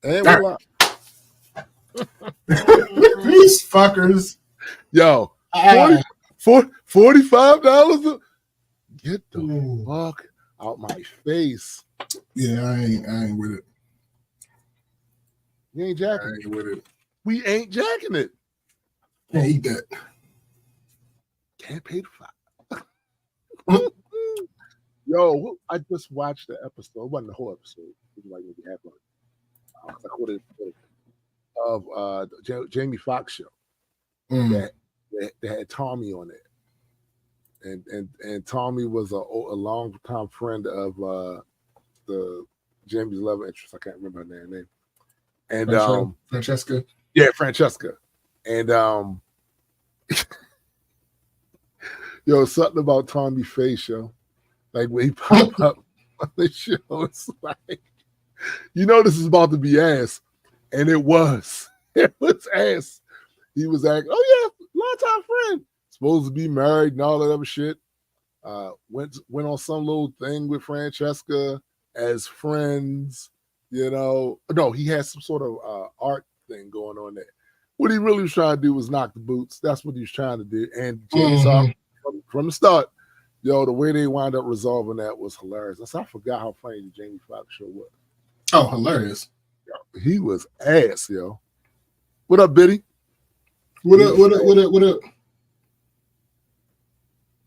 And we're live. These fuckers. Yo, $45? Get the fuck out my face. Yeah, I ain't with it. You ain't jacking I ain't with it. We ain't jacking it. Can't eat that. Can't pay the $5. Yo, I just watched the episode. It wasn't the whole episode. It was like maybe half of it. I caught it of the Jamie Foxx show that had Tommy on it, and Tommy was a long time friend of the Jamie's love interest. I can't remember her name. And Francesca. Yeah, Francesca. And yo, something about Tommy's face, yo. Like when he popped up on the show, it's like, you know, this is about to be ass. And it was. It was ass. He was acting, oh yeah, long time friend. Supposed to be married and all that other shit. Went on some little thing with Francesca as friends, you know. No, he had some sort of art thing going on there. What he really was trying to do was knock the boots. That's what he was trying to do. And James from the start, yo, the way they wound up resolving that was hilarious. I forgot how funny the Jamie Foxx show was. Oh, hilarious. Yo, he was ass, yo. What up, Biddy? What up?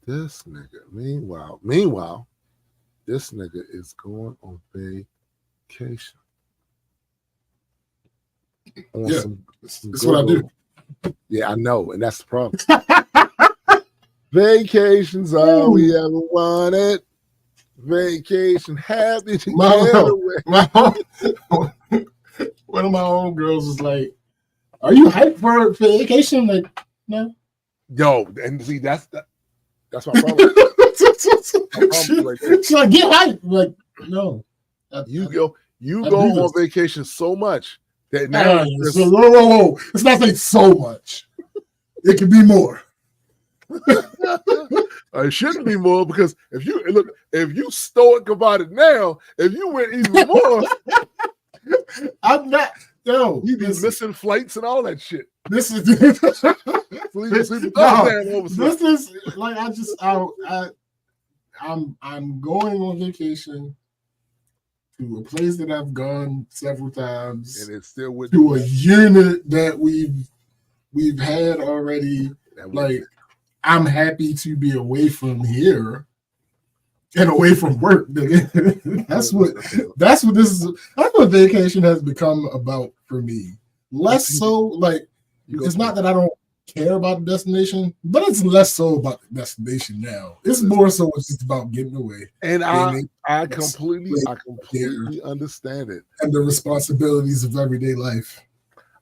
This nigga, meanwhile, this nigga is going on vacation. Yeah, that's what I do. Yeah, I know, and that's the problem. Vacation's all we ever wanted. Vacation, happy together. One of my own girls was like, "Are you hyped for vacation?" I'm like, no. Yo, and see, that's my problem. She's like, get hyped. I'm like, no. You go on vacation so much that now whoa. It's not like so much. It can be more. It shouldn't be more, because if you stoic about it now, if you went even more, I'm not. No, you'd be missing flights and all that shit. This is I'm going on vacation to a place that I've gone several times, and it's still with to a unit that we've had already. Like, I'm happy to be away from here and away from work. That's what this is. That's what vacation has become about for me. Less so, like, it's not that I don't care about the destination, but it's less so about the destination now. It's more so it's just about getting away. And I completely understand it. And the responsibilities of everyday life.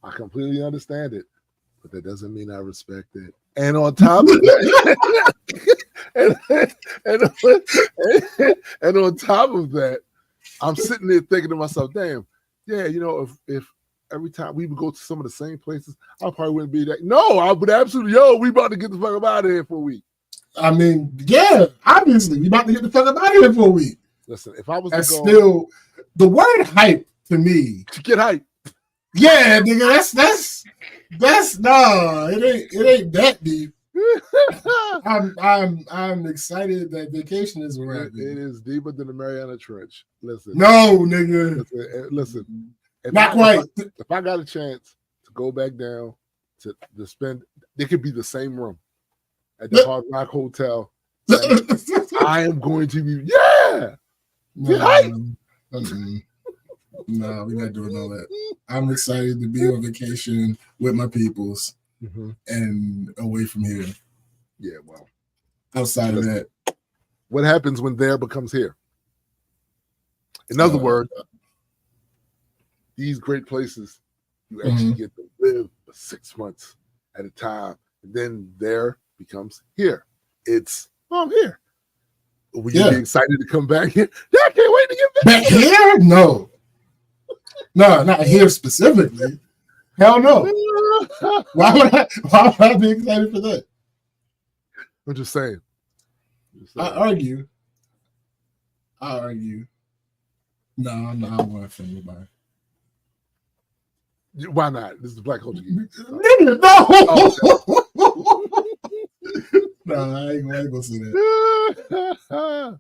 I completely understand it, but that doesn't mean I respect it. And on top of that, and on top of that, I'm sitting there thinking to myself, damn, yeah, you know, if every time we would go to some of the same places, I probably wouldn't be that. No, I would absolutely, we about to get the fuck out of here for a week. I mean, yeah, obviously, we about to get the fuck out of here for a week. Listen, if I was to go, still, the word hype to me, to get hype. Yeah, nigga, that's no, it ain't that deep. I'm excited that vacation is around. It is deeper than the Mariana Trench. Listen, no, nigga, listen. Not quite. If I got a chance to go back down to spend, it could be the same room at the Hard Rock Hotel. I am going to be get hype. No, we're not doing all that. I'm excited to be on vacation with my peoples and away from here. Yeah, well. Outside of that. What happens when there becomes here? In other words, these great places, you actually get to live for 6 months at a time. And then there becomes here. I'm here. Will you be excited to come back here? Yeah, I can't wait to get back here. No. No, not here specifically. Hell no. Why would I be excited for that? I'm just saying. I argue. No, I don't want to offend anybody. Why not? This is the Black Culture Geek. Nigga, no. No, I ain't gonna say that.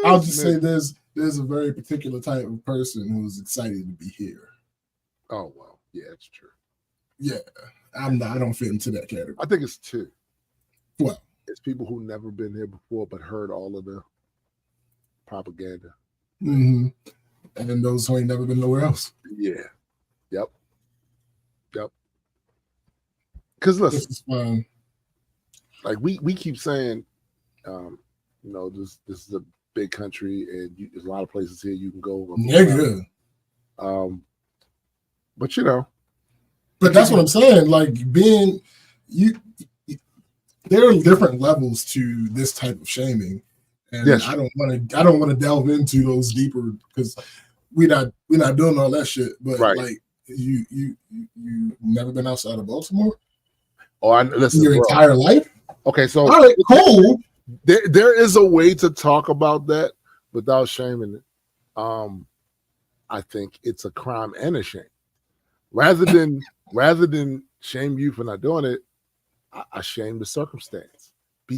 I'll just say there's a very particular type of person who's excited to be here. Oh well, yeah, it's true. Yeah, I'm not. I don't fit into that category. I think it's two. What? It's people who never been here before but heard all of the propaganda. Mm-hmm. And then those who ain't never been nowhere else. Yeah. Yep. Because listen, this is fun. Like we keep saying, this is a big country and there's a lot of places here you can go. Nigga. But But that's what I'm saying. Like being there are different levels to this type of shaming, and yes. I don't want to delve into those deeper because we're not doing all that shit. But right. Like you never been outside of Baltimore? Oh, listen, your entire life? Okay, so all right, cool. There is a way to talk about that without shaming it. I think it's a crime and a shame. Rather than shame you for not doing it, I shame the circumstance.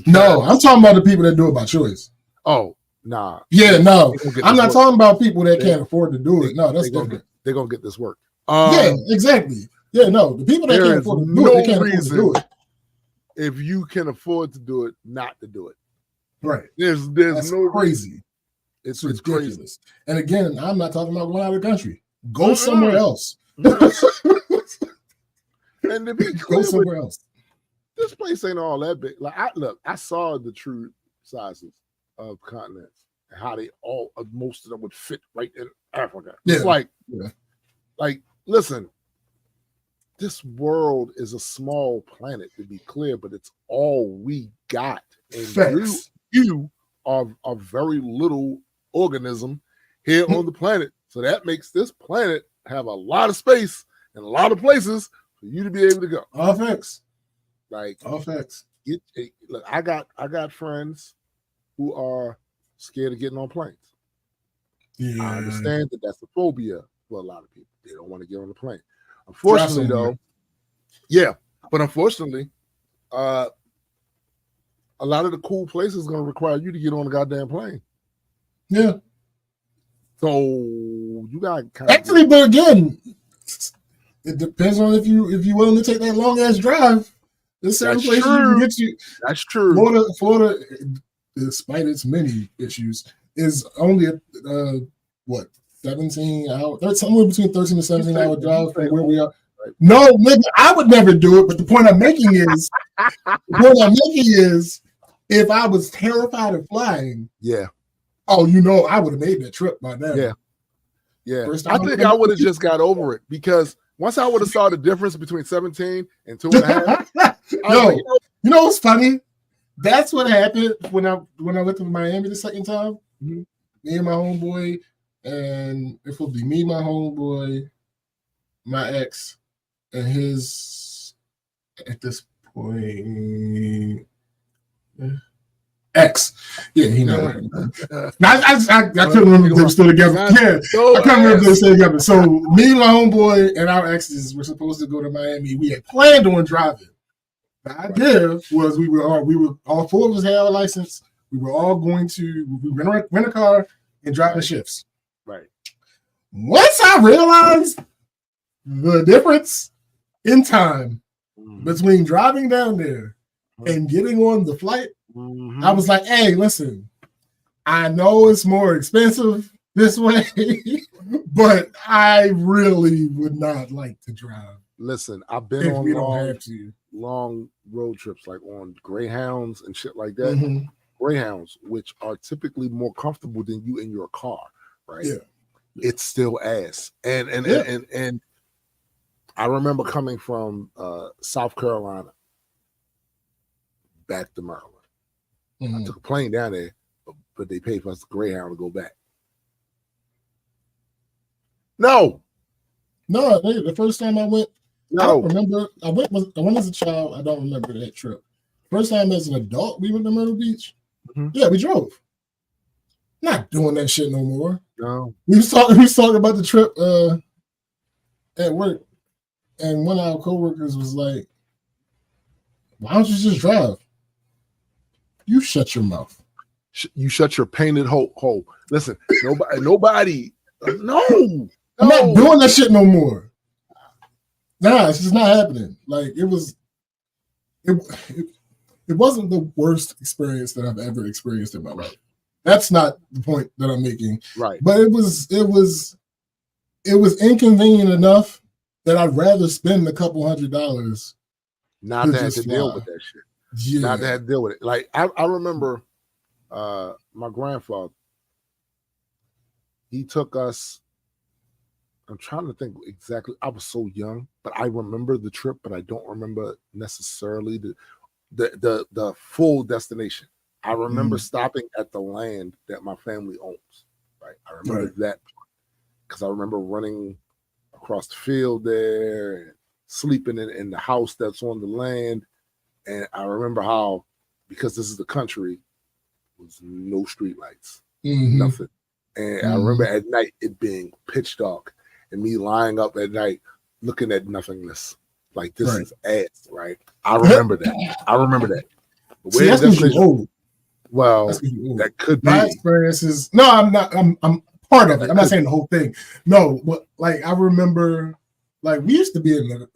No, I'm talking about the people that do it by choice. Oh, nah. Yeah, no. I'm not talking about people that can't afford to do it. No, that's different. They're gonna get this work. Yeah, exactly. Yeah, no. The people that can't afford to do it, they can't afford to do it. If you can afford to do it, not to do it. Right. There's that's no crazy. It's ridiculous. Crazy. And again, I'm not talking about going out of the country. Go somewhere else. And to be clear, go somewhere else. This place ain't all that big. Like I saw the true sizes of continents and how they all most of them would fit right in Africa. Yeah. It's like listen, this world is a small planet to be clear, but it's all we got. And you are a very little organism here on the planet. So that makes this planet have a lot of space and a lot of places for you to be able to go. All facts. Like all facts. Look, I got friends who are scared of getting on planes. Yeah. I understand that that's a phobia for a lot of people. They don't want to get on the plane. Unfortunately, though, but unfortunately, a lot of the cool places are going to require you to get on a goddamn plane. Yeah. So you got kind actually, but again, it depends on if you're willing to take that long ass drive. There's certain places you can get you. That's true. Florida, despite its many issues, is only a 17 hours, somewhere between 13 and 17 hour drive from where we are. Right. No, nigga, I would never do it. But the point I'm making is, if I was terrified of flying, I would have made that trip by now. Yeah. I think I would have just got over it because once I would have saw the difference between 17 and 2.5. You know what's funny? That's what happened when I went to Miami the second time. Mm-hmm. Me and my homeboy, and it will be me, my homeboy, my ex, and his at this point ex. Yeah, he know. I couldn't remember if they were still together. Yeah, I couldn't remember if they were still together. So me, my homeboy, and our exes were supposed to go to Miami. We had planned on driving. The idea was we were all four of us had our license. We were all going to rent a car and drive the shifts. Right. Once I realized the difference in time between driving down there and getting on the flight, I was like, hey, listen, I know it's more expensive this way, but I really would not like to drive. Listen, I've been on long road trips, like on Greyhounds and shit like that. Mm-hmm. Greyhounds, which are typically more comfortable than you in your car, right? Yeah. It's still ass. And I remember coming from South Carolina back to Maryland. Mm-hmm. I took a plane down there, but they paid for us the Greyhound to go back. No, the first time I went, I don't remember. I went as a child. I don't remember that trip. First time as an adult, we went to Myrtle Beach. Mm-hmm. Yeah, we drove. Not doing that shit no more. No, we was talking about the trip at work, and one of our coworkers was like, "Why don't you just drive?" You shut your mouth. You shut your painted hole. Listen, nobody. No, I'm not doing that shit no more. Nah, it's just not happening. Like it wasn't the worst experience that I've ever experienced in my life. That's not the point that I'm making. Right. But it was inconvenient enough that I'd rather spend a couple $100 not to have to deal with that shit. Yeah. Not to have to deal with it. Like I remember my grandfather, he took us. I'm trying to think exactly. I was so young, but I remember the trip, but I don't remember necessarily the full destination. I remember stopping at the land that my family owns. Right, I remember that because I remember running across the field there and sleeping in the house that's on the land. And I remember how, because this is the country, there was no street lights, nothing. And I remember at night it being pitch dark. And me lying up at night looking at nothingness. Like, this is ass, right? I remember that. See, that's because you're old. Well, that could be. My experience is, no, I'm not, I'm part of it. I'm not saying the whole thing. No, but like, I remember, like, we used to be in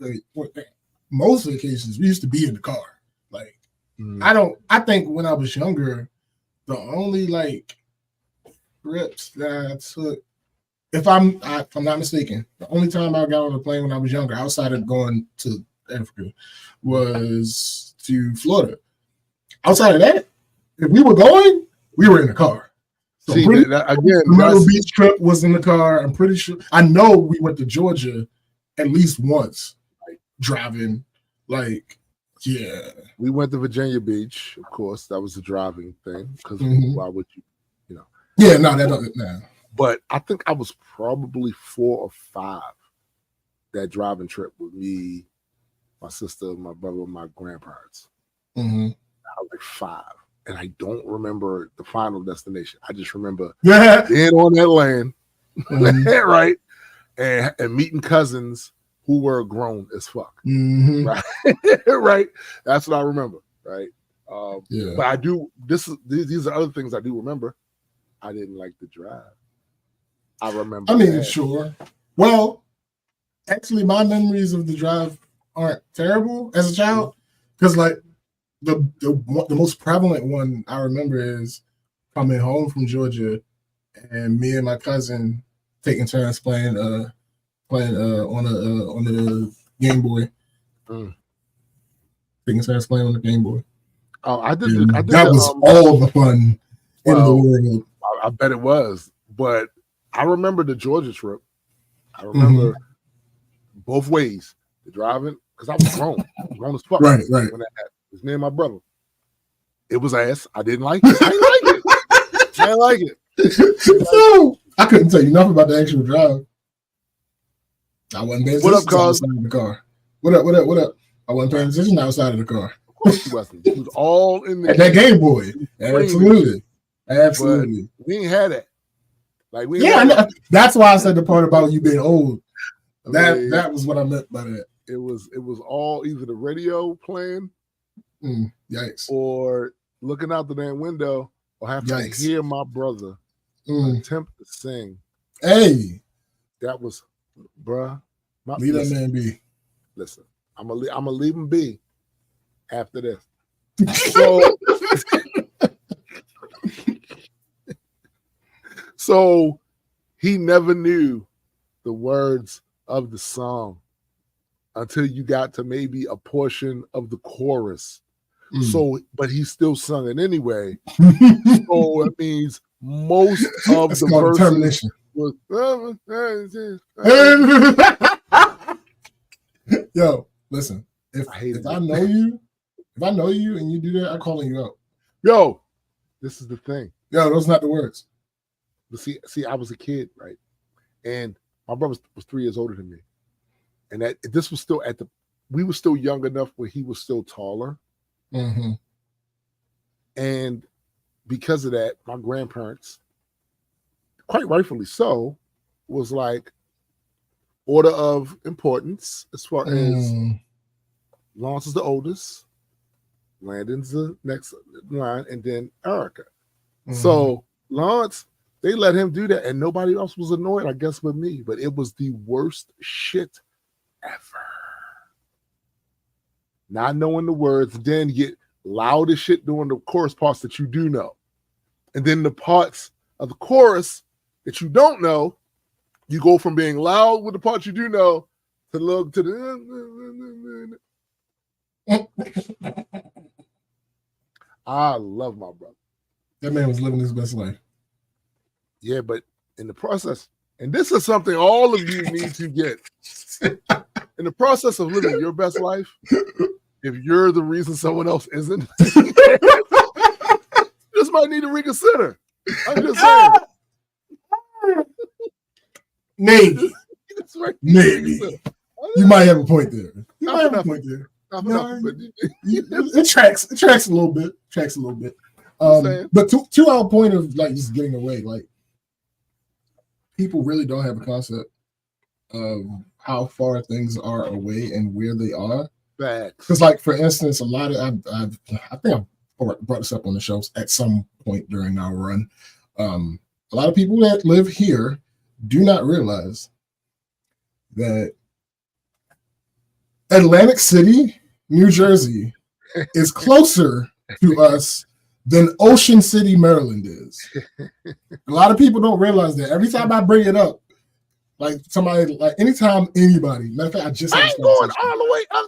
most vacations, we used to be in the car. Like, I think when I was younger, the only, like, trips that I took, if I'm not mistaken, the only time I got on a plane when I was younger, outside of going to Africa, was to Florida. Outside of that, if we were going, we were in the car. So see, the Myrtle Beach trip was in the car. I'm pretty sure. I know we went to Georgia at least once, like, driving. Like, yeah, we went to Virginia Beach. Of course, that was the driving thing. Because why would you, Yeah, no, that doesn't. Nah. But I think I was probably 4 or 5 that driving trip with me, my sister, my brother, my grandparents. I was like 5. And I don't remember the final destination. I just remember being on that land, right? And meeting cousins who were grown as fuck. Right? Right? That's what I remember, right? But I do, these are other things I do remember. I didn't like to drive. I remember. I mean, sure. Well, actually, my memories of the drive aren't terrible as a child, because like the most prevalent one I remember is coming home from Georgia, and me and my cousin taking turns playing on the Game Boy. Taking turns playing on the Game Boy. Oh, I did. That was all the fun in the world. I bet it was, but I remember the Georgia trip. I remember both ways. The driving, because I was grown as fuck. Right. When that happened. It was me and my brother. It was ass. I didn't like it. I didn't like it. So, I couldn't tell you nothing about the actual drive. I wasn't paying attention outside of the car. What up? I wasn't paying attention outside of the car. Of course you wasn't. It was all in the at that Game Boy. Absolutely. But we ain't had that. Like that's why I said the part about you being old. That was what I meant by that. It was all either the radio playing, yikes, or looking out the damn window, or have to hear my brother attempt to sing. Hey, that was, bruh. Leave that man be. Listen, I'm gonna leave him be after this. So he never knew the words of the song until you got to maybe a portion of the chorus. So, but he still sung it anyway. So it means most of the verses was. Yo, listen. If I know you and you do that, I'm calling you out. Yo, this is the thing. Yo, those are not the words. But see, I was a kid, right? And my brother was 3 years older than me. And this was still we were still young enough where he was still taller. And because of that, my grandparents, quite rightfully so, was like, order of importance as far as Mm. Lawrence is the oldest, Landon's the next line, and then Erica. So Lawrence, they let him do that, and nobody else was annoyed, I guess, but me. But it was the worst shit ever. Not knowing the words, then get loud as shit doing the chorus parts that you do know. And then the parts of the chorus that you don't know, you go from being loud with the parts you do know to look to the. I love my brother. That man was living his best life. Yeah, but in the process, and this is something all of you need to get. In the process of living your best life, if you're the reason someone else isn't, you just might need to reconsider. I'm just saying. Maybe. Right. Maybe. You might have a point there. You might have a point there. It tracks. It tracks a little bit. But to our point of like just getting away, like people really don't have a concept of how far things are away and where they are. Because, like, for instance, a lot of I think I brought this up on the shows at some point during our run. A lot of people that live here do not realize that Atlantic City, New Jersey, is closer to us than Ocean City, Maryland is. A lot of people don't realize that. Every time I bring it up, like somebody, like anytime anybody, matter of fact, I just ain't going all the way up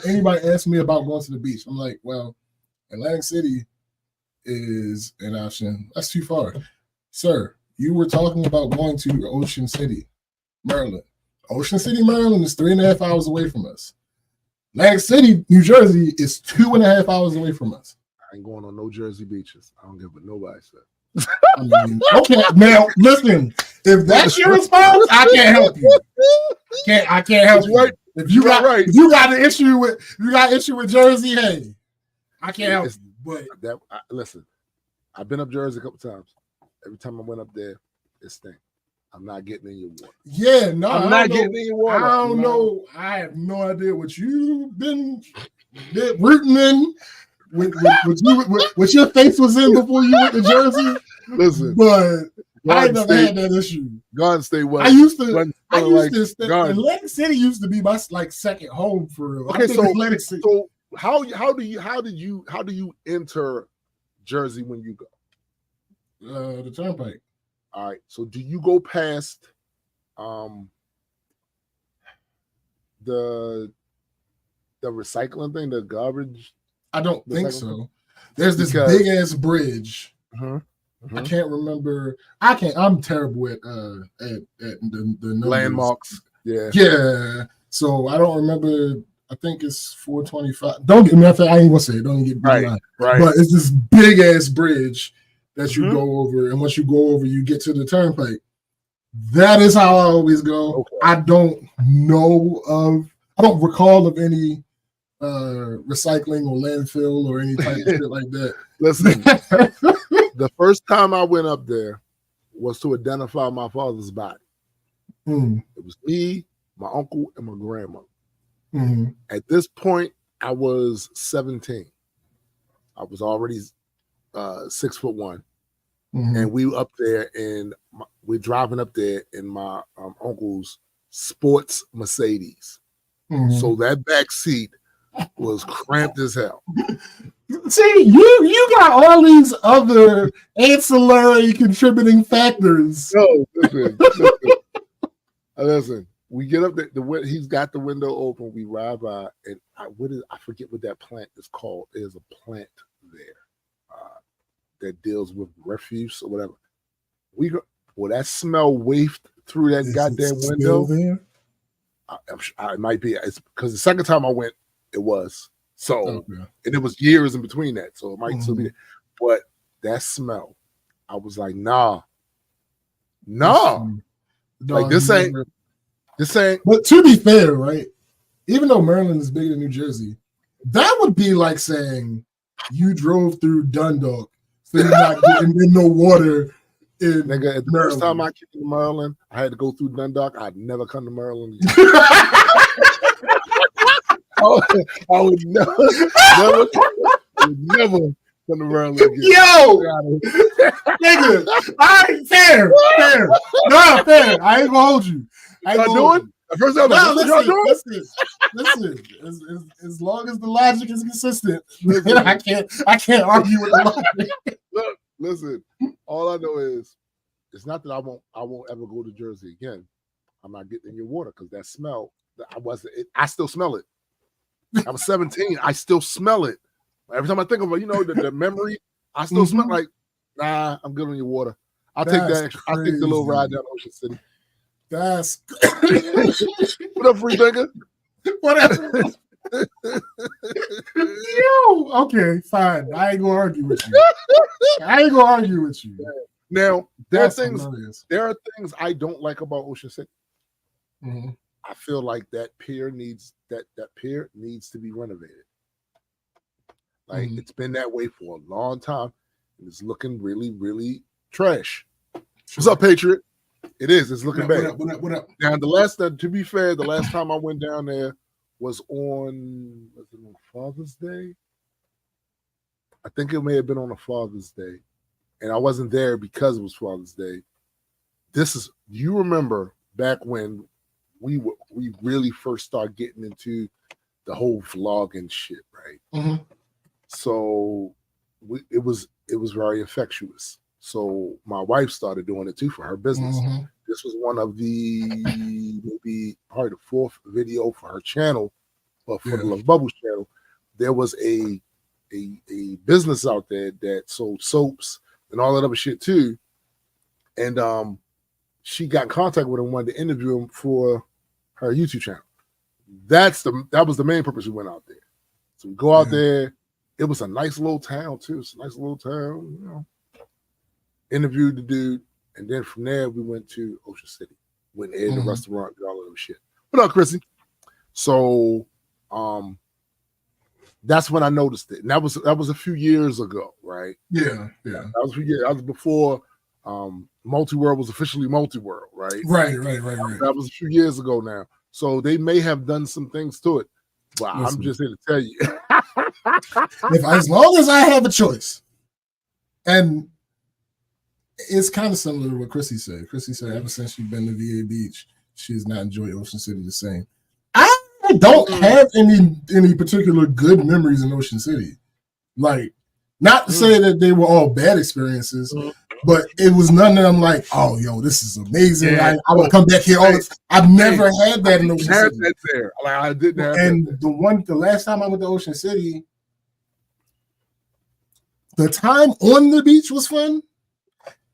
anybody asks me about going to the beach, I'm like, well, Atlantic City is an option. That's too far. Sir, you were talking about going to Ocean City, Maryland. Ocean City, Maryland is 3.5 hours away from us. Atlantic City, New Jersey is 2.5 hours away from us. I ain't going on no Jersey beaches. I don't give what nobody said. I mean, okay, now listen. If that's your response, I can't help you. I can't help you. Right. If you got an issue with Jersey, hey, I can't help you. But listen, I've been up Jersey a couple times. Every time I went up there, it stank. I'm not getting in your water. Yeah, no, I'm not getting in your water. I don't know. I have no idea what you've been rooting in. What your face was in before you went to Jersey. Listen, but I never had that issue. Garden State was. I used to Atlantic City used to be my like second home for real. Okay, so how do you enter Jersey when you go? The turnpike. All right. So do you go past the recycling thing, the garbage? I don't think so. There's this big ass bridge. I can't remember. I'm terrible at the numbers. Landmarks. Yeah. Yeah. So I don't remember. I think it's 425. Don't get me. I ain't gonna say it. Don't even get me right. But it's this big ass bridge that you go over, and once you go over, you get to the turnpike. That is how I always go. Okay. I don't recall of any recycling or landfill or any type of shit like that. Listen, the first time I went up there was to identify my father's body. It was me, my uncle, and my grandma. At this point, I was 17. I was already 6'1", and we up there, and we're driving up there in my uncle's sports Mercedes. So that back seat was cramped as hell. See, you got all these other ancillary contributing factors. No, listen. We get up there. He's got the window open. We ride by, and I forget what that plant is called. There's a plant there that deals with refuse or whatever. That smell wafted through that goddamn window. It might be. It's because the second time I went, it was so, and it was years in between that, so it might still be there. But that smell, I was like, nah, like this ain't. But to be fair, right? Even though Maryland is bigger than New Jersey, that would be like saying you drove through Dundalk, so you're not getting in no water Nigga, the first time I came to Maryland, I had to go through Dundalk. I'd never come to Maryland again. I would never come to Maryland again. Yo, nigga, all right, fair. No, fair. I ain't gonna hold you. The first time, listen. As long as the logic is consistent, I can't argue with the logic. Look, listen. All I know is it's not that I won't ever go to Jersey again. I'm not getting in your water because that smell. I still smell it. I was 17. I still smell it. Every time I think of it, the memory, I still smell like, nah, I'm good on your water. I'll take that. I'll take the little ride down Ocean City. That's what up, free thinker? Whatever. Yo, okay, fine. I ain't gonna argue with you. Now, there are things I don't like about Ocean City. Mm-hmm. I feel like that pier needs to be renovated. Like it's been that way for a long time, and it's looking really, really trash. Sure. What's up, Patriot? It is. It's looking bad. What up? Now, to be fair, the last time I went down there was on Father's Day. I think it may have been on a Father's Day, and I wasn't there because it was Father's Day. You remember back when we really first started getting into the whole vlogging shit, right? Mm-hmm. So it was very infectious. So my wife started doing it too for her business. Mm-hmm. This was one of the maybe probably the fourth video for her channel, or for the Love Bubbles channel. There was a business out there that sold soaps and all that other shit too. And she got in contact with him, wanted to interview him for her YouTube channel. That was the main purpose we went out there. So we go out there. It was a nice little town too. It's a nice little town, Interviewed the dude, and then from there we went to Ocean City. Went in the restaurant, did all of that shit. What up, Chrissy? So that's when I noticed it. And that was a few years ago, right? Yeah. That was a few years. That was before Multi-World was officially Multi-World, right? Right. That was a few years ago now. So they may have done some things to it. But I'm just here to tell you. As long as I have a choice. And it's kind of similar to what Chrissy said. Chrissy said ever since she's been to VA Beach, she has not enjoyed Ocean City the same. I don't have any particular good memories in Ocean City. Like, not to say that they were all bad experiences, but it was none that I'm like, oh, yo, this is amazing. I want to come back here. I've never had that in Ocean City. There. Like, I didn't have and that. The last time I went to Ocean City, the time on the beach was fun.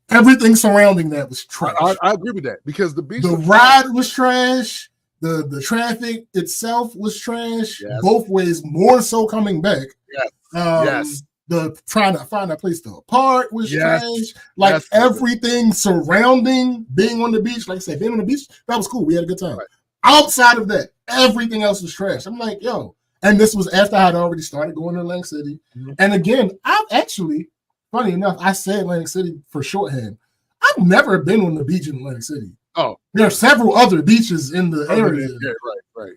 Everything surrounding that was trash. I agree with that because the beach, the ride was trash. The traffic itself was trash. Yes. Both ways, more so coming back. Yes. Yes. The trying to find a place to park was trash. Like everything surrounding being on the beach, like I said, being on the beach, that was cool. We had a good time. Right. Outside of that, everything else was trash. I'm like, yo. And this was after I had already started going to Atlantic City. Mm-hmm. And again, I've actually, funny enough, I said Atlantic City for shorthand. I've never been on the beach in Atlantic City. Oh, there are several other beaches in the area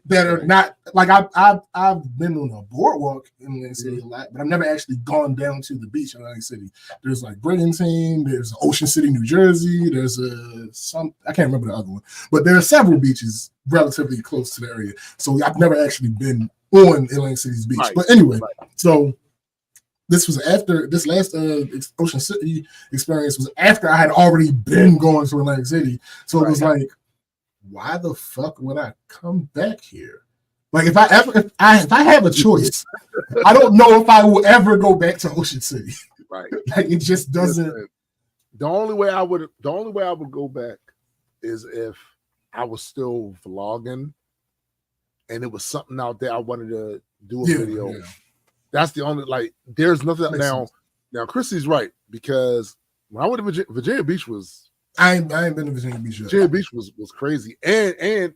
that are not like I've been on a boardwalk in Atlantic City a lot, but I've never actually gone down to the beach in Atlantic City. There's like Brigantine, there's Ocean City, New Jersey, there's I can't remember the other one, but there are several beaches relatively close to the area. So I've never actually been on Atlantic City's beach. Right. But anyway, so this was after this last Ocean City experience was after I had already been going to Atlantic City. So it was like, why the fuck would I come back here? Like if I have a choice, I don't know if I will ever go back to Ocean City. Right. Like it just doesn't. The only way I would go back is if I was still vlogging and it was something out there I wanted to do a video. Yeah. That's the only there's nothing now. Now Chrissy's right because when I went to Virginia Beach was I ain't been to Virginia Beach yet. Virginia Beach was crazy. And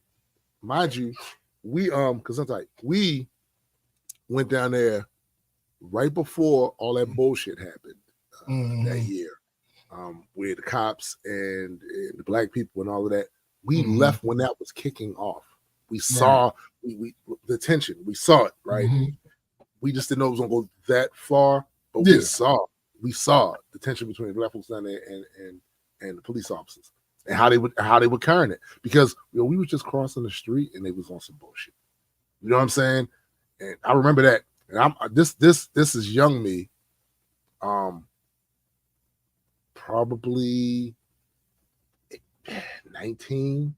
mind you, we because sometimes we went down there right before all that bullshit happened that year. where the cops and the black people and all of that, we left when that was kicking off. We saw we the tension. We saw it, right? We just didn't know it was gonna go that far, but we saw the tension between the black folks down there and the police officers and how they were carrying it, because we were just crossing the street and they was on some bullshit. You know what I'm saying? And I remember that. And this is young me. Probably 19.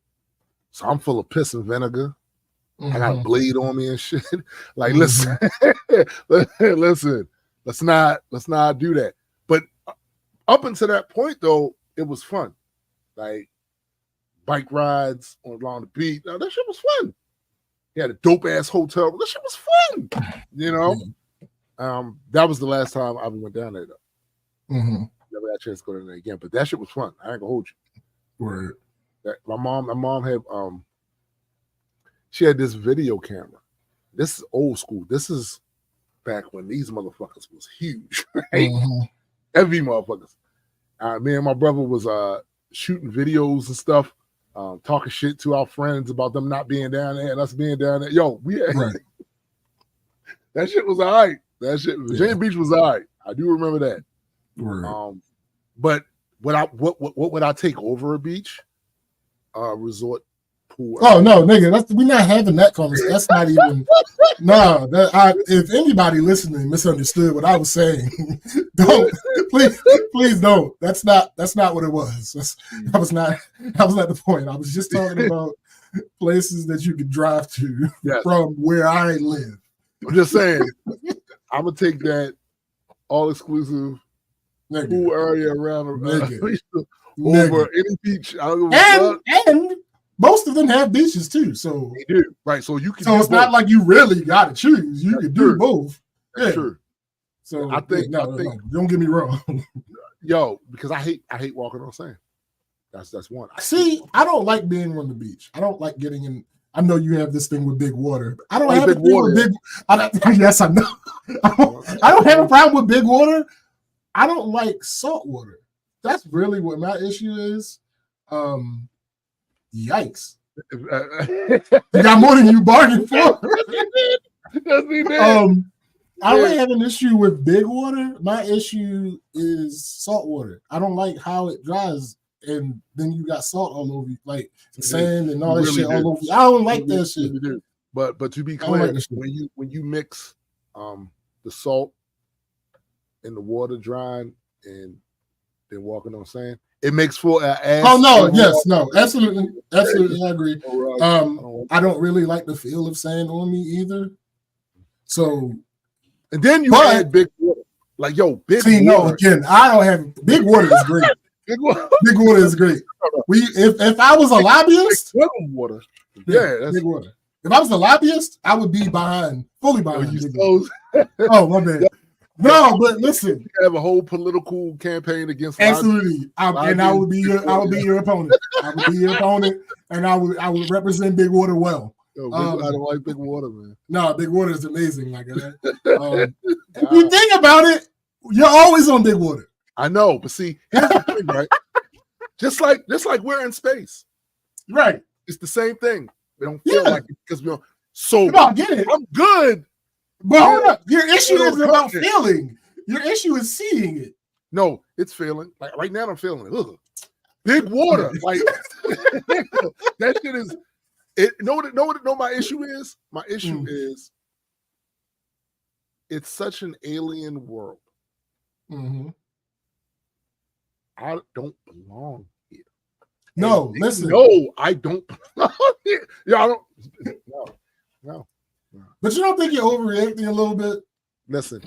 So I'm full of piss and vinegar. I got a blade on me and shit. Like, listen, listen, let's not do that. But up until that point, though, it was fun. Like bike rides along the beach. Now, that shit was fun. He had a dope ass hotel. That shit was fun. You know, that was the last time I went down there though. Never had a chance to go down there again. But that shit was fun. I ain't gonna hold you. Right. My mom had she had this video camera. This is old school. This is back when these motherfuckers was huge, right? Heavy motherfuckers. Me and my brother was shooting videos and stuff, talking shit to our friends about them not being down there and us being down there. Yo, we had that shit was all right. That shit, Virginia Beach was all right. I do remember that. Right. But what would I take over a beach? Resort pool. Oh no, nigga, we're not having that conversation. That's not even. No, if anybody listening misunderstood what I was saying, don't please don't. That's not what it was. That was not the point. I was just talking about places that you could drive to from where I live. I'm just saying, I'm gonna take that all exclusive pool area around over any beach. I don't know and most of them have beaches too, so they do. Right, so you can. So it's not like you really got to choose. You can do both. Yeah. Sure. So I think, no, don't get me wrong. Yo, because I hate walking on sand. That's one. See, I don't like being on the beach. I don't like getting in. I know you have this thing with big water. I don't have a thing with big. Yes, I know. I don't have a problem with big water. I don't like salt water. That's really what my issue is. Yikes. You got more than you bargained for. I don't have an issue with big water. My issue is salt water. I don't like how it dries and then you got salt all over you, like sand and all that shit all over you. I don't like that shit. But to be clear, when you mix the salt and the water drying and then walking on sand, it makes for an ass. Oh no, yes, no, absolutely, I agree. I don't really like the feel of sand on me either. So, and then you add big water, like big water. No, again, I don't have big water is great. Big water is great. If I was a lobbyist, water, that's big water. If I was a lobbyist, I would be fully behind. Oh my bad. No, but listen, you have a whole political campaign against. Absolutely, and I would be your opponent. I would be your opponent, and I would represent Big Water well. I don't like Big Water, man. No, Big Water is amazing. Like that. If you think about it, you're always on Big Water. I know, but see, here's the thing, right? Just like we're in space, right? It's the same thing. We don't feel like it because we don't. So come on, get it. I'm good. But hold up, your issue isn't about feeling. Your issue is seeing it. No, it's feeling. Like right now, I'm feeling it. Ugh. Big water. Like that shit is. It. Know what my issue is? My issue is it's such an alien world. Mm-hmm. I don't belong here. No, listen. No, I don't belong here. Yeah, I don't. No. But you don't think you're overreacting a little bit? Listen,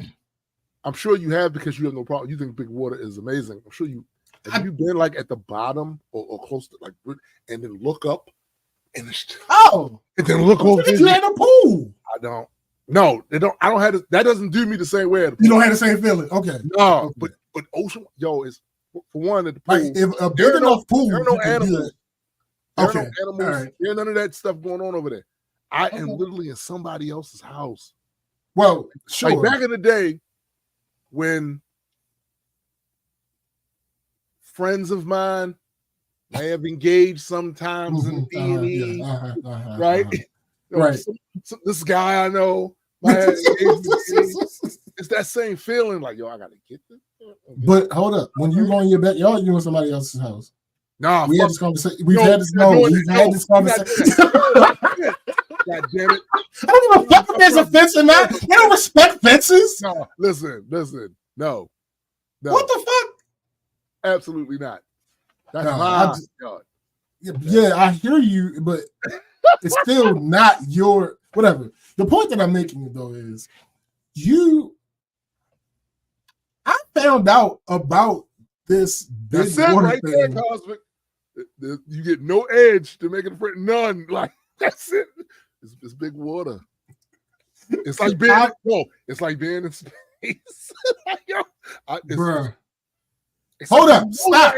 I'm sure you have because you have no problem. You think Big Water is amazing. I'm sure you have you been like at the bottom or close to like and then look up and and then look over. You in a pool. I don't. No, they don't. I don't have that. Doesn't do me the same way. You don't have the same feeling. Okay. No, okay. But ocean, is for one at the pool. Like if a big enough pool, there are no animals. Okay. There are no animals. Right. There's none of that stuff going on over there. I am literally in somebody else's house. Well, sure. Like back in the day when friends of mine may have engaged sometimes in D&E, right? Right. This guy I know might have engaged in D&E. It's that same feeling like, yo, I gotta get this. But hold up, when you go in your backyard, you in somebody else's house. Nah, we had this conversation. We've had this conversation. God damn it! I don't give a fuck if there's a fence or not. They don't respect fences. No, listen. No. What the fuck? Absolutely not. That's my yard. Yeah, I hear you, but it's still not your whatever. The point that I'm making though is I found out about this big water right thing. there, Cosmic. You get no edge to make it a friend. None. Like that's it. It's big water. It's like being it's like being in space. Yo, bruh. Hold up. Stop.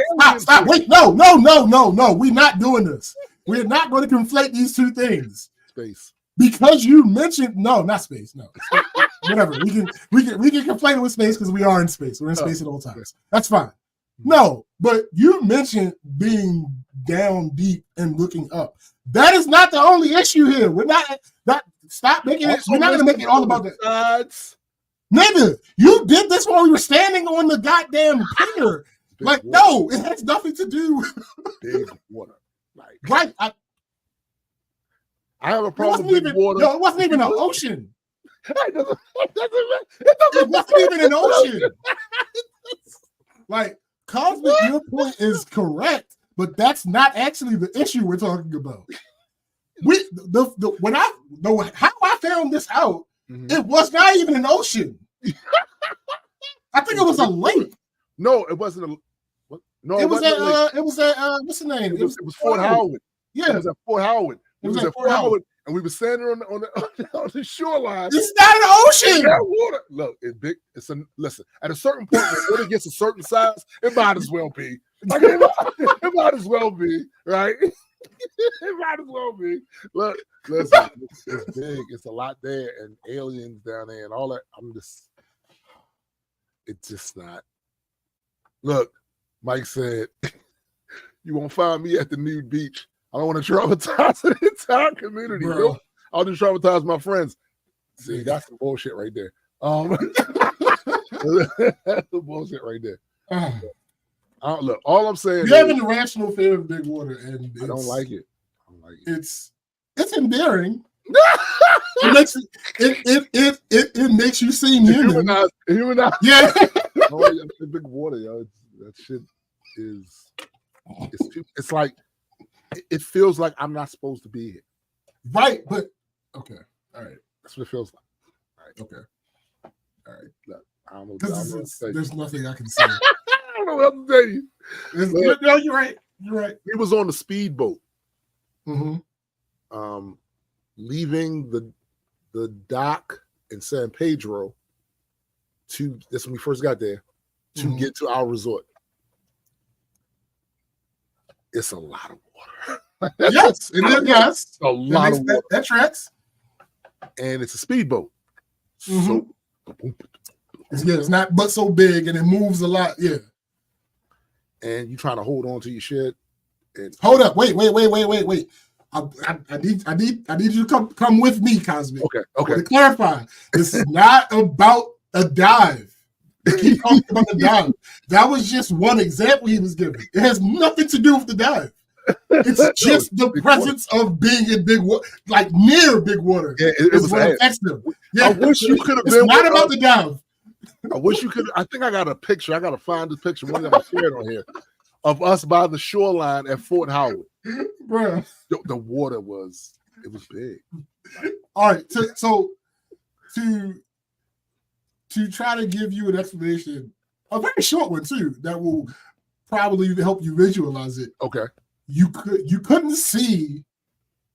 Wait, no. We're not doing this. We're not going to conflate these two things. Space. Because you mentioned not space. No. Whatever. We can conflate it with space because we are in space. We're in space at all times. That's fine. No, but you mentioned being down deep and looking up. That is not the only issue here. We're not stop making it. We're not going to make it all about that. Nigga, you did this while we were standing on the goddamn pier. Like, water. No, it has nothing to do. Big water. Like, right. I have a problem with big water. No, it wasn't even an ocean. It wasn't even an ocean. Like, Cosmic, your point is correct, but that's not actually the issue we're talking about. How I found this out, it was not even an ocean. I think it was a lake. No, it wasn't. It was at what's the name? It was Fort Howard. Yeah, it was at Fort Howard. It was at Fort Howard, and we were standing on the shoreline. It's not an ocean. That water. Look, it's big. Listen. At a certain point, when water gets a certain size, it might as well be. Like, it might as well be, right? It might as well be. Look, listen, it's big. It's a lot there, and aliens down there, and all that. It's just not. Look, Mike said, "You won't find me at the nude beach. I don't want to traumatize the entire community. Nope. I'll just traumatize my friends." See, that's the bullshit right there. That's the bullshit right there. Look, all I'm saying you have an irrational fear of big water, and I don't like it. It's endearing. It makes you seem human. Humanized. Yeah. Big water, yo. That shit is. It's like it feels like I'm not supposed to be here. Right, but okay, all right. That's what it feels like. All right, okay, all right. Look, I don't know. There's nothing I can say. I don't know what to tell you. No, you're right. You're right. He was on the speedboat. Mm-hmm. Leaving the dock in San Pedro that's when we first got there, to get to our resort. It's a lot of water. Yes, it is. Yes, a lot of water. That tracks. And it's a speedboat. So it's not but so big, and it moves a lot. Yeah. And you trying to hold on to your shit. And hold up! Wait! I need you to come with me, Cosmic. Okay. To clarify, this is not about a dive. Keep talking about the dive. That was just one example he was giving. It has nothing to do with the dive. It's just the presence of being in big water, like near big water. Yeah, it was what affects them. Yeah. I wish you could have been. It's not about the dive. I wish you could. I think I got a picture. I got to find this picture. One that I shared on here of us by the shoreline at Fort Howard. Bruh. The water was big. All right, so to try to give you an explanation, a very short one too, that will probably help you visualize it. Okay. You couldn't see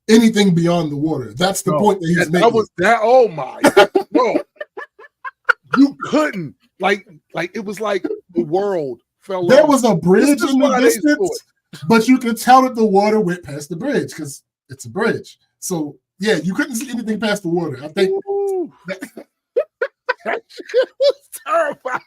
anything beyond the water. That's the point that he's making. That was that. Oh my! No, you couldn't. Like it was like the world fell. There was a bridge in the distance, but you could tell that the water went past the bridge because it's a bridge. So yeah, you couldn't see anything past the water. I think that shit was terrifying.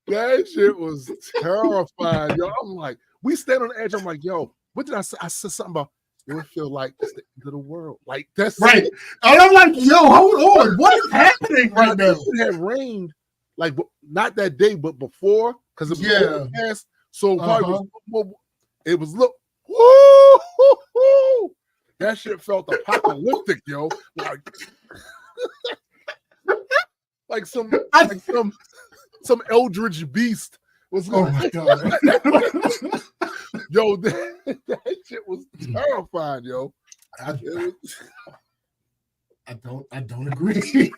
That shit was terrifying, yo. I'm like, we stand on the edge. I'm like, yo, what did I say? I said something about it would feel like it's the end of the world. Like that's right. And I'm like, yo, hold on. What is happening right now? It had rained, like not that day, but before, because it was overcast. So it was look. Woo! That shit felt apocalyptic, yo. Like some eldritch beast was going. Oh my god. Yo, that shit was terrifying, yo. I don't agree.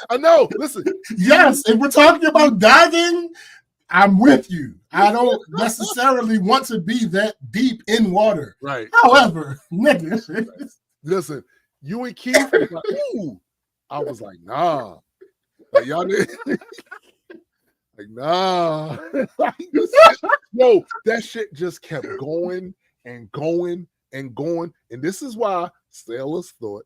I know. Listen. Yes, if we're talking about diving, I'm with you. I don't necessarily want to be that deep in water. Right. However, nigga. Listen, you and Keith was like, ooh. I was like, nah. Like, y'all did. Like, nah. Yo, that shit just kept going and going and going. And this is why sailors thought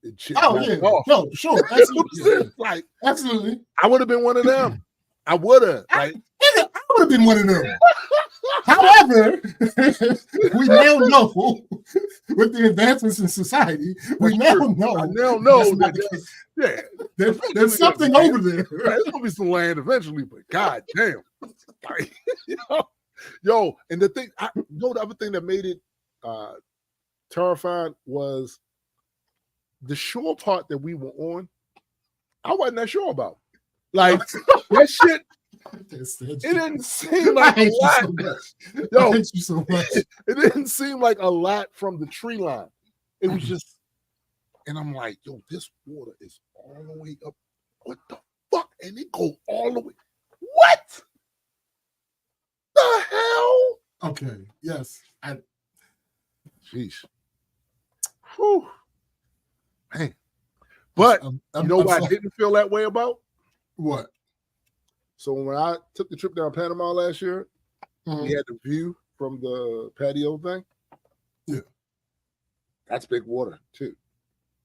it shit off. No, sure. Absolutely. Like, absolutely. I would have been one of them. I would have. Like, I would have been one of them. However, we now know with the advancements in society, we now know. I now know there's something over there. There's gonna be some land eventually, but god damn. Like, yo, and the thing, the other thing that made it terrifying was the shore part that we were on. I wasn't that sure about. Like that shit. It didn't seem like a lot. Yo, I hate you so much. It didn't seem like a lot from the tree line. It was just, and I'm like, yo, this water is all the way up. What the fuck? And it go all the way. What the hell? Okay. Yes. Jeez. Whew. Man. But you know what I didn't feel that way about? What? So when I took the trip down Panama last year, we had the view from the patio thing. Yeah. That's big water too.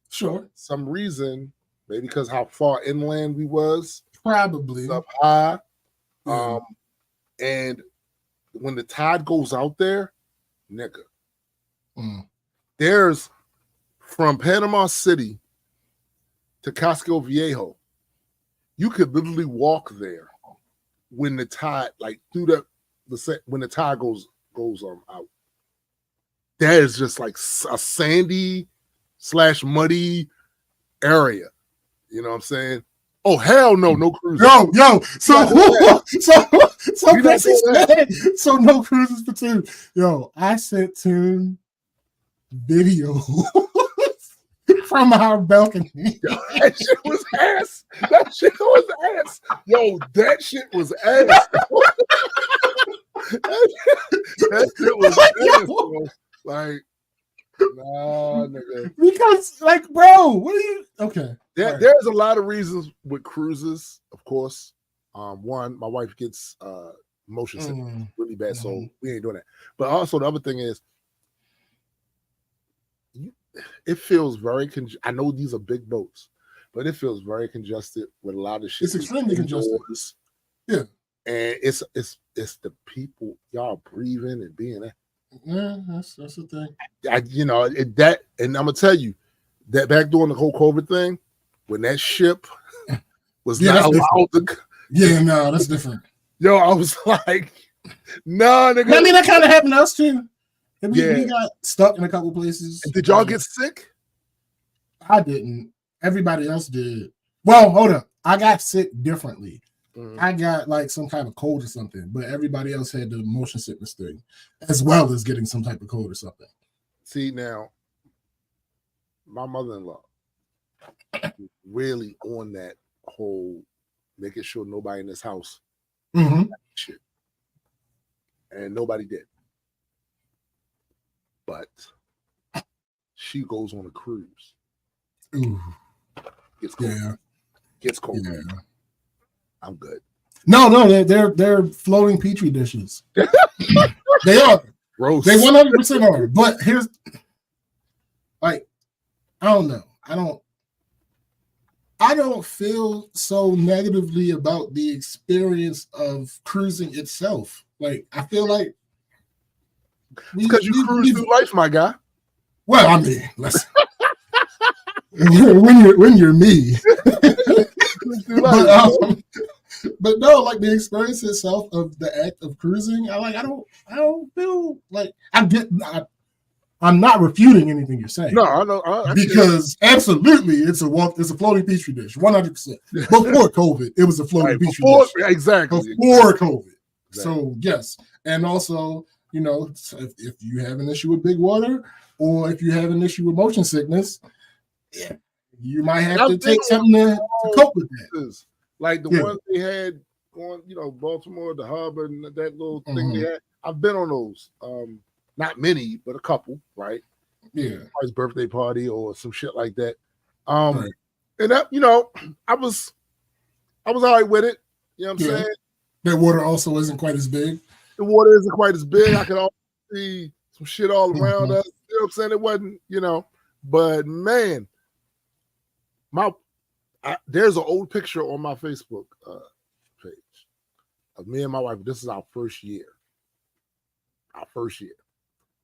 Sure. Some reason, maybe because how far inland we was. Probably. Up high. And when the tide goes out there, nigga, there's from Panama City to Casco Viejo, you could literally walk there when the tide, like through the when the tide goes out. That is just like a sandy / muddy area. You know what I'm saying? Oh hell no, no cruises. Yo, so no cruises for two. Yo, I sent Tim video from our balcony. Yo, that shit was ass. That shit was ass. Yo, that shit was ass. that shit was ass, bro. Like, nah, nigga. Because, like, bro, what are you? Okay. There's a lot of reasons with cruises, of course. One, my wife gets motion sickness really bad, so we ain't doing that. But also the other thing is, it feels very I know these are big boats, but it feels very congested with a lot of shit. It's extremely congested. Yeah. And it's the people, y'all breathing and being there. Yeah, that's the thing. And I'm gonna tell you that back during the whole COVID thing, when that ship was not allowed to. Yeah, no, that's different. Yo, I was like, nah, nigga. I mean, that kind of happened to us too. And we got stuck in a couple places. Did y'all get sick? I didn't. Everybody else did. Well, hold up. I got sick differently. I got like some kind of cold or something, but everybody else had the motion sickness thing, as well as getting some type of cold or something. See, now, my mother-in-law really on that whole making sure nobody in this house shit. And nobody did. But she goes on a cruise. Ooh. Gets cold. Yeah. Gets cold. Yeah. I'm good. No, they're floating petri dishes. They are. Gross. They 100% are. But here's, like, I don't know. I don't feel so negatively about the experience of cruising itself. Like, I feel like because you cruise through life, my guy. Well, I mean, listen. when you're me. But no, like the experience itself of the act of cruising, I don't feel like I'm not refuting anything you're saying. No, I know because absolutely it's a floating petri dish, 100%. Before COVID, it was a floating petri dish. Exactly. Before COVID. So yes, and also, you know, if you have an issue with big water, or if you have an issue with motion sickness, yeah, you might have to take something to cope with that. Like the ones they had on, you know, Baltimore, the hub, and that little thing they had. I've been on those. Not many, but a couple, right? Yeah. His birthday party or some shit like that. And that, you know, I was all right with it. You know what I'm saying? That water also isn't quite as big. The water isn't quite as big. I could also see some shit all around us. You know what I'm saying? It wasn't, you know, but man, there's an old picture on my Facebook page of me and my wife. This is our first year.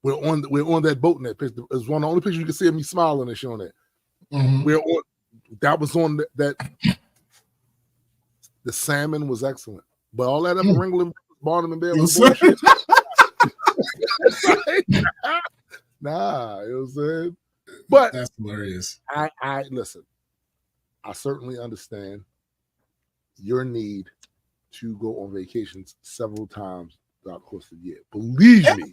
We're on that boat in that picture. It's one of the only pictures you can see of me smiling and showing that. That was on that. The salmon was excellent, but all that other wrangling, Barnum and Bailey was bullshit. Nah, you know what I'm saying? But that's hilarious. I listen. I certainly understand your need to go on vacations several times throughout the course of the year. Believe me.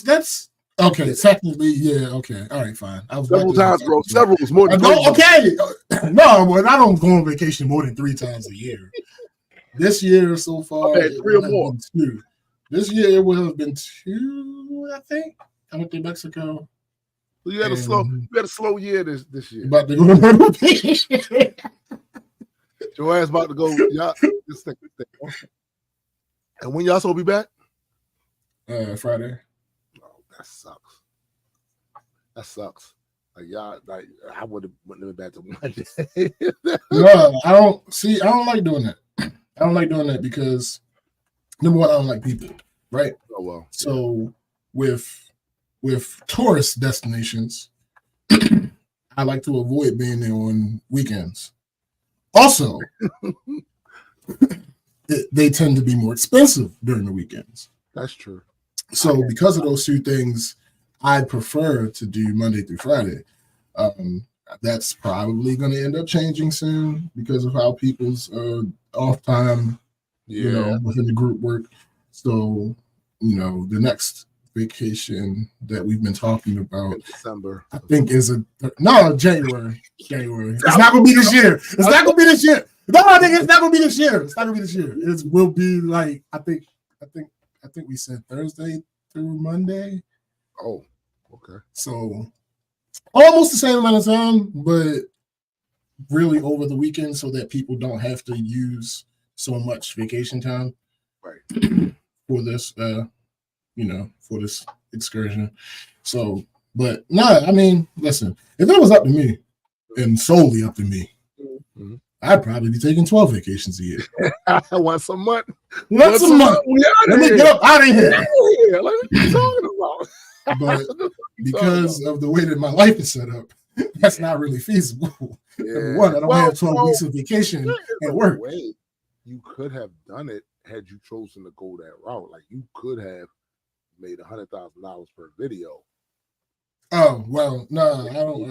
That's okay. Technically, yeah. Okay. All right. Fine. I was several times, bro. Several was more than okay. No, but I don't go on vacation more than 3 times a year. This year so far, okay, 3 or more. 2. This year it would have been 2, I think. I went to Mexico. So you had a slow year this year. About to go to Myrtle Beach. Your ass about to go. Y'all, just think. And when y'all supposed to be back? Friday. Oh, that sucks. Like y'all, like I wouldn't have been back to Monday. No, I don't like doing that. I don't like doing that because number one, I don't like people. Right. Oh well. So with tourist destinations, I like to avoid being there on weekends. Also, they tend to be more expensive during the weekends. That's true. So because of those 2 things, I prefer to do Monday through Friday. That's probably going to end up changing soon because of how people's off time, you know, within the group work. So, you know, the next vacation that we've been talking about, December, I think is January. It's not gonna be this year. No, I think it's not gonna be this year. It will be like I think we said Thursday through Monday. Oh, okay. So almost the same amount of time, but really over the weekend so that people don't have to use so much vacation time. Right. For this for this excursion. So, but I mean, listen, if it was up to me and solely up to me, I'd probably be taking 12 vacations a year. I want some money. Let me get up out of here. Like, what are you talking about? But because of the way that my life is set up, that's not really feasible. Number one, I don't have 12 weeks of vacation at work. You could have done it had you chosen to go that route. Like you could have made $100,000 per video. Oh well, no, I don't.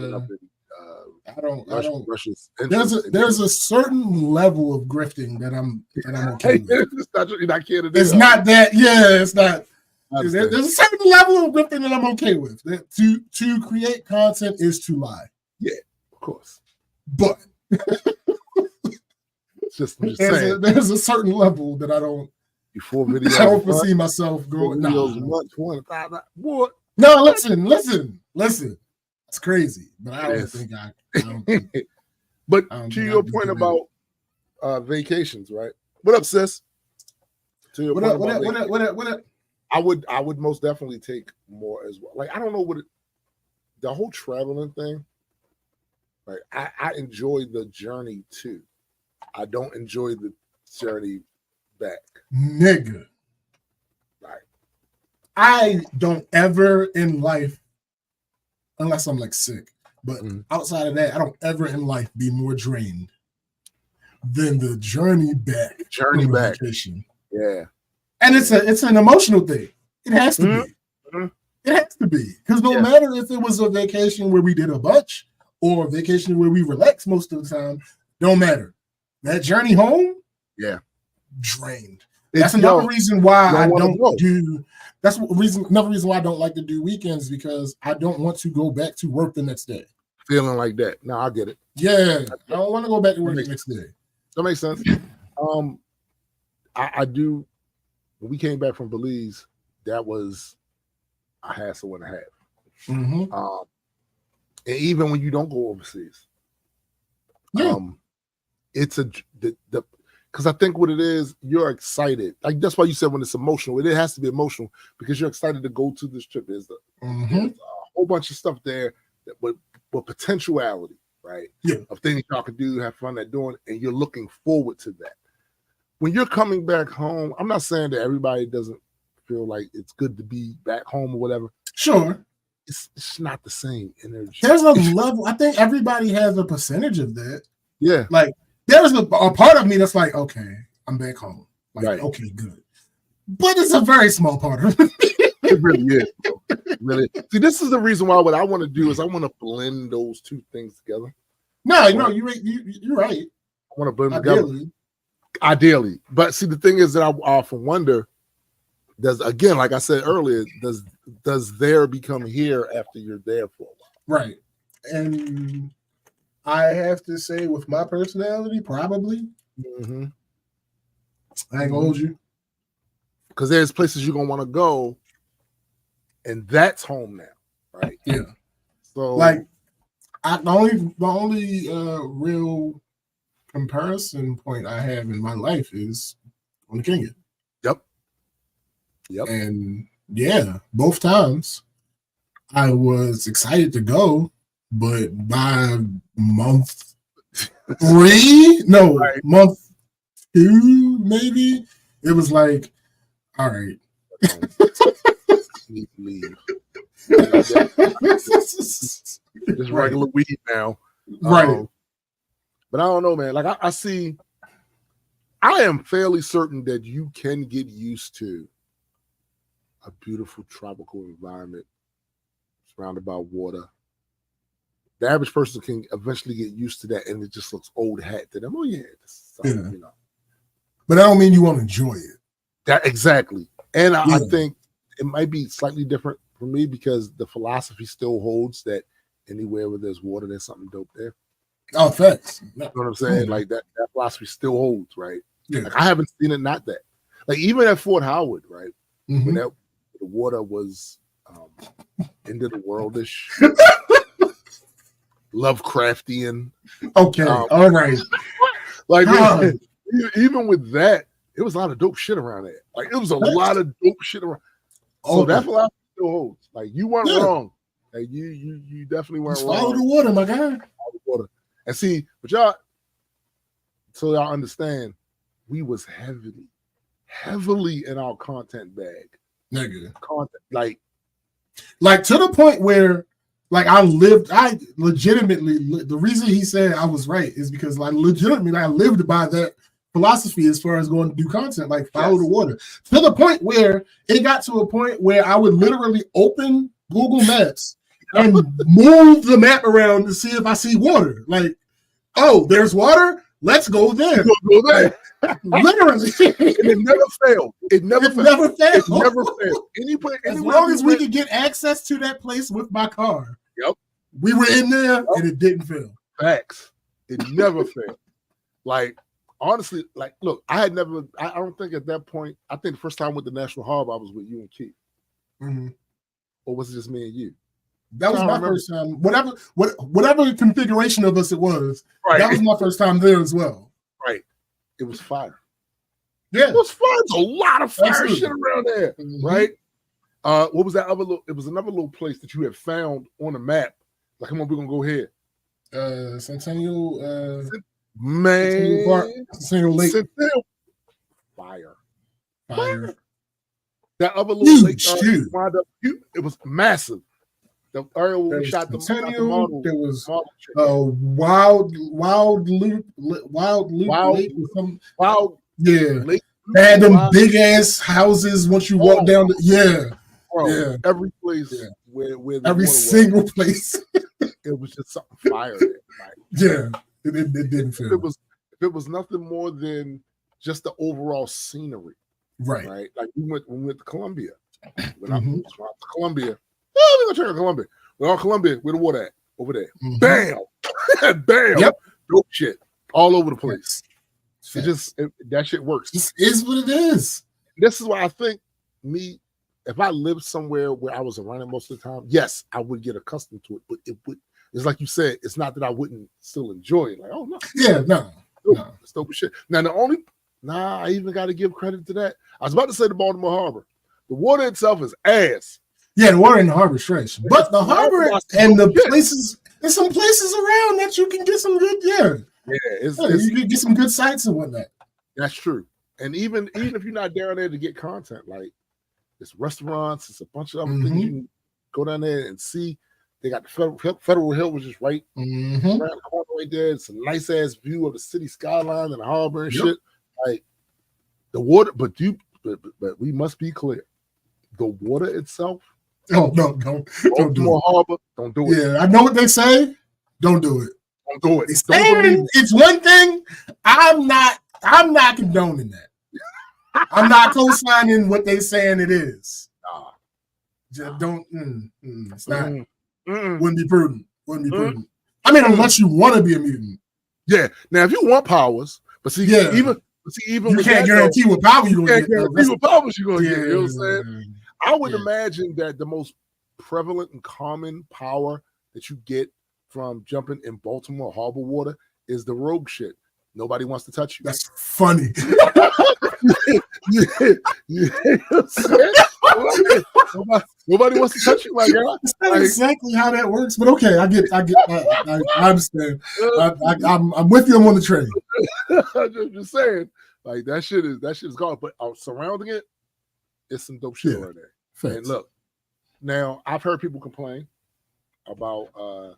There's a certain level of grifting that I'm okay with. You're not kidding. It's not that. Yeah, it's not. There's a certain level of grifting that I'm okay with. That to create content is to lie. Yeah, of course. But there's a certain level that I don't. Before videos, I don't foresee myself going. What? No, listen. It's crazy, but I don't think I don't think, but to your point about vacations, right? What up, sis? To your point what up? I would most definitely take more as well. Like I don't know the whole traveling thing. Like I enjoy the journey too. I don't enjoy the journey back. Nigga. Like I don't ever in life, unless I'm like sick, but outside of that, I don't ever in life be more drained than the journey back. Journey back. Vacation. Yeah. And it's an emotional thing. It has to be. It has to be. Because no matter if it was a vacation where we did a bunch or a vacation where we relaxed most of the time, don't matter. That journey home, drained. That's another reason why I don't do. That's another reason why I don't like to do weekends, because I don't want to go back to work the next day. Feeling like that. No, I get it. Yeah, I don't want to go back to work the next day. That makes sense. I do. When we came back from Belize, that was a hassle and a half. And even when you don't go overseas, it's because I think what it is, you're excited. Like that's why you said when it's emotional, it has to be emotional because you're excited to go to this trip. There's a whole bunch of stuff there with potentiality, right? Yeah, of things y'all can do, have fun at doing, and you're looking forward to that. When you're coming back home, I'm not saying that everybody doesn't feel like it's good to be back home or whatever. Sure. It's not the same energy. There's a level. I think everybody has a percentage of that. Yeah. Like there's a part of me that's like, okay, I'm back home. Like, okay, good. But it's a very small part of me. It really is. Really. See, this is the reason why what I want to do is I want to blend those two things together. No, you're right. I want to blend them together. Ideally. But see, the thing is that I often wonder, again, like I said earlier, does there become here after you're there for a while? Right. And I have to say, with my personality, probably. I ain't gonna hold you. Because there's places you're gonna want to go, and that's home now, right? Yeah. So, like, the only real comparison point I have in my life is on the Kenya. Yep. And yeah, both times I was excited to go, but by month 3, month 2, maybe, it was like, all right. Leave. Just regular weed now. Right. But I don't know, man. Like I am fairly certain that you can get used to a beautiful tropical environment surrounded by water. The average person can eventually get used to that, and it just looks old hat to them. Oh yeah, you know. But I don't mean you won't enjoy it. That exactly. And I think it might be slightly different for me because the philosophy still holds that anywhere where there's water, there's something dope there. Oh, thanks. You know what I'm saying? Like that philosophy still holds, right? Yeah. Like I haven't seen it not that. Like even at Fort Howard, right? When the water was end of the worldish, Lovecraftian. Okay, all right. Like even with that, it was a lot of dope shit around there. Like it was a lot of dope shit around. So that philosophy still holds. Like you weren't wrong. Like you definitely weren't wrong. Follow the water, my guy. Follow the water. And see, but y'all, so y'all understand, we was heavily in our content bag. Nigga. Content, like to the point where, like, I legitimately, the reason he said I was right is because, like, legitimately, I lived by that philosophy as far as going to do content, like follow the water. To the point where it got to a point where I would literally open Google Maps and move the map around to see if I see water. Like, oh, there's water. Let's go there. Go there. Literally, and it never failed. It never failed. It never failed. As long as we could get access to that place with my car. Yep. We were in there and it didn't fail. Facts. It never failed. Like, honestly, like, look, I don't think at that point, I think the first time with the National Harbor, I was with you and Keith. Or was it just me and you? That was my first time. Whatever configuration of us it was, that was my first time there as well. Right. It was fire. Yeah. It was fire. There's a lot of fire shit around there. Right? What was that other little? It was another little place that you had found on the map. Like, come on, we're gonna go here. Centennial. Man, Centennial Lake. Fire. That other little lake wound up. It was massive. The area where we shot the model. There was Wild Loop Lake or something. Wild, yeah. Lake, they had them big ass houses once you walk down. Every place where every single place. It was just something fire there. It didn't feel. If it was nothing more than just the overall scenery. Right. Like we went to Columbia. When I went to Columbia, we're gonna check out Columbia. We're on Columbia, where the water at? Over there. Bam! Bam! Yep. Dope shit. All over the place. That shit works. This is what it is. This is why I think if I lived somewhere where I was around it most of the time, yes, I would get accustomed to it. But it's like you said, it's not that I wouldn't still enjoy it. Like, oh no. Yeah, no. It's dope shit. Now I even got to give credit to that. I was about to say the Baltimore Harbor. The water itself is ass. Yeah, the water in the harbor is trash. But the harbor and the places, there's some places around that you can get some good, you can get some good sites and whatnot. That's true. And even if you're not down there to get content, like it's restaurants, it's a bunch of other things you can go down there and see. They got the Federal Hill, which is right around the corner right there. It's a nice ass view of the city skyline and the harbor and shit. Like the water, but we must be clear. The water itself. Oh no, don't do it. Harbor, don't do it. Yeah, I know what they say. Don't do it. Don't do it. It's one thing. I'm not condoning that. I'm not co-signing what they saying it is. Just don't. It's not. Wouldn't be prudent. I mean, unless you want to be a mutant. Yeah. Now, if you want powers, but see, even you can't guarantee what power you're going to get. What powers you're going to get. You know what I'm saying? I would imagine that the most prevalent and common power that you get from jumping in Baltimore harbor water is the rogue shit. Nobody wants to touch you. That's funny. Nobody wants to touch you, my girl. That's not exactly how that works, but okay, I understand. I'm with you. I'm on the train. I'm just saying, like that shit is gone. But surrounding it, it's some dope shit right there. Facts. And look, now I've heard people complain about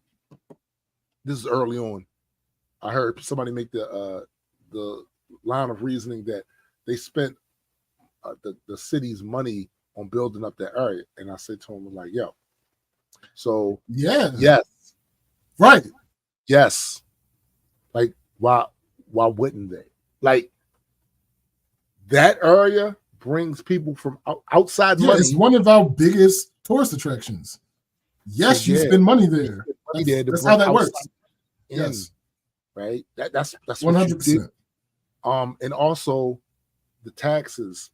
this is early on. I heard somebody make the line of reasoning that they spent the city's money on building up that area, and I said to them, like, yo, so yes, right, yes, like why wouldn't they? Like that area brings people from outside money. It's one of our biggest tourist attractions. Yes, you spend money there. That's how that works. Yes. Right. That's 100%. And also the taxes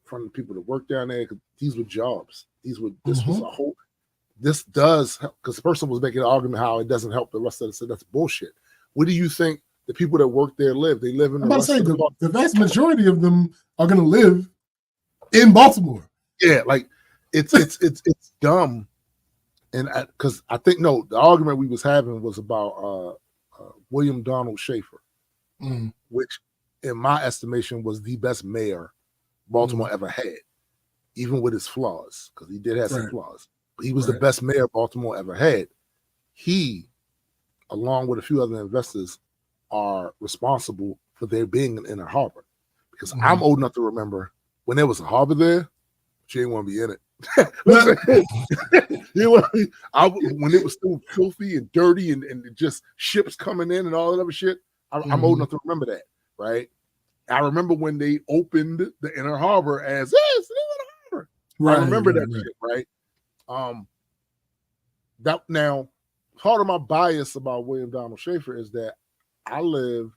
from the people that work down there. These were jobs. This was a whole. This does help, because the person was making an argument how it doesn't help the rest of the city. That's bullshit. What do you think the people that work there live? They live in the vast majority of them are going to live in Baltimore. Yeah, like it's dumb. And because I think the argument we was having was about William Donald Schaefer, which in my estimation was the best mayor Baltimore ever had, even with his flaws, because he did have some flaws. But he was the best mayor Baltimore ever had. He, along with a few other investors, are responsible for there being an inner harbor. Because I'm old enough to remember when there was a harbor there, but you didn't want to be in it. When it was still filthy and dirty and just ships coming in and all that other shit, I'm old enough to remember that, right? I remember when they opened the inner harbor as it's the inner harbor. I remember that shit, right? That now part of my bias about William Donald Schaefer is that I lived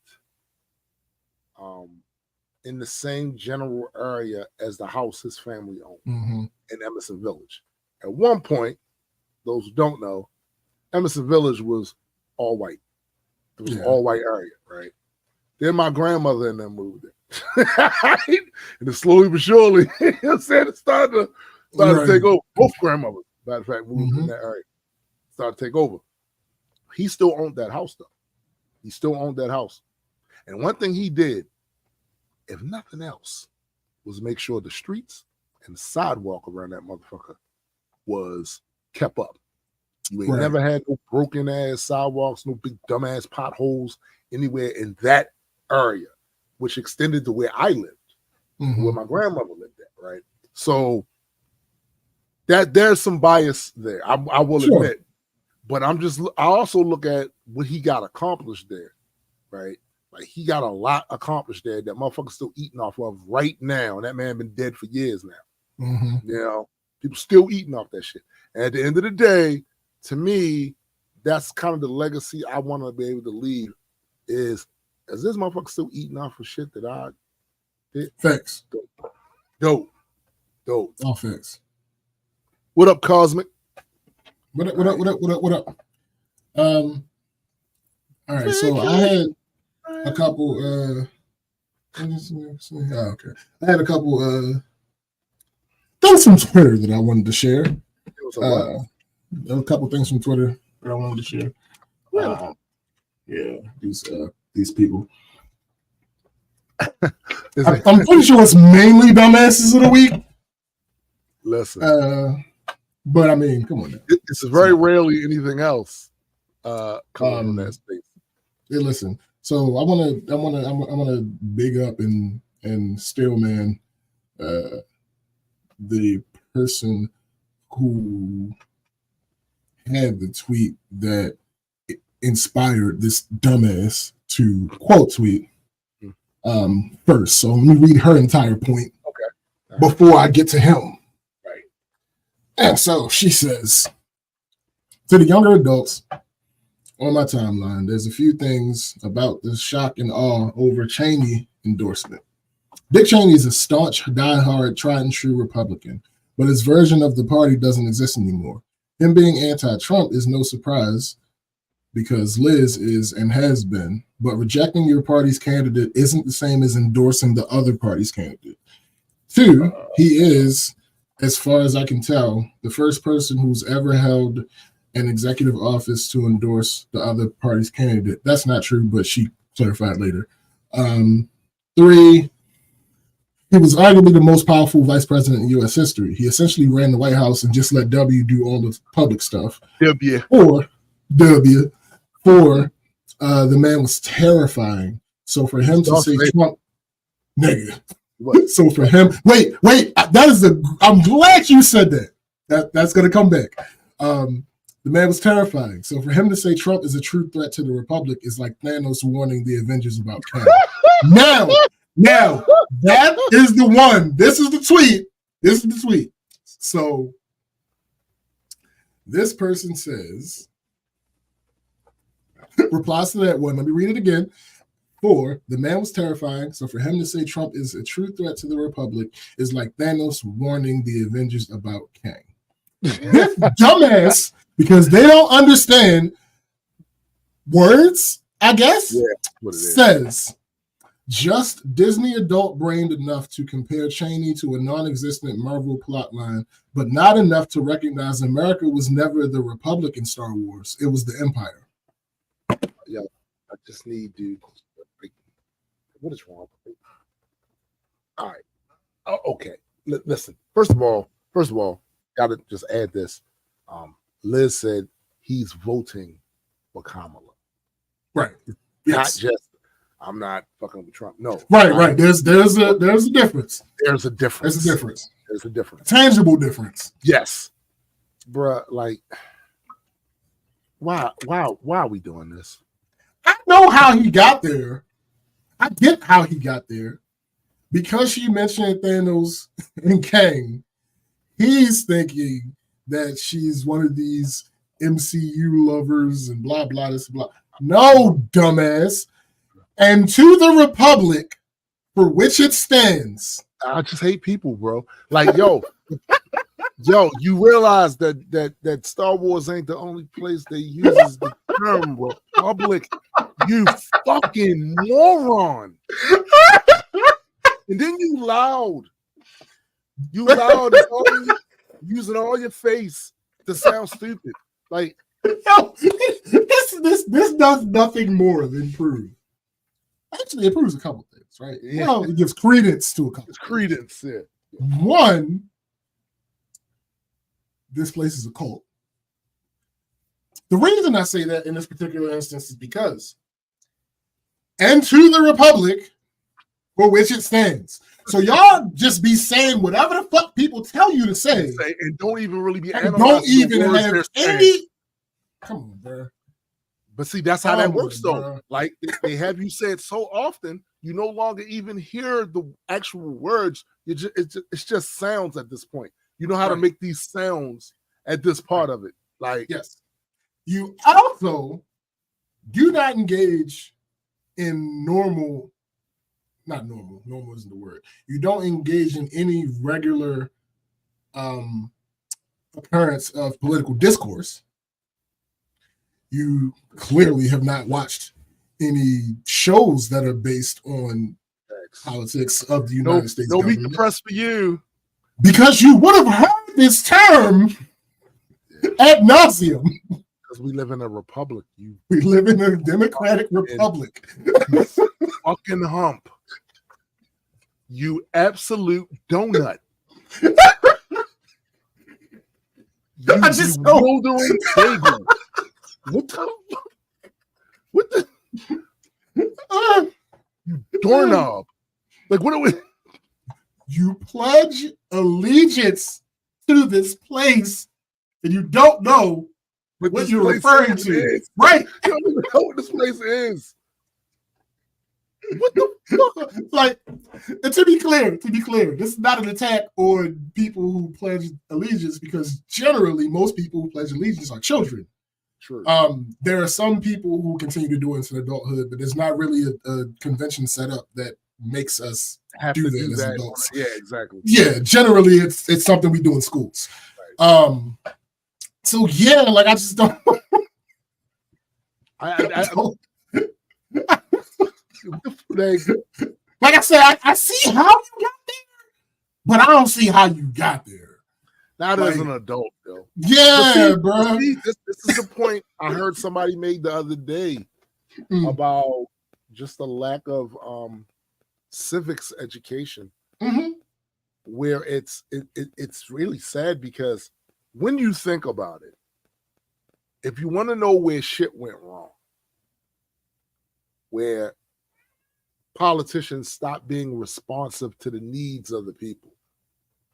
in the same general area as the house his family owned in Emerson Village. At one point, those who don't know, Emerson Village was all white. It was an all white area, right? Then my grandmother and them moved in. And then slowly but surely, it started to take over. Both grandmothers, matter of fact, moved in that area. Started to take over. He still owned that house, though. He still owned that house. And one thing he did, if nothing else, was make sure the streets and the sidewalk around that motherfucker was kept up. You ain't never had no broken ass sidewalks, no big dumbass potholes anywhere in that area, which extended to where I lived, where my grandmother lived at, right? So that there's some bias there, I will admit. But I also look at what he got accomplished there, right? Like he got a lot accomplished there that motherfuckers still eating off of right now. And that man been dead for years now. You know, people still eating off that shit. And at the end of the day, to me, that's kind of the legacy I want to be able to leave is this motherfucker still eating off of shit that I did? Thanks. Dope. All thanks. What up, Cosmic? What up? All right, so I had a couple okay. I had a couple things from Twitter that I wanted to share. There were a couple things from Twitter that I wanted to share. These people. I'm pretty sure it's mainly dumbasses of the week. Listen. But I mean, come on. It's very rarely anything else coming from that space. Yeah, listen. So I wanna big up and Stillman, the person who had the tweet that inspired this dumbass to quote tweet first. So let me read her entire point before I get to him. Right. And so she says, to the younger adults on my timeline, there's a few things about the shock and awe over Cheney endorsement. Dick Cheney is a staunch, diehard, tried and true Republican, but his version of the party doesn't exist anymore. Him being anti-Trump is no surprise because Liz is and has been, but rejecting your party's candidate isn't the same as endorsing the other party's candidate. Two, he is, as far as I can tell, the first person who's ever held an executive office to endorse the other party's candidate. That's not true, but she clarified later. Three, he was arguably the most powerful vice president in U.S. history. He essentially ran the White House and just let W do all the public stuff. Four, the man was terrifying. So for him to say Trump, negative. What? So for him, wait, I'm glad you said that. That's going to come back. The man was terrifying. So for him to say Trump is a true threat to the Republic is like Thanos warning the Avengers about Kang. Now, that is the one. This is the tweet. So this person says, replies to that one. Let me read it again. 4, the man was terrifying. So for him to say Trump is a true threat to the Republic is like Thanos warning the Avengers about Kang. This dumbass, because they don't understand words, I guess, says just Disney adult brained enough to compare Cheney to a non-existent Marvel plotline, but not enough to recognize America was never the Republic in Star Wars. It was the Empire. Yo, I just need to. What is wrong with me? All right. Oh, okay. Listen. First of all, gotta just add this. Liz said he's voting for Kamala. Right. Not just I'm not fucking with Trump. No. Right. There's a difference. There's a difference. A tangible difference. Yes. Bruh, like why are we doing this? I know how he got there. I get how he got there. Because she mentioned Thanos and Kang, he's thinking that she's one of these MCU lovers and blah, blah, this, blah. No, dumbass. And to the Republic for which it stands. I just hate people, bro. Like, yo, you realize that Star Wars ain't the only place they uses the term Republic. You fucking moron. And then you loud using all your face to sound stupid. Like, Yo, this does nothing more than prove. Actually, it proves a couple things, right? Yeah. Well, it gives credence to a couple. It's credence, yeah. One, this place is a cult. The reason I say that in this particular instance is because, and to the republic for which it stands. So y'all just be saying whatever the fuck people tell you to say, and don't even really be and don't even have any. Come on, bro. But see, that's how that works, though. Like they have you say it so often, you no longer even hear the actual words. It's just sounds at this point. You know how to make these sounds at this part of it. Like, yes. You also do not engage in normal isn't the word. You don't engage in any regular occurrence of political discourse. You clearly have not watched any shows that are based on politics of the United States government. No meet the press for you. Because you would have heard this term ad nauseum. Because we live in a republic. We live in a democratic republic. Fucking hump. You absolute donut. I just wildering bagel. What the? What the? Doorknob. Like, what are we? You pledge allegiance to this place and you don't know what you're referring to. Right. You don't even know what this place is. What the fuck? Like, and to be clear, this is not an attack on people who pledge allegiance, because generally most people who pledge allegiance are children. True. There are some people who continue to do it into adulthood, but there's not really a convention set up that makes us do that as adults. Yeah, exactly. Yeah, generally it's something we do in schools. Right. So yeah, like I just don't. Like I said, I see how you got there, but I don't see how you got there. Not as an adult, though. Yeah, bro. This is the point I heard somebody made the other day about just the lack of civics education, where it's really sad, because when you think about it, if you want to know where shit went wrong, where politicians stopped being responsive to the needs of the people,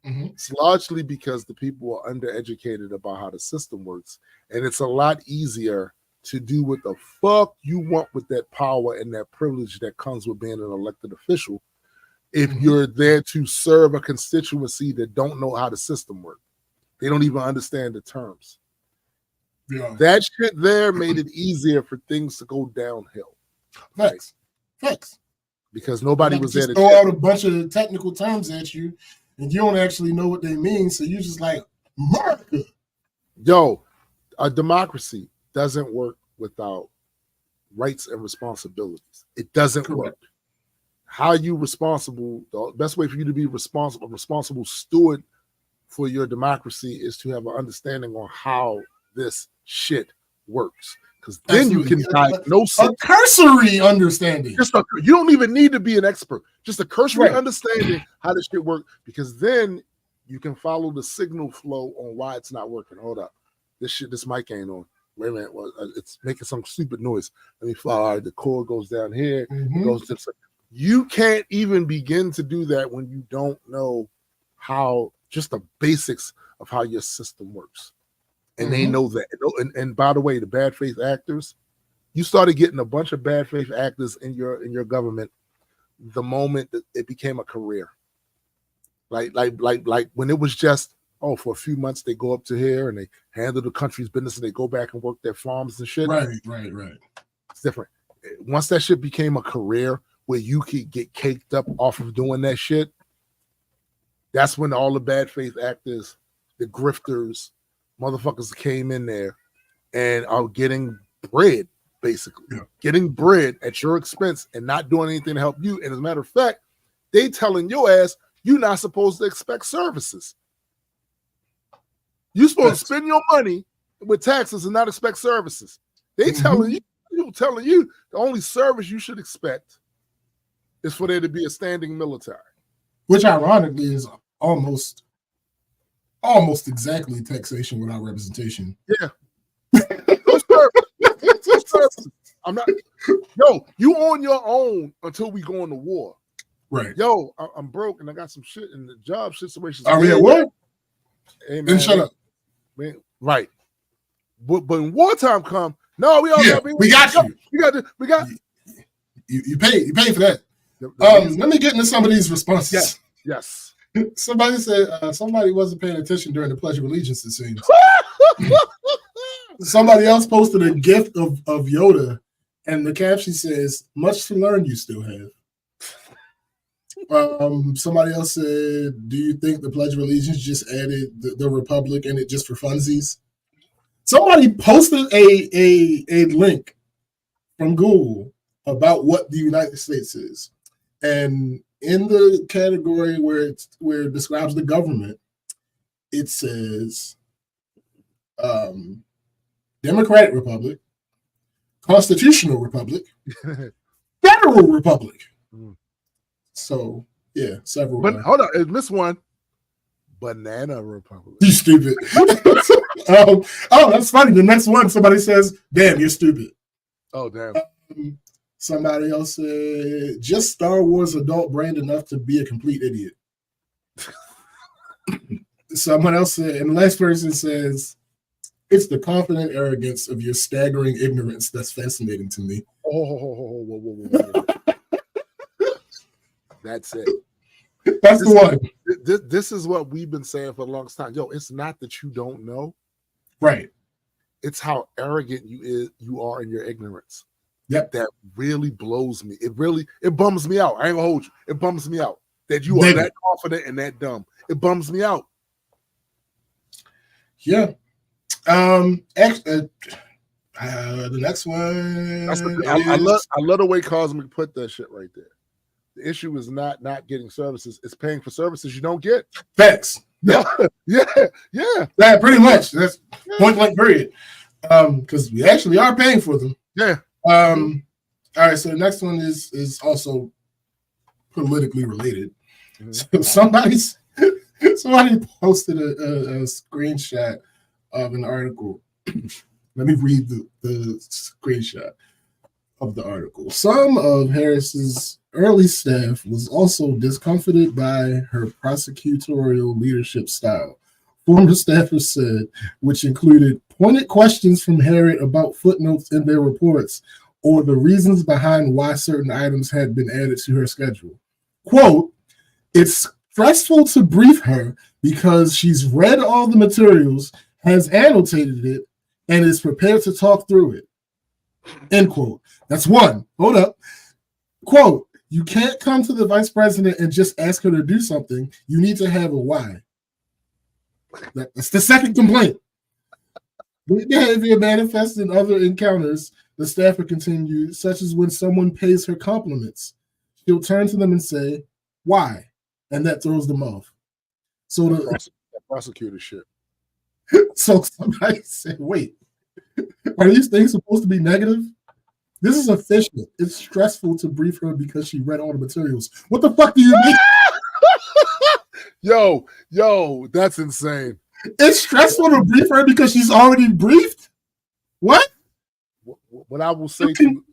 it's largely because the people are undereducated about how the system works, and it's a lot easier to do what the fuck you want with that power and that privilege that comes with being an elected official if you're there to serve a constituency that don't know how the system works. They don't even understand the terms. Yeah. That shit there made it easier for things to go downhill. Facts. Because nobody was there to throw out a bunch of technical terms at you, and you don't actually know what they mean, so you just like, America. Yo, a democracy doesn't work without rights and responsibilities. It doesn't work. How you responsible? The best way for you to be a responsible steward for your democracy is to have an understanding on how this shit works. Because then you can diagnose a cursory understanding. You don't even need to be an expert. Just a cursory understanding how this shit works. Because then you can follow the signal flow on why it's not working. Hold up, this mic ain't on. Wait a minute, it's making some stupid noise. Let me follow. All right, the cord goes down here. Goes to. You can't even begin to do that when you don't know how, just the basics of how your system works. And they know that. And by the way, the bad faith actors, you started getting a bunch of bad faith actors in your government the moment that it became a career. Like when it was just, for a few months they go up to here and they handle the country's business and they go back and work their farms and shit. Right. It's different. Once that shit became a career where you could get caked up off of doing that shit, that's when all the bad faith actors, the grifters, motherfuckers came in there and are getting bread, basically. Getting bread at your expense and not doing anything to help you. And as a matter of fact, they telling your ass you're not supposed to expect services. You're supposed to spend your money with taxes and not expect services. They telling you the only service you should expect is for there to be a standing military. Which ironically is almost exactly taxation without representation. Yeah. No services. I'm not. Yo, you on your own until we go into war. Right. Yo, I'm broke and I got some shit in the job situations. Are we at war? Hey, man, then shut up. Man, right. But when wartime come, no, we all we got you. We got you paid for that. Let me get into some of these responses. Yes. Somebody said somebody wasn't paying attention during the Pledge of Allegiance, it seems. Somebody else posted a gift of Yoda, and the caption says, "Much to learn you still have." Somebody else said, "Do you think the Pledge of Allegiance just added the Republic in it just for funsies?" Somebody posted a link from Google about what the United States is, and in the category where it describes the government, it says Democratic Republic, Constitutional Republic, Federal Republic. So yeah, several. But hold on, it missed one. Banana Republic. You stupid. Oh, that's funny. The next one, somebody says, "Damn, you're stupid." Oh, damn. Somebody else said, "Just Star Wars adult brain enough to be a complete idiot." Someone else said, and the last person says, "It's the confident arrogance of your staggering ignorance that's fascinating to me." Whoa. That's it. That's the one. This is what we've been saying for the longest time. Yo, it's not that you don't know. Right. It's how arrogant you are in your ignorance. Yep. That really blows me. It bums me out. I ain't gonna hold you. It bums me out that you are that confident and that dumb. It bums me out. Yeah. The next one. I love the way Cosmic put that shit right there. The issue is not getting services; it's paying for services you don't get. Facts. Yeah. Pretty much. That's point blank. Period. Because we actually are paying for them. Yeah. All right. So the next one is also politically related. So somebody posted a screenshot of an article. Let me read the screenshot of the article. Some of Harris's early staff was also discomfited by her prosecutorial leadership style. Former staffers said, which included pointed questions from Harriet about footnotes in their reports or the reasons behind why certain items had been added to her schedule. Quote, "It's stressful to brief her because she's read all the materials, has annotated it, and is prepared to talk through it." End quote. That's one. Hold up. Quote, "You can't come to the vice president and just ask her to do something. You need to have a why." That's the second complaint. The behavior manifests in other encounters, the staffer continued, such as when someone pays her compliments. She'll turn to them and say, "Why?" And that throws them off. So the prosecutor shit. So somebody said, "Wait, are these things supposed to be negative? This is efficient. It's stressful to brief her because she read all the materials." What the fuck do you mean? Yo, that's insane. It's stressful to brief her because she's already briefed? What? What I will say to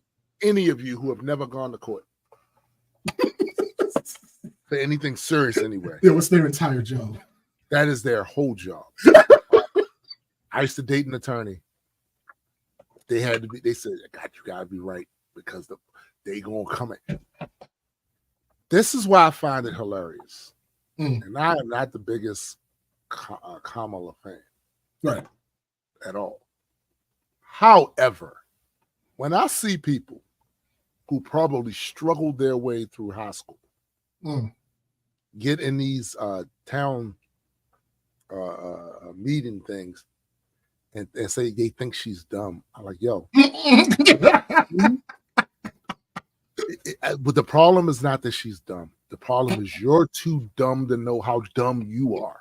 any of you who have never gone to court for anything serious anyway. It was their entire job. That is their whole job. I used to date an attorney. They said, you gotta be right because they gonna come in. This is why I find it hilarious. And I am not the biggest Kamala fan. Right. At all. However, when I see people who probably struggled their way through high school get in these town meeting things and say they think she's dumb, I'm like, yo. But the problem is not that she's dumb. The problem is you're too dumb to know how dumb you are.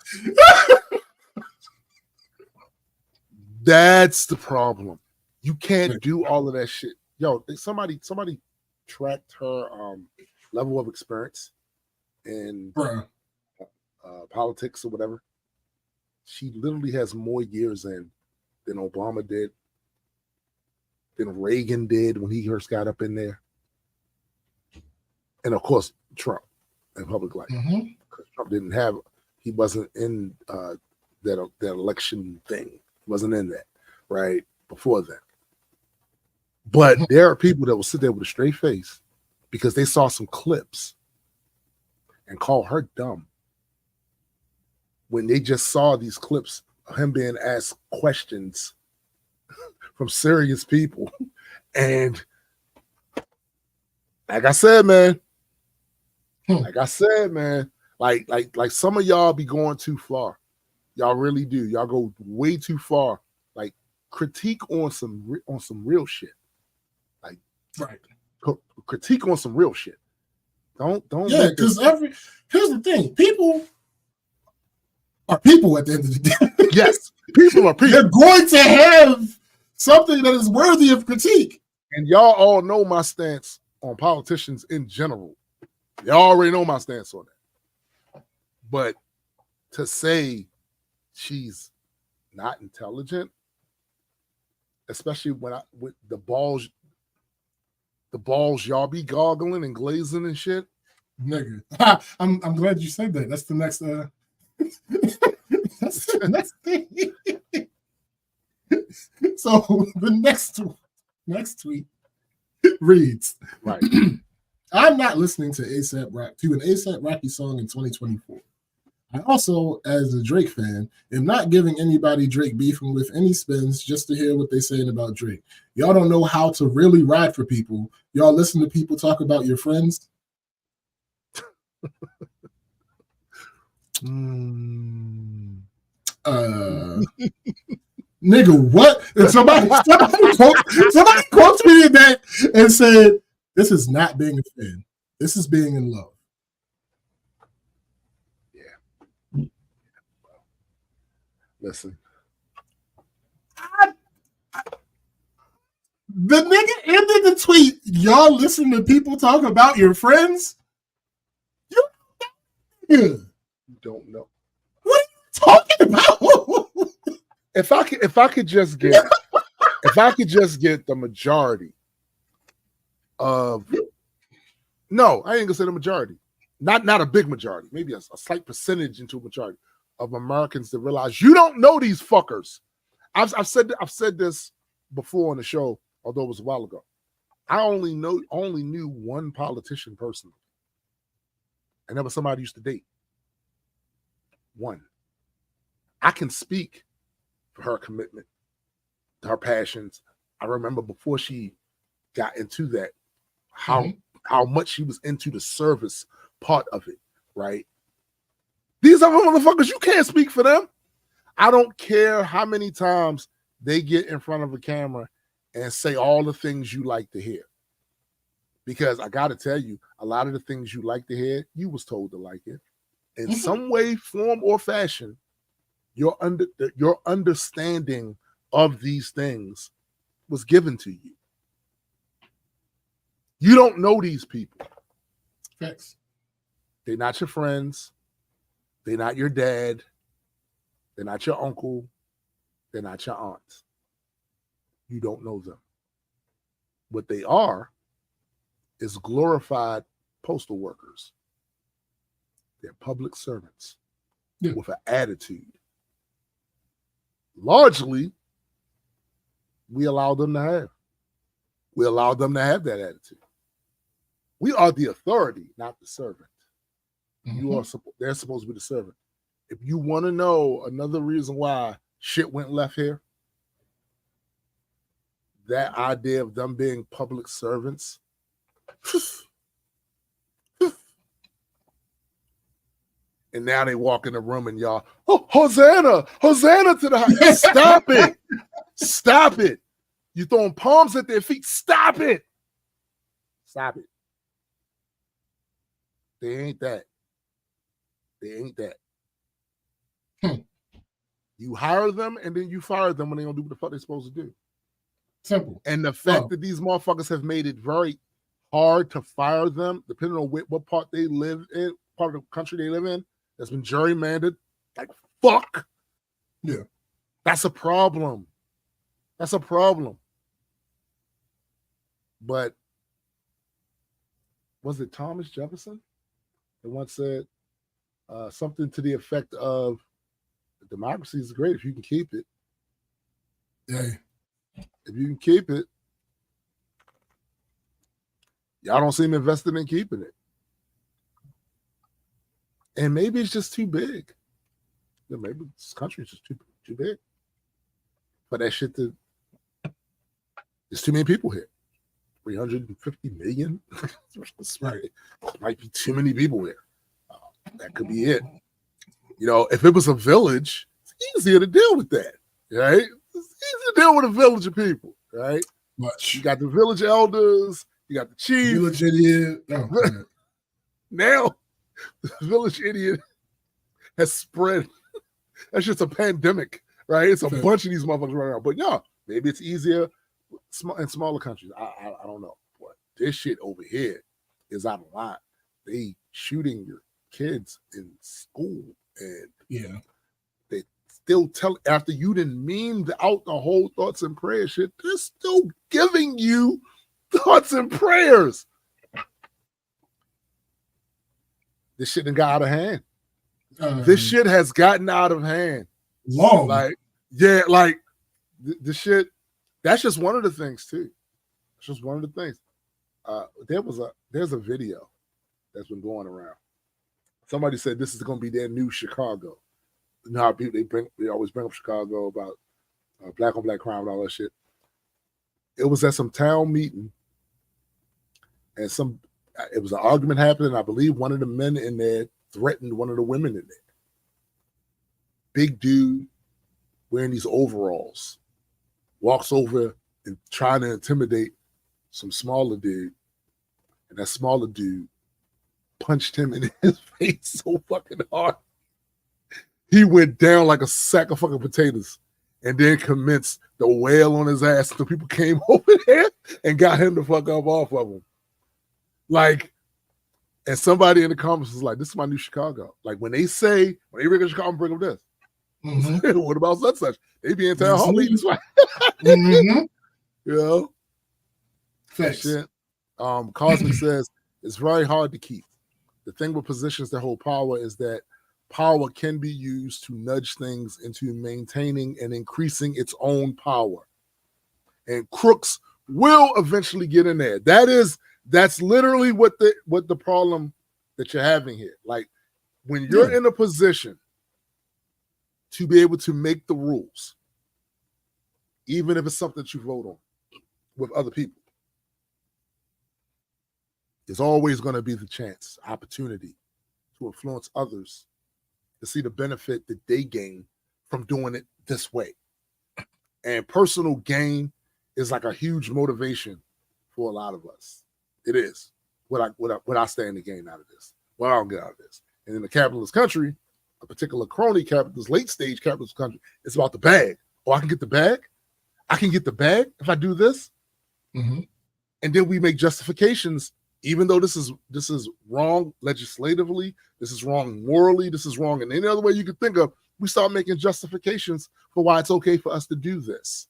That's the problem. You can't do all of that shit. Yo, somebody tracked her level of experience in politics or whatever. She literally has more years in than Obama did, than Reagan did when he first got up in there, and of course Trump in public life. Because Trump he wasn't in that election thing. He wasn't in that right before that. But there are people that will sit there with a straight face because they saw some clips and call her dumb when they just saw these clips of him being asked questions from serious people. And like I said, man, like some of y'all be going too far. Y'all really do. Y'all go way too far. Like critique on some real shit. Like critique on some real shit. Don't. Yeah, because here's the thing: people are people at the end of the day. Yes, people are people. They're going to have something that is worthy of critique. And y'all all know my stance on politicians in general. Y'all already know my stance on that. But to say she's not intelligent, especially with the balls y'all be goggling and glazing and shit. Nigga, I'm glad you said that. That's the next that's the next thing. So the next tweet reads, right. I'm not listening to an ASAP Rocky song in 2024. I also, as a Drake fan, am not giving anybody Drake beefing with any spins just to hear what they're saying about Drake. Y'all don't know how to really ride for people. Y'all listen to people talk about your friends. Nigga, what? And somebody quote tweeted that and said, "This is not being a fan. This is being in love." Yeah. Listen. The nigga ended the tweet. Y'all listen to people talk about your friends? You don't know. What are you talking about? If I could just get the majority of, no, I ain't gonna say the majority, not a big majority, maybe a slight percentage into a majority of Americans that realize you don't know these fuckers. I've said this before on the show, although it was a while ago. I only knew one politician personally, and that was somebody I used to date. One. I can speak for her commitment, her passions. I remember before she got into that, how much she was into the service part of it, right? These other motherfuckers, you can't speak for them. I don't care how many times they get in front of a camera and say all the things you like to hear. Because I got to tell you, a lot of the things you like to hear, you was told to like it. In some way, form, or fashion, your understanding of these things was given to you. You don't know these people. Facts. They're not your friends. They're not your dad. They're not your uncle. They're not your aunts. You don't know them. What they are is glorified postal workers. They're public servants with an attitude. Largely, we allow them to have. We allow them to have that attitude. We are the authority, not the servant. They're supposed to be the servant. If you want to know another reason why shit went left here, that idea of them being public servants, and now they walk in the room and y'all, oh, Hosanna to the high. Stop it. Stop it. You throwing palms at their feet. Stop it. Stop it. They ain't that. They ain't that. You hire them and then you fire them when they don't do what the fuck they're supposed to do. Simple. And the fact that these motherfuckers have made it very hard to fire them, depending on what part they live in, part of the country they live in, that's been gerrymandered. Like, fuck. Yeah. That's a problem. That's a problem. But was it Thomas Jefferson that once said something to the effect of, democracy is great if you can keep it. Yeah. If you can keep it, y'all don't seem invested in keeping it. And maybe it's just too big. Yeah, maybe this country is just too big for that shit to. There's too many people here. 350 million. Right. Might be too many people here. That could be it. You know, if it was a village, it's easier to deal with that, right? It's easier to deal with a village of people, right? Much. You got the village elders, you got the chief. Village idiot. Oh, now, the village idiot has spread. That's just a pandemic, right? It's a bunch of these motherfuckers running around. But yeah, maybe it's easier in smaller countries. I don't know. But this shit over here is out of line. They shooting your kids in school, and they still tell after you didn't meme out the whole thoughts and prayers shit. They're still giving you thoughts and prayers. This shit done got out of hand. This shit has gotten out of hand. Long. Like, yeah, like the shit. That's just one of the things too. It's just one of the things. There's a video that's been going around. Somebody said this is going to be their new Chicago. You know how people they always bring up Chicago about black on black crime and all that shit. It was at some town meeting, and it was an argument happening. I believe one of the men in there threatened one of the women in there. Big dude wearing these overalls walks over and trying to intimidate some smaller dude, and that smaller dude punched him in his face so fucking hard. He went down like a sack of fucking potatoes and then commenced the wail on his ass until people came over there and got him the fuck up off of him. Like, and somebody in the comments was like, this is my new Chicago. Like when they bring up Chicago, bring up this. Mm-hmm. What about such? They be in town hall meetings, right? Mm-hmm. You know? Shit. Cosmic says it's very hard to keep. The thing with positions that hold power is that power can be used to nudge things into maintaining and increasing its own power. And crooks will eventually get in there. That's literally what the problem that you're having here. Like when you're in a position to be able to make the rules, even if it's something that you vote on with other people, there's always going to be the chance, opportunity to influence others to see the benefit that they gain from doing it this way. And personal gain is like a huge motivation for a lot of us. It is what I stand to gain out of this. What I don't get out of this. And in a capitalist country, a particular crony capitalist, late stage capitalist country, it's about the bag. Oh, I can get the bag? I can get the bag if I do this? Mm-hmm. And then we make justifications. Even though this is wrong legislatively, this is wrong morally, this is wrong in any other way you could think of, we start making justifications for why it's okay for us to do this.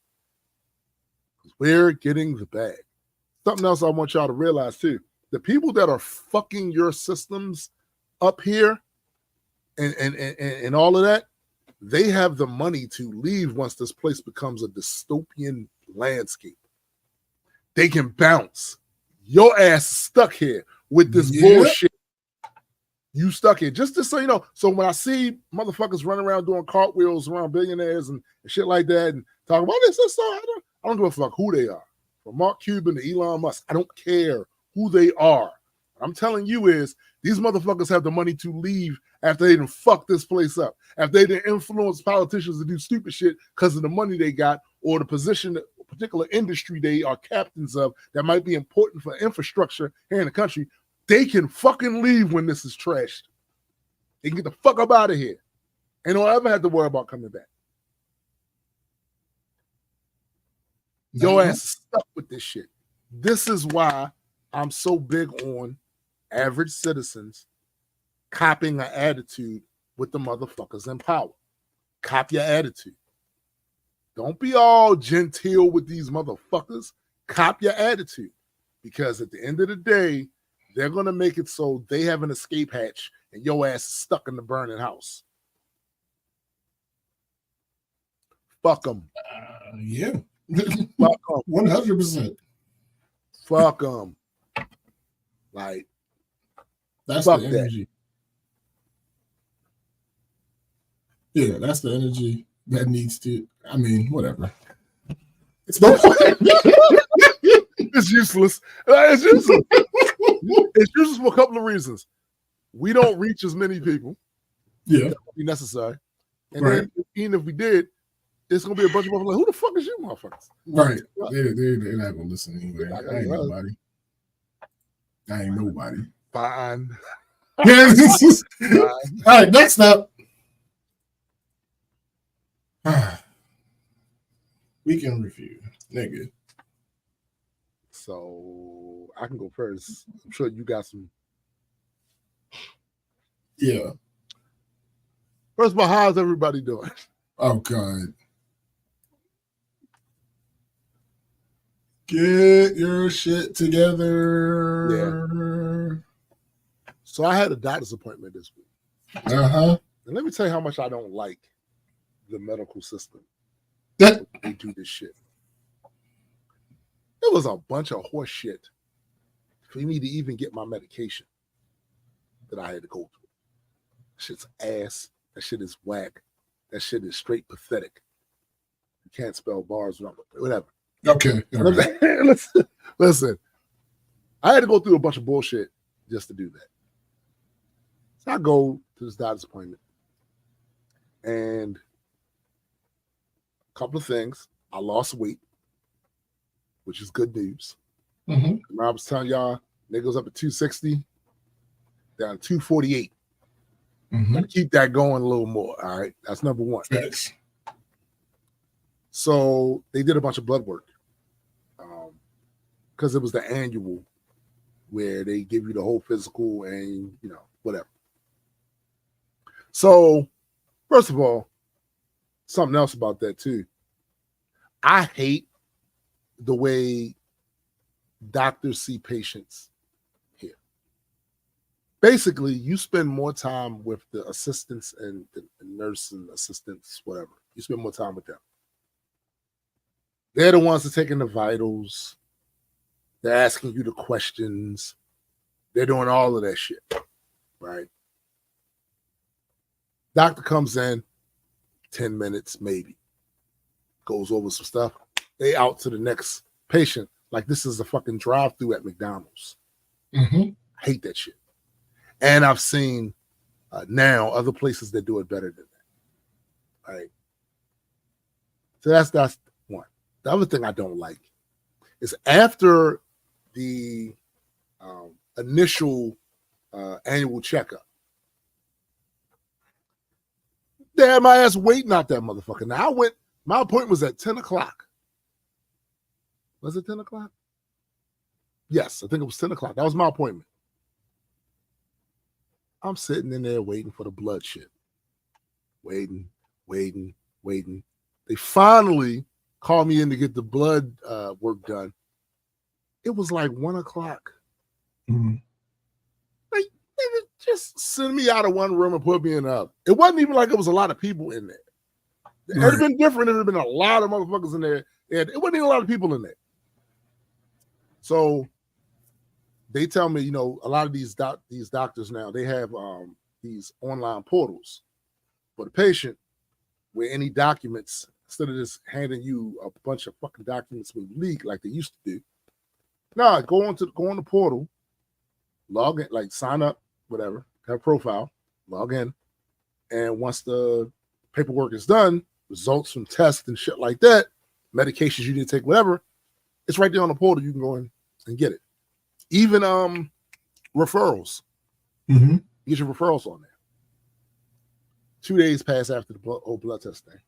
We're getting the bag. Something else I want y'all to realize too, the people that are fucking your systems up here and all of that, they have the money to leave once this place becomes a dystopian landscape. They can bounce. Your ass is stuck here with this bullshit. You stuck here. Just so you know. So when I see motherfuckers running around doing cartwheels around billionaires and shit like that and talking about this, I don't give a fuck who they are. From Mark Cuban to Elon Musk, I don't care who they are. What I'm telling you is these motherfuckers have the money to leave after they done fuck this place up. After they done influence politicians to do stupid shit because of the money they got or the position that particular industry they are captains of that might be important for infrastructure here in the country, they can fucking leave when this is trashed. They can get the fuck up out of here. And don't ever have to worry about coming back. Your ass is stuck with this shit. This is why I'm so big on average citizens copying an attitude with the motherfuckers in power. Copy your attitude. Don't be all genteel with these motherfuckers. Copy your attitude. Because at the end of the day, they're going to make it so they have an escape hatch and your ass is stuck in the burning house. Fuck them. Yeah. Fuck them. 100%. Fuck them. Like, that's the energy. Yeah, that's the energy that needs to, I mean, whatever. It's no It's useless. It's useless. It's useless for a couple of reasons. We don't reach as many people. Yeah. That would be necessary. And then, even if we did, it's going to be a bunch of motherfuckers like, who the fuck is you motherfuckers? Right. They're not going to listen anyway. I ain't nobody. I ain't nobody. Fine. All right, next up. Weekend review, nigga. So I can go first. I'm sure you got some. Yeah. First of all, how's everybody doing? Oh God. Get your shit together. Yeah. So I had a doctor's appointment this week. Uh-huh. And let me tell you how much I don't like the medical system. They do this shit. It was a bunch of horse shit for me to even get my medication that I had to go through. Shit's ass. That shit is whack. That shit is straight pathetic. You can't spell bars, whatever. Okay. Right. Listen, I had to go through a bunch of bullshit just to do that. So I go to this doctor's appointment, and a couple of things. I lost weight, which is good news. Mm-hmm. I was telling y'all, niggas up at 260, down to 248. Mm-hmm. Gotta keep that going a little more. All right, that's number one. Thanks. So they did a bunch of blood work because it was the annual where they give you the whole physical and whatever. So first of all, something else about that too. I hate the way doctors see patients here. Basically, you spend more time with the assistants and the nurse and assistants, whatever. You spend more time with them. They're the ones that are taking the vitals. They're asking you the questions. They're doing all of that shit, right? Doctor comes in, 10 minutes maybe. Goes over some stuff. They out to the next patient like this is a fucking drive-through at McDonald's. Mm-hmm. I hate that shit. And I've seen now other places that do it better than that. All right. So that's one. The other thing I don't like is after the initial annual checkup, they had my ass waiting out that motherfucker. Now my appointment was at 10 o'clock. Was it 10 o'clock? Yes, I think it was 10 o'clock. That was my appointment. I'm sitting in there waiting for the blood shit. Waiting. They finally called me in to get the blood work done. It was like 1 o'clock. Mm-hmm. Like, they just send me out of one room and put me in the other. It wasn't even like it was a lot of people in there. It would have been different. There would have been a lot of motherfuckers in there. And it wasn't even a lot of people in there. So they tell me, a lot of these doctors now, they have these online portals for the patient where any documents, instead of just handing you a bunch of fucking documents when you leak like they used to do, go on the portal, log in, like sign up, whatever, have a profile, log in, and once the paperwork is done, results from tests and shit like that, medications you need to take, whatever, it's right there on the portal. You can go in and get it. Even referrals. Mm-hmm. Get your referrals on there. 2 days pass after the blood test thing.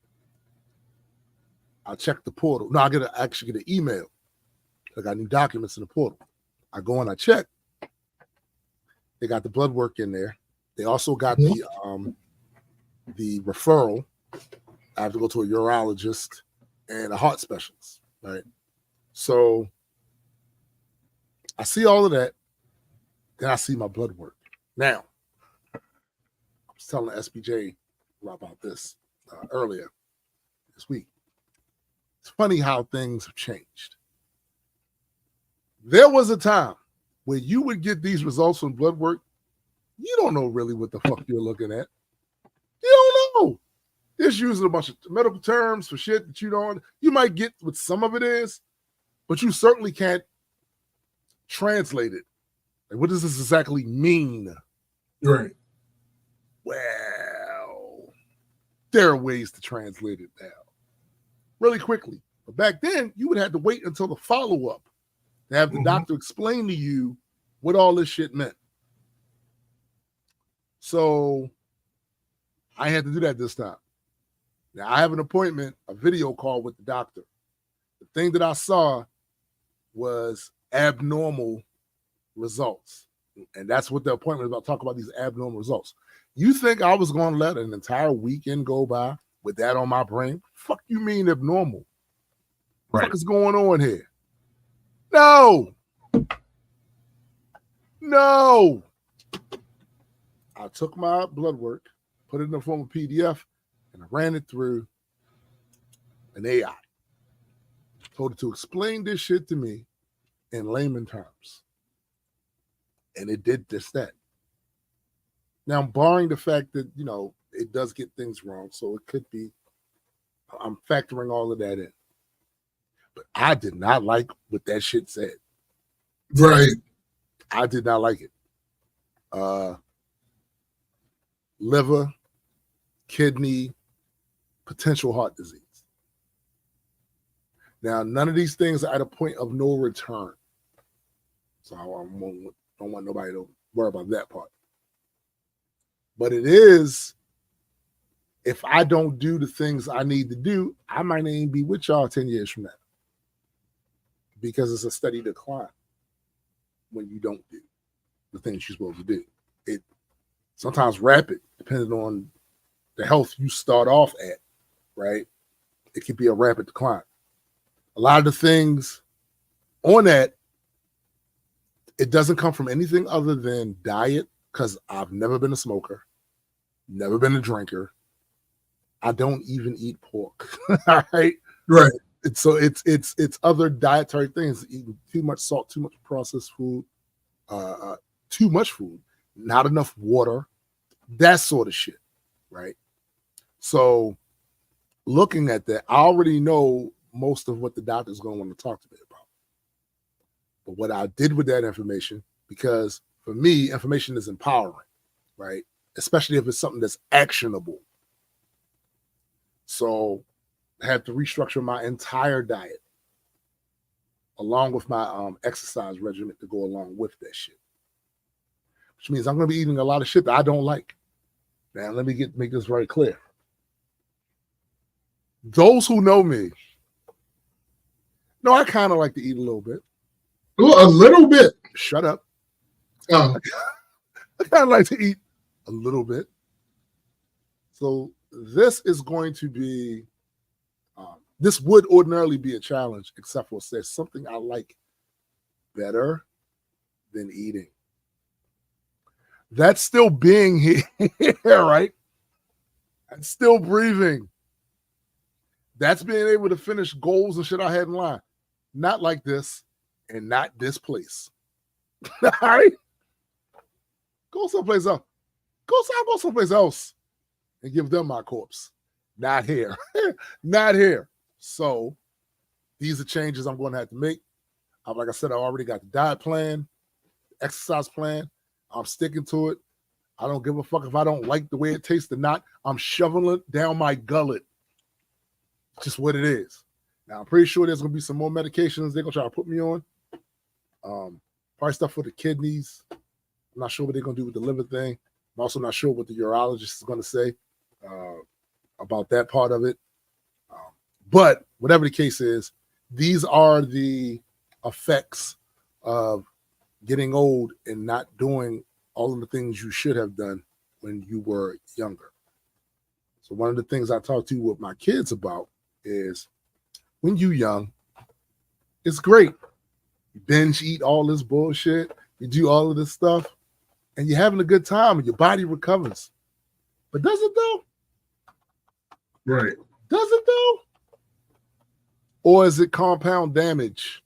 I check the portal. No, I actually get an email. I got new documents in the portal. I go and I check. They got the blood work in there. They also got the referral. I have to go to a urologist and a heart specialist, right? So I see all of that. Then I see my blood work. Now, I was telling SBJ about this earlier this week. It's funny how things have changed. There was a time where you would get these results from blood work. You don't know really what the fuck you're looking at. You don't know. It's using a bunch of medical terms for shit that you don't. You might get what some of it is, but you certainly can't translate it. Like, what does this exactly mean? Right. Well, there are ways to translate it now really quickly. But back then, you would have to wait until the follow-up to have the doctor explain to you what all this shit meant. So I had to do that this time. Now, I have an appointment, a video call with the doctor. The thing that I saw was abnormal results. And that's what the appointment is about, talk about these abnormal results. You think I was going to let an entire weekend go by with that on my brain? Fuck you mean abnormal? What the fuck is going on here? No. I took my blood work, put it in the form of PDF, and I ran it through an AI. Told it to explain this shit to me in layman terms. And it did just that. Now, barring the fact that, it does get things wrong, so it could be, I'm factoring all of that in. But I did not like what that shit said. Right. I did not like it. Liver, kidney, potential heart disease. Now, none of these things are at a point of no return. So I don't want nobody to worry about that part. But it is, if I don't do the things I need to do, I might not even be with y'all 10 years from now. Because it's a steady decline when you don't do the things you're supposed to do. It sometimes rapid, depending on the health you start off at, right? It could be a rapid decline. A lot of the things on that, it doesn't come from anything other than diet, because I've never been a smoker, never been a drinker. I don't even eat pork. All right. Right. So it's other dietary things, eating too much salt, too much processed food, too much food, not enough water, that sort of shit, right? So looking at that, I already know most of what the doctor's going to want to talk to me about. But what I did with that information, because for me, information is empowering, right? Especially if it's something that's actionable. So I had to restructure my entire diet along with my exercise regimen to go along with that shit. Which means I'm going to be eating a lot of shit that I don't like. Now, let me make this very clear. Those who know me know I kind of like to eat a little bit. A little bit. Shut up. Oh. I kind of like to eat a little bit. So this is going to be, this would ordinarily be a challenge, except for there's something I like better than eating. That's still being here, right? That's still breathing. That's being able to finish goals and shit I had in line. Not like this and not this place. All right? Go someplace else. Go someplace else and give them my corpse. Not here. Not here. So these are changes I'm going to have to make. Like I said, I already got the diet plan, exercise plan. I'm sticking to it. I don't give a fuck if I don't like the way it tastes or not. I'm shoveling it down my gullet. Just what it is. Now, I'm pretty sure there's going to be some more medications they're going to try to put me on. Probably stuff for the kidneys. I'm not sure what they're going to do with the liver thing. I'm also not sure what the urologist is going to say about that part of it. But whatever the case is, these are the effects of getting old and not doing all of the things you should have done when you were younger. So one of the things I talk to with my kids about is when you young, it's great. You binge eat all this bullshit, you do all of this stuff, and you're having a good time and your body recovers. But does it though? Right. Does it though? Or is it compound damage?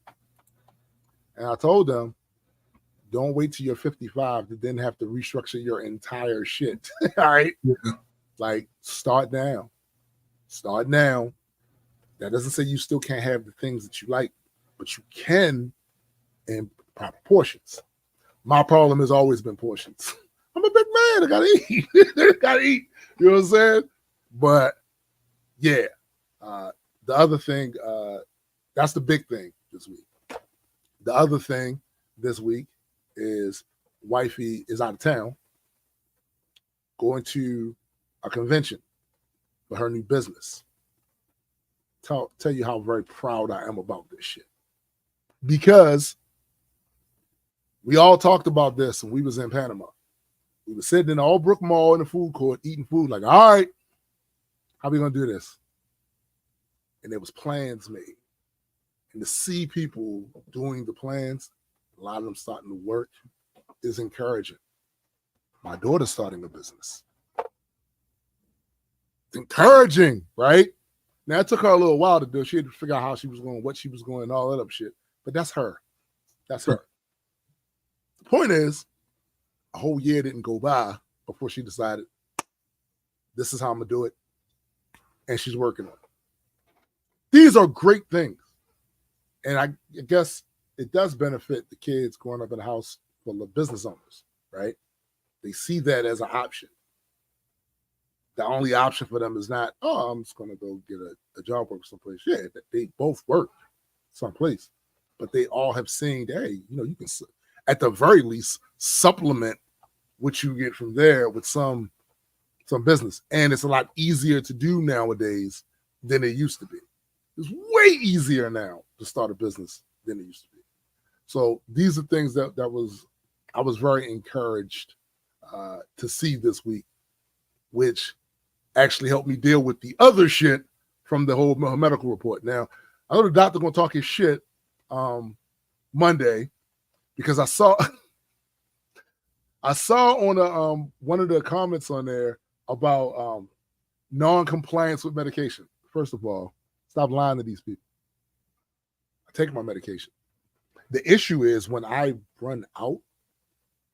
And I told them, don't wait till you're 55 to then have to restructure your entire shit. All right? Yeah. Like, start now. Start now. That doesn't say you still can't have the things that you like, but you can in proper portions. My problem has always been portions. I'm a big man. I gotta eat. I gotta eat. You know what I'm saying? But yeah, the other thing, that's the big thing this week. The other thing this week is wifey is out of town, going to a convention for her new business. Tell you how very proud I am about this shit. Because we all talked about this when we was in Panama. We were sitting in the Allbrook Mall in the food court eating food like, all right, how we going to do this? And there was plans made. And to see people doing the plans, a lot of them starting to work, is encouraging. My daughter's starting a business. It's encouraging, right? Now, it took her a little while to do it. She had to figure out how she was going, what she was going, and all that other shit. But that's her. That's her. The point is, a whole year didn't go by before she decided, this is how I'm going to do it. And she's working on it. These are great things. And I guess it does benefit the kids growing up in a house full of business owners, right? They see that as an option. The only option for them is not, oh, I'm just going to go get a job work someplace. Yeah, they both work someplace. But they all have seen, hey, you can, at the very least, supplement what you get from there with some business. And it's a lot easier to do nowadays than it used to be. It's way easier now to start a business than it used to be. So these are things that I was very encouraged to see this week, which actually helped me deal with the other shit from the whole medical report. Now, I know the doctor gonna talk his shit Monday because I saw on one of the comments on there about non-compliance with medication. First of all, stop lying to these people. I take my medication. The issue is when I run out,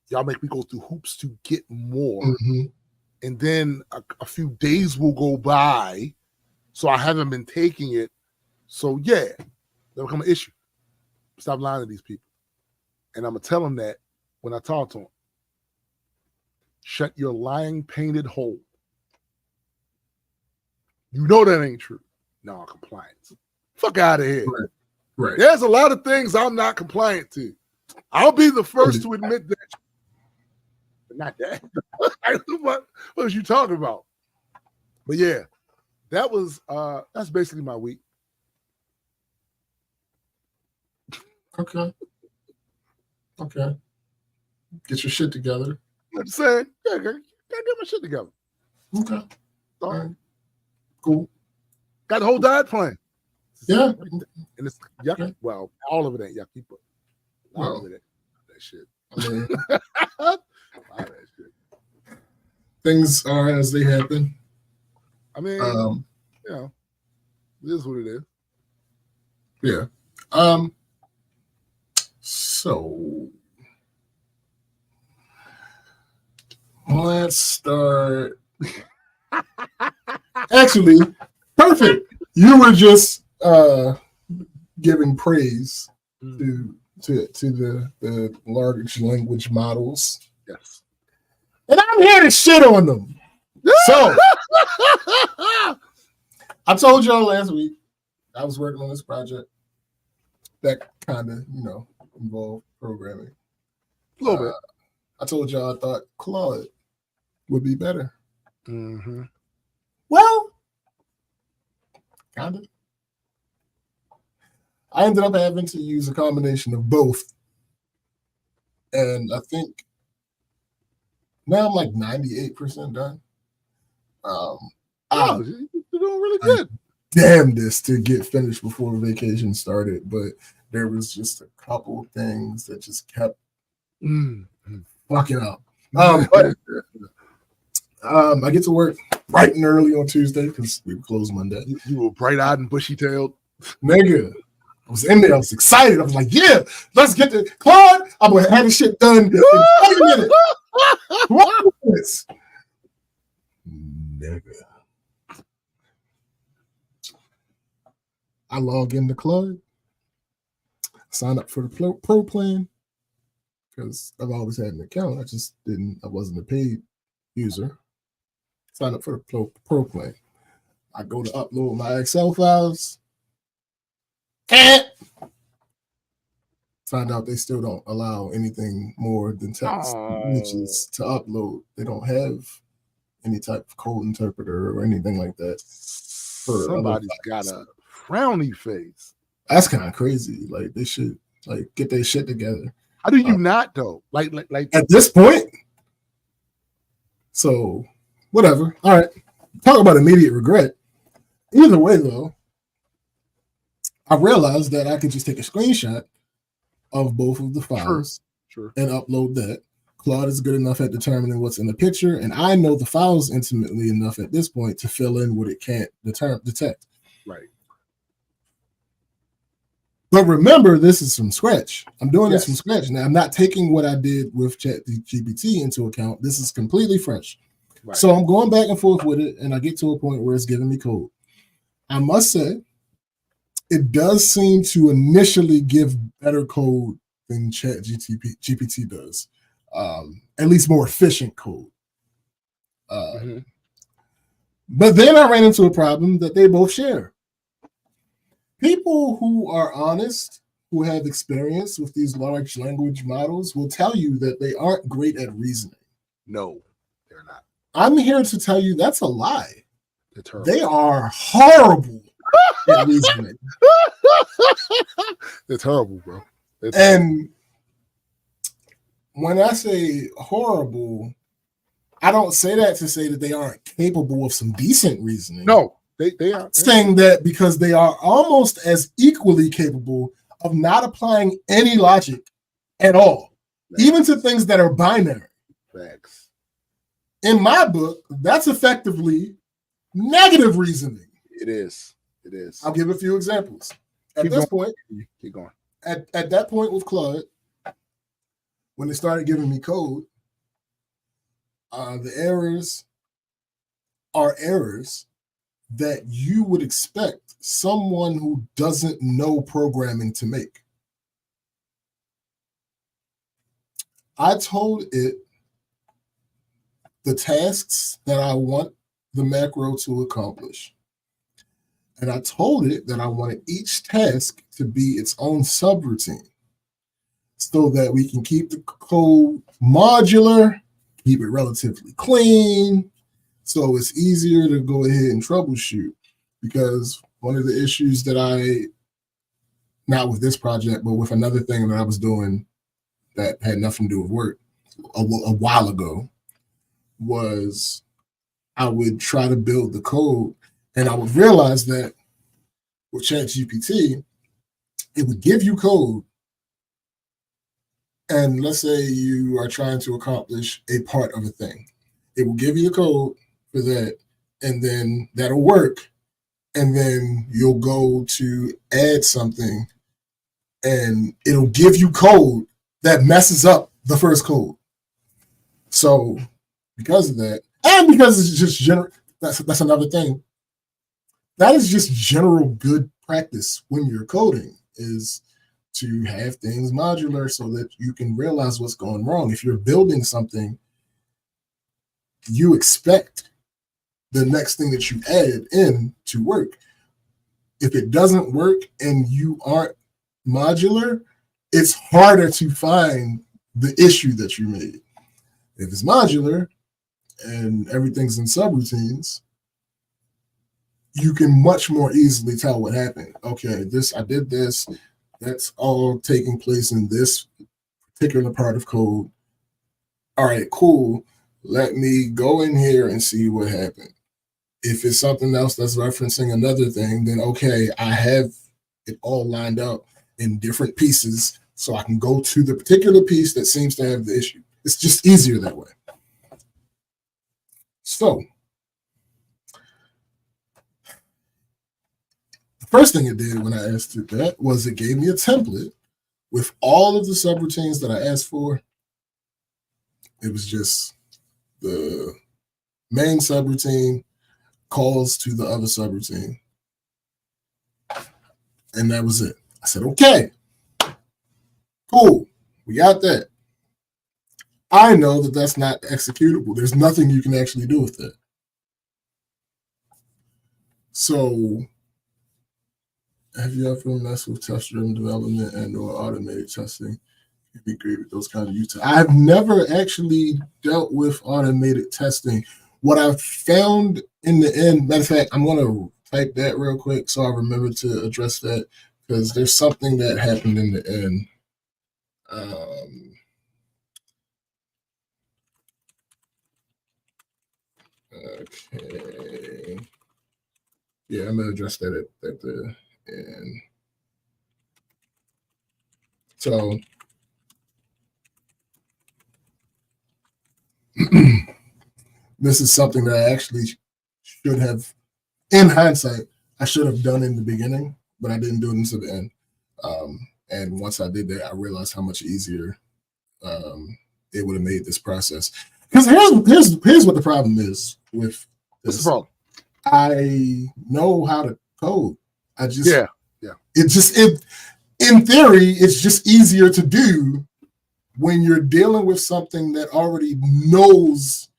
y'all make me go through hoops to get more. Mm-hmm. And then a few days will go by, so I haven't been taking it. So yeah, that'll become an issue. Stop lying to these people. And I'm going to tell them that when I talk to them. Shut your lying painted hole. You know that ain't true. Non-compliance. Fuck out of here. Right. There's a lot of things I'm not compliant to. I'll be the first to admit that. But not that. What was you talking about? But yeah, that's basically my week. Okay. Get your shit together. You know what I'm saying? Yeah, gotta get my shit together. Okay. All right. Cool. Got the whole diet plan. Yeah. And it's yuck. Okay. Well, all of it ain't yucky, but all of it ain't that shit. I mean, all that shit. Things are as they happen. I mean, it is what it is. Yeah. So let's start. Actually, perfect. You were just giving praise to the large language models. Yes. And I'm here to shit on them. So I told y'all last week I was working on this project that kind of, involved programming. A little bit. I told y'all I thought Claude would be better. Mm-hmm. Well, kind of. I ended up having to use a combination of both. And I think now I'm like 98% done. You're doing really good. Damn this to get finished before vacation started, but there was just a couple things that just kept fucking up. But I get to work bright and early on Tuesday because we were closed Monday. You were bright-eyed and bushy-tailed. Nigga, I was in there. I was excited. I was like, yeah, let's get the Claude. I'm going to have this shit done in 20 minutes. 20 minutes. Nigga. I log into Claude, sign up for the pro plan because I've always had an account. I wasn't a paid user. Sign up for the pro plan. I go to upload my Excel files. Find out they still don't allow anything more than text images to upload. They don't have any type of code interpreter or anything like that. Somebody's got a frowny face. That's kind of crazy. Like they should get their shit together. How do you not though? Like at this point. So whatever. All right. Talk about immediate regret. Either way though, I realized that I could just take a screenshot of both of the files and upload that. Claude is good enough at determining what's in the picture, and I know the files intimately enough at this point to fill in what it can't detect. Right. But remember, this is from scratch. I'm doing this from scratch. Now, I'm not taking what I did with ChatGPT into account. This is completely fresh. Right. So I'm going back and forth with it, and I get to a point where it's giving me code. I must say, it does seem to initially give better code than ChatGPT does. At least more efficient code. But then I ran into a problem that they both share. People who are honest, who have experience with these large language models, will tell you that they aren't great at reasoning. No, they're not. I'm here to tell you that's a lie. They are horrible at reasoning. They're terrible, bro. And when I say horrible, I don't say that to say that they aren't capable of some decent reasoning. No, they are. Saying that because they are almost as equally capable of not applying any logic at all, even to things that are binary. Facts. In my book, that's effectively negative reasoning. It is. I'll give a few examples. At this point, keep going. At that point with Claude, when they started giving me code, the errors are errors that you would expect someone who doesn't know programming to make. I told it the tasks that I want the macro to accomplish. And I told it that I wanted each task to be its own subroutine so that we can keep the code modular, keep it relatively clean, so it's easier to go ahead and troubleshoot. Because one of the issues that not with this project, but with another thing that I was doing that had nothing to do with work a while ago, was I would try to build the code and I would realize that with ChatGPT, it would give you code. And let's say you are trying to accomplish a part of a thing. It will give you the code for that, and then that'll work. And then you'll go to add something, and it'll give you code that messes up the first code. So because of that, and because it's just general, that's another thing. That is just general good practice when you're coding, is to have things modular so that you can realize what's going wrong. If you're building something, you expect the next thing that you add in to work. If it doesn't work and you aren't modular, it's harder to find the issue that you made. If it's modular and everything's in subroutines, you can much more easily tell what happened. Okay, I did this. That's all taking place in this particular part of code. All right, cool. Let me go in here and see what happened. If it's something else that's referencing another thing, then okay, I have it all lined up in different pieces so I can go to the particular piece that seems to have the issue. It's just easier that way. So the first thing it did when I asked it that was it gave me a template with all of the subroutines that I asked for. It was just the main subroutine, calls to the other subroutine. And that was it. I said, okay, cool, we got that. I know that that's not executable. There's nothing you can actually do with that. So have you ever messed with test-driven development and or automated testing? You'd be great with those kind of use. I've never actually dealt with automated testing. What I've found in the end, matter of fact, I'm going to type that real quick so I remember to address that, because there's something that happened in the end. Okay. Yeah, I'm going to address that at the end. So this is something that I actually should have, in hindsight, I should have done in the beginning, but I didn't do it until the end. And once I did that, I realized how much easier it would have made this process. Because here's what the problem is with this. What's the problem? I know how to code. I just yeah. It in theory, it's just easier to do when you're dealing with something that already knows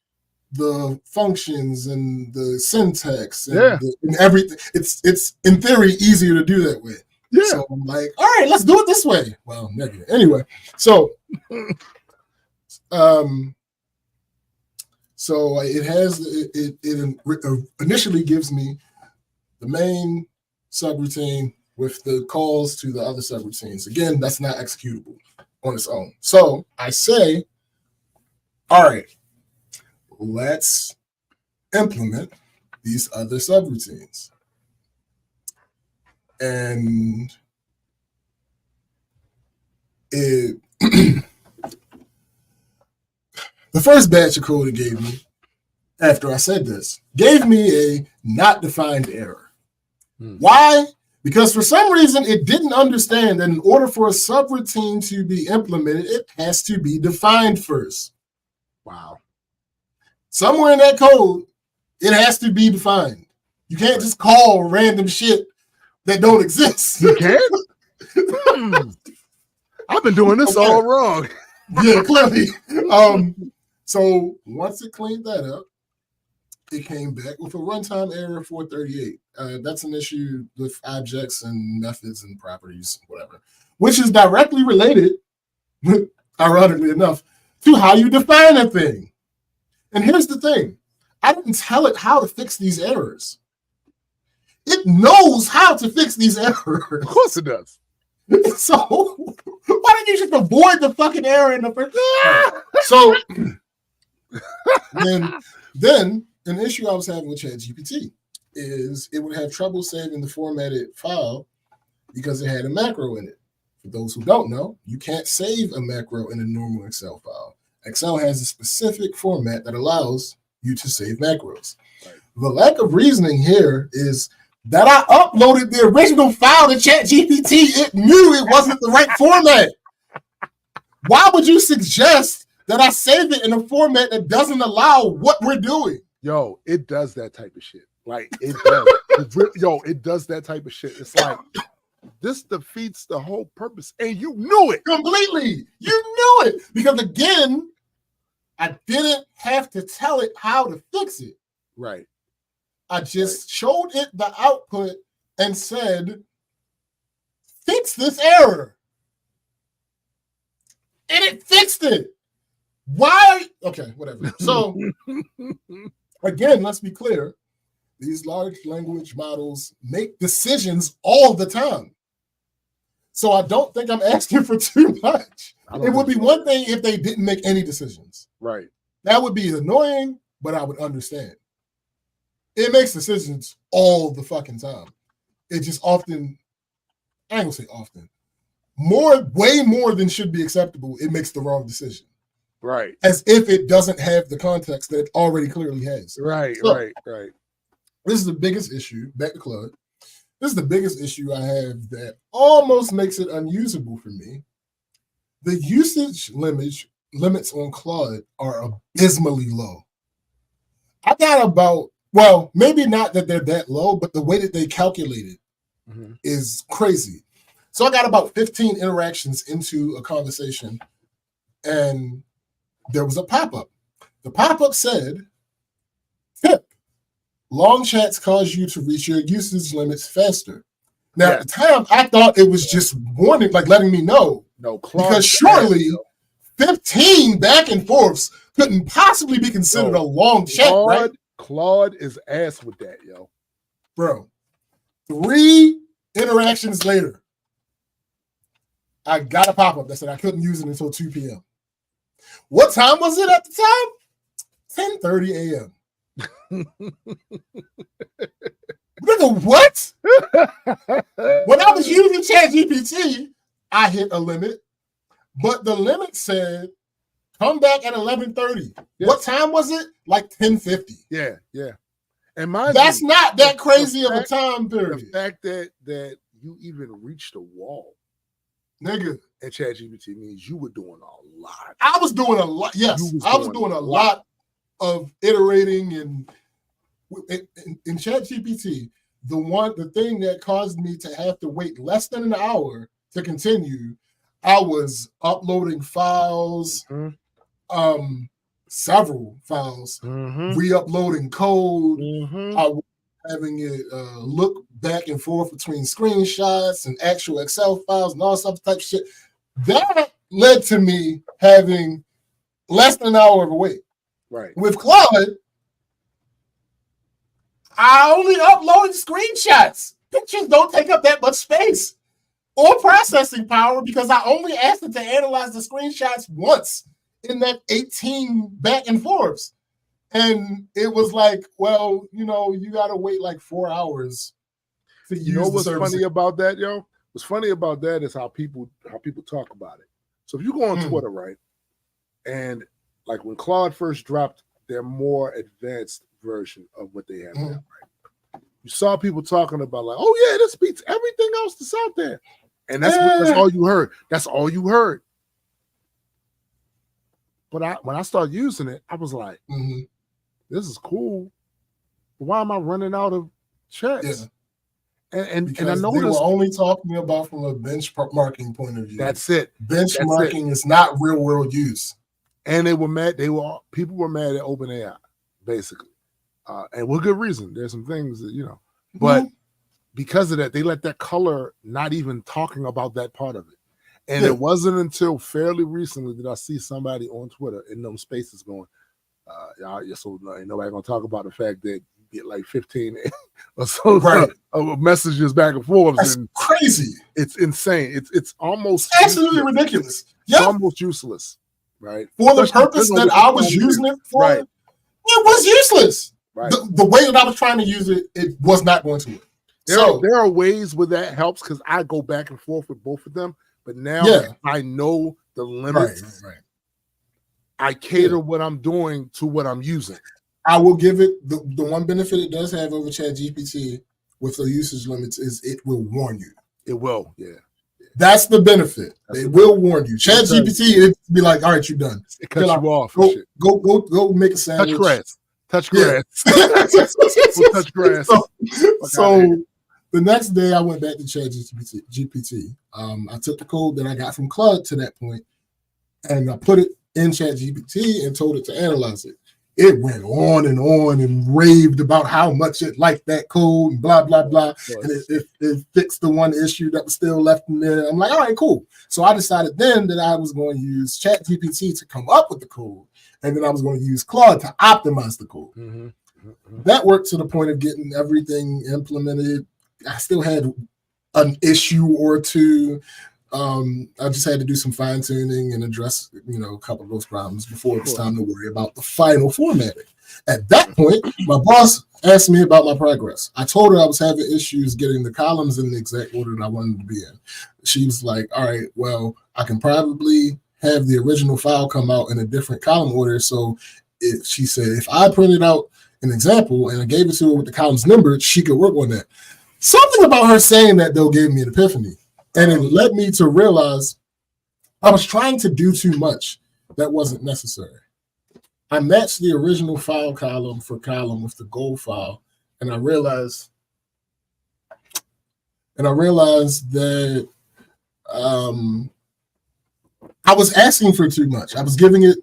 the functions and the syntax and, and everything. It's in theory easier to do that way. Yeah. So I'm like, all right, let's do it this way. Well, negative. Anyway, so so it initially gives me the main subroutine with the calls to the other subroutines. Again, that's not executable on its own. So I say, all right, let's implement these other subroutines. And it the first batch of code it gave me, after I said this, gave me a not defined error. Why? Because for some reason it didn't understand that in order for a subroutine to be implemented, it has to be defined first. Wow. Somewhere in that code, it has to be defined. You can't just call random shit that don't exist. You can't? I've been doing this all wrong. Yeah, clearly. So once it cleaned that up, it came back with a runtime error 438. That's an issue with objects and methods and properties, whatever, which is directly related, ironically enough, to how you define a thing. And here's the thing. I didn't tell it how to fix these errors. It knows how to fix these errors. Of course it does. So why didn't you just avoid the fucking error in the first? So then an issue I was having with ChatGPT is it would have trouble saving the formatted file because it had a macro in it. For those who don't know, you can't save a macro in a normal Excel file. Excel has a specific format that allows you to save macros. Right. The lack of reasoning here is that I uploaded the original file to ChatGPT. It knew it wasn't the right format. Why would you suggest that I save it in a format that doesn't allow what we're doing? Yo, it does that type of shit. Like, it does. It does that type of shit. It's like, this defeats the whole purpose. And you knew it. Completely. You knew it. Because, again, I didn't have to tell it how to fix it. Right. I just showed it the output and said, fix this error. And it fixed it. Why? Okay, whatever. So, again, let's be clear. these large language models make decisions all the time. So I don't think I'm asking for too much. It would be one thing if they didn't make any decisions. Right. That would be annoying, but I would understand. It makes decisions all the fucking time. It just often, I ain't gonna say often, way more than should be acceptable, it makes the wrong decision. Right. As if it doesn't have the context that it already clearly has. Right, so, right. This is the biggest issue, back to Claude. This is the biggest issue I have that almost makes it unusable for me. The usage limits on Claude are abysmally low. I got about, well, maybe not that they're that low, but the way that they calculate it is crazy. So I got about 15 interactions into a conversation, and there was a pop-up. The pop-up said, tip, long chats cause you to reach your usage limits faster. Now, at the time, I thought it was just warning, like letting me know. No, Claude, because surely 15 back and forths couldn't possibly be considered a long chat, right? Claude is ass with that, yo. Bro, 3 interactions later, I got a pop-up that said I couldn't use it until 2 p.m. What time was it at the time? 10:30 a.m. Nigga, what? When I was using ChatGPT, I hit a limit, but the limit said come back at 11:30. Yes. What time was it? Like 10:50. Yeah. And that's not that crazy of a time period. The fact that you even reached a wall, nigga, and ChatGPT means you were doing a lot. I was doing a lot. Yes, I was doing a lot of iterating and in ChatGPT. The thing that caused me to have to wait less than an hour to continue, I was uploading files, several files, re-uploading code. I was having it look back and forth between screenshots and actual Excel files and all sorts of type of shit. That led to me having less than an hour of a wait. Right. With Claude, I only uploaded screenshots. Pictures don't take up that much space or processing power because I only asked it to analyze the screenshots once in that 18 back and forths. And it was like, well, you got to wait like 4 hours to use. You know what's funny about that, yo? What's funny about that is how people talk about it. So if you go on Twitter, right, and like when Claude first dropped their more advanced version of what they have now, right? You saw people talking about like, oh yeah, this beats everything else that's out there, and that's all you heard. That's all you heard. But when I started using it, I was like, this is cool. But why am I running out of chats? Yeah. And I noticed they were only talking about from a benchmarking point of view. That's it. Benchmarking is not real world use. And they were mad. People were mad at OpenAI, basically, and with good reason. There's some things that but because of that, they let that color not even talking about that part of it. And it wasn't until fairly recently that I see somebody on Twitter in those spaces going, so ain't nobody gonna talk about the fact that you get like 15 or so messages back and forth. That's crazy. It's insane. It's almost absolutely ridiculous. It's almost useless, right? For the purpose that I was using it for, it was useless. Right. The way that I was trying to use it, it was not going to work. There are ways where that helps because I go back and forth with both of them. But now I know the limits. Right. I cater what I'm doing to what I'm using. I will give it the one benefit it does have over ChatGPT with the usage limits is it will warn you. It will, yeah. That's the benefit. They will warn you. ChatGPT, it'd be like, all right, you're done. It cuts you off. Go make a sandwich. Touch grass. Touch grass. So the next day I went back to ChatGPT. I took the code that I got from Claude to that point and I put it in ChatGPT and told it to analyze it. It went on and raved about how much it liked that code and blah, blah, blah. And it fixed the one issue that was still left in there. I'm like, all right, cool. So I decided then that I was going to use ChatGPT to come up with the code. And then I was going to use Claude to optimize the code. That worked to the point of getting everything implemented. I still had an issue or two. I just had to do some fine tuning and address, a couple of those problems before it's time to worry about the final formatting. At that point, my boss asked me about my progress. I told her I was having issues getting the columns in the exact order that I wanted to be in. She was like, all right, well, I can probably have the original file come out in a different column order. So she said, if I printed out an example and I gave it to her with the columns numbered, she could work on that. Something about her saying that, though, gave me an epiphany. And it led me to realize I was trying to do too much that wasn't necessary. I matched the original file column for column with the goal file, and I realized that I was asking for too much. I was giving it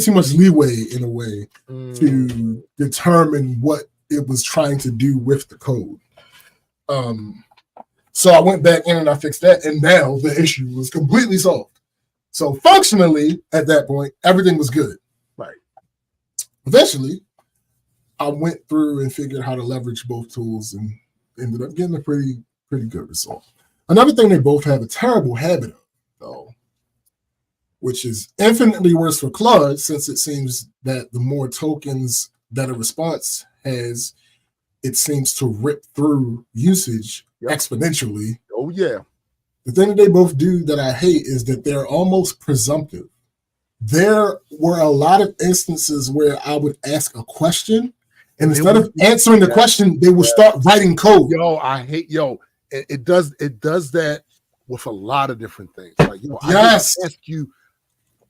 too much leeway in a way to determine what it was trying to do with the code. So I went back in and I fixed that, and now the issue was completely solved. So functionally, at that point, everything was good. Right. Eventually, I went through and figured how to leverage both tools and ended up getting a pretty good result. Another thing they both have a terrible habit of, though, which is infinitely worse for Claude, since it seems that the more tokens that a response has, it seems to rip through usage exponentially. Oh, yeah. The thing that they both do that I hate is that they're almost presumptive. There were a lot of instances where I would ask a question, and instead of answering the question, they will start writing code. It does that with a lot of different things. Like, I ask you,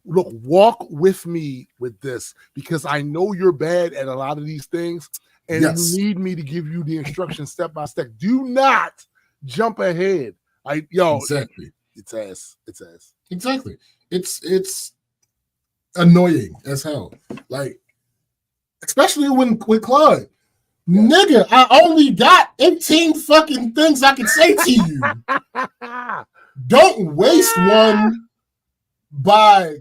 look, walk with me with this, because I know you're bad at a lot of these things, and you need me to give you the instructions step by step. Do not jump ahead. Exactly. It's ass. Exactly. It's annoying as hell. Like, especially with Claude. Nigga, I only got 18 fucking things I can say to you. Don't waste one by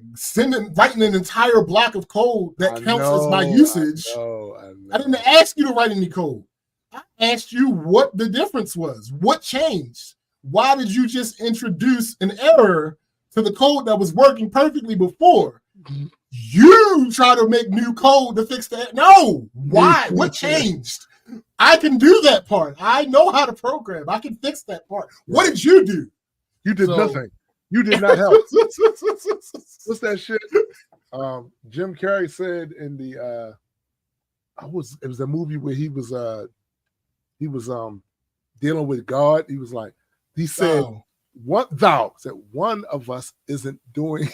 writing an entire block of code that counts as my usage. I didn't ask you to write any code. I asked you what the difference was. What changed? Why did you just introduce an error to the code that was working perfectly before? You try to make new code to fix that. No. Why? What changed? I can do that part. I know how to program. I can fix that part. What did you do? You did nothing. You did not help. What's that shit? Jim Carrey said in the it was a movie where he was dealing with God. He said one of us isn't doing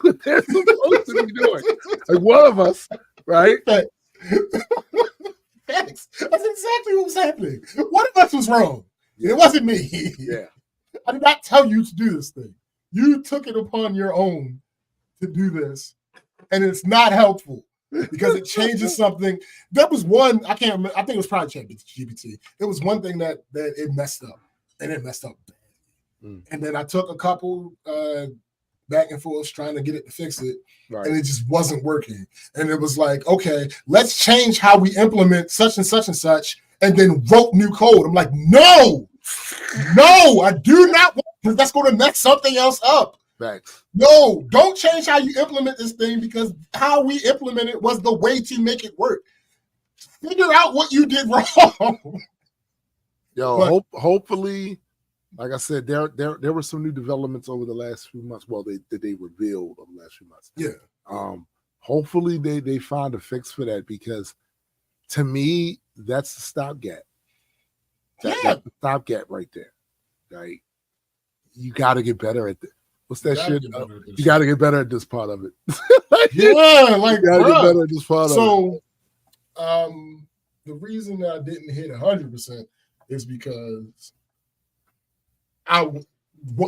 what they're supposed to be doing. Like, one of us, right? That's exactly what was happening. One of us was wrong. It wasn't me. Yeah. I did not tell you to do this thing. You took it upon your own to do this, and it's not helpful because it changes something. There was one, I can't remember, I think it was probably ChatGPT. There was one thing that it messed up, and it messed up bad. And then I took a couple back and forth trying to get it to fix it, and it just wasn't working. And it was like, okay, let's change how we implement such and such and such, and then wrote new code. I'm like, no, I do not want, because that's going to mess something else up. Thanks. No, don't change how you implement this thing, because how we implement it was the way to make it work. Figure out what you did wrong. Hopefully, like I said, there were some new developments over the last few months. Well, they revealed over the last few months. Yeah. Hopefully they find a fix for that, because to me, that's the stopgap. That's the stopgap right there. Right? You got to get better at this. What's that shit? You got to get better at this part of it. You got to get better at this part of it. So, the reason that I didn't hit 100% is because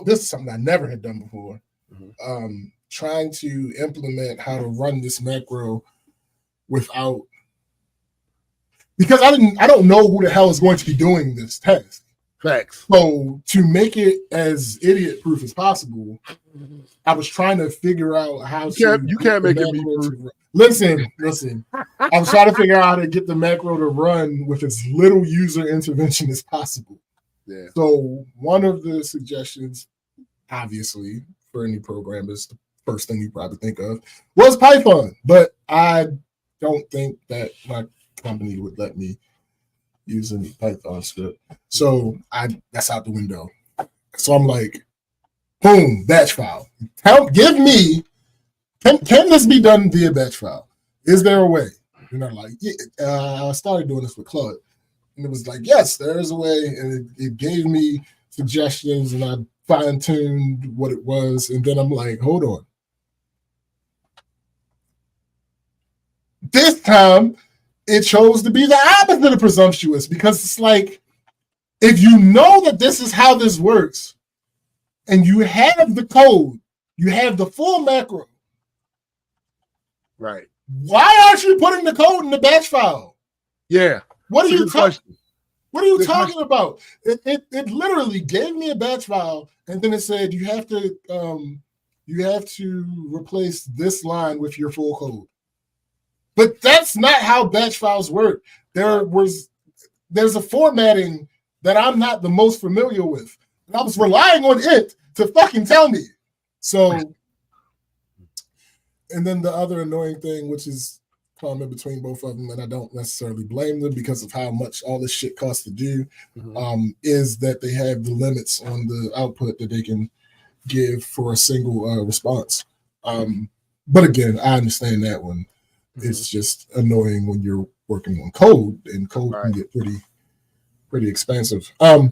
this is something I never had done before. Trying to implement how to run this macro without, because I don't know who the hell is going to be doing this test. Facts. So to make it as idiot proof as possible, I was trying to figure out how you can't make it me proof. Listen. I was trying to figure out how to get the macro to run with as little user intervention as possible. Yeah. So one of the suggestions, obviously, for any programmers, the first thing you probably think of was Python. But I don't think that my company would let me use any Python script. So that's out the window. So I'm like, boom, batch file. Give me, can this be done via batch file? Is there a way? And I'm like, I started doing this with Claude. And it was like, yes, there is a way. And it gave me suggestions and I fine-tuned what it was. And then I'm like, hold on. This time, it chose to be the opposite of presumptuous, because it's like, if you know that this is how this works, and you have the code, you have the full macro, right? Why aren't you putting the code in the batch file? Yeah. What are you talking about? It literally gave me a batch file, and then it said you have to replace this line with your full code. But that's not how batch files work. There's a formatting that I'm not the most familiar with. And I was relying on it to fucking tell me. So, and then the other annoying thing, which is common between both of them, and I don't necessarily blame them because of how much all this shit costs to do, is that they have the limits on the output that they can give for a single response. But again, I understand that one. It's just annoying when you're working on code, and code can get pretty expensive.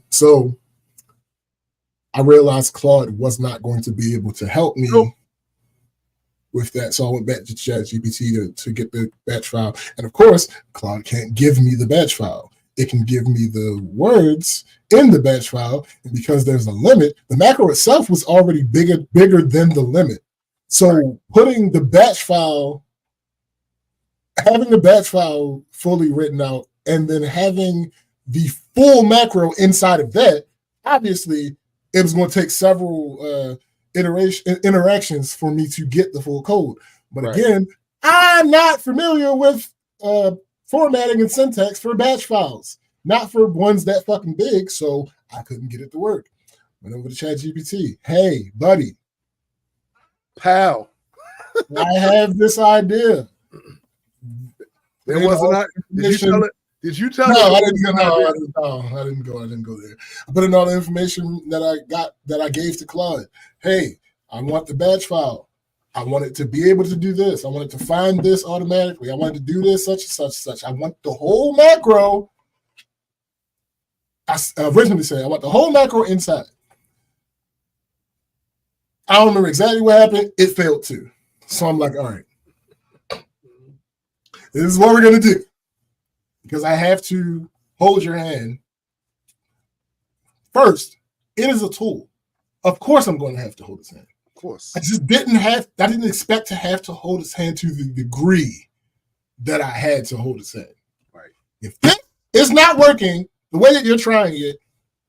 So I realized Claude was not going to be able to help me with that. So I went back to ChatGPT to get the batch file. And of course, Claude can't give me the batch file. It can give me the words in the batch file. And because there's a limit, the macro itself was already bigger than the limit. So putting the batch file, having the batch file fully written out, and then having the full macro inside of that, obviously it was going to take several interactions for me to get the full code. But again, I'm not familiar with formatting and syntax for batch files, not for ones that fucking big, so I couldn't get it to work. Went over to ChatGPT. Hey, buddy. Pal. I have this idea. There wasn't. Did you tell it? No, I didn't go there. I put in all the information that I gave to Claude. Hey, I want the batch file. I want it to be able to do this. I want it to find this automatically. I want it to do this, such and such and such. I want the whole macro. I originally said I want the whole macro inside. I don't remember exactly what happened. It failed too. So I'm like, all right. This is what we're going to do. Because I have to hold your hand. First, it is a tool. Of course I'm going to have to hold his hand. Of course. I didn't expect to have to hold his hand to the degree that I had to hold his hand. Right. If this is not working the way that you're trying it,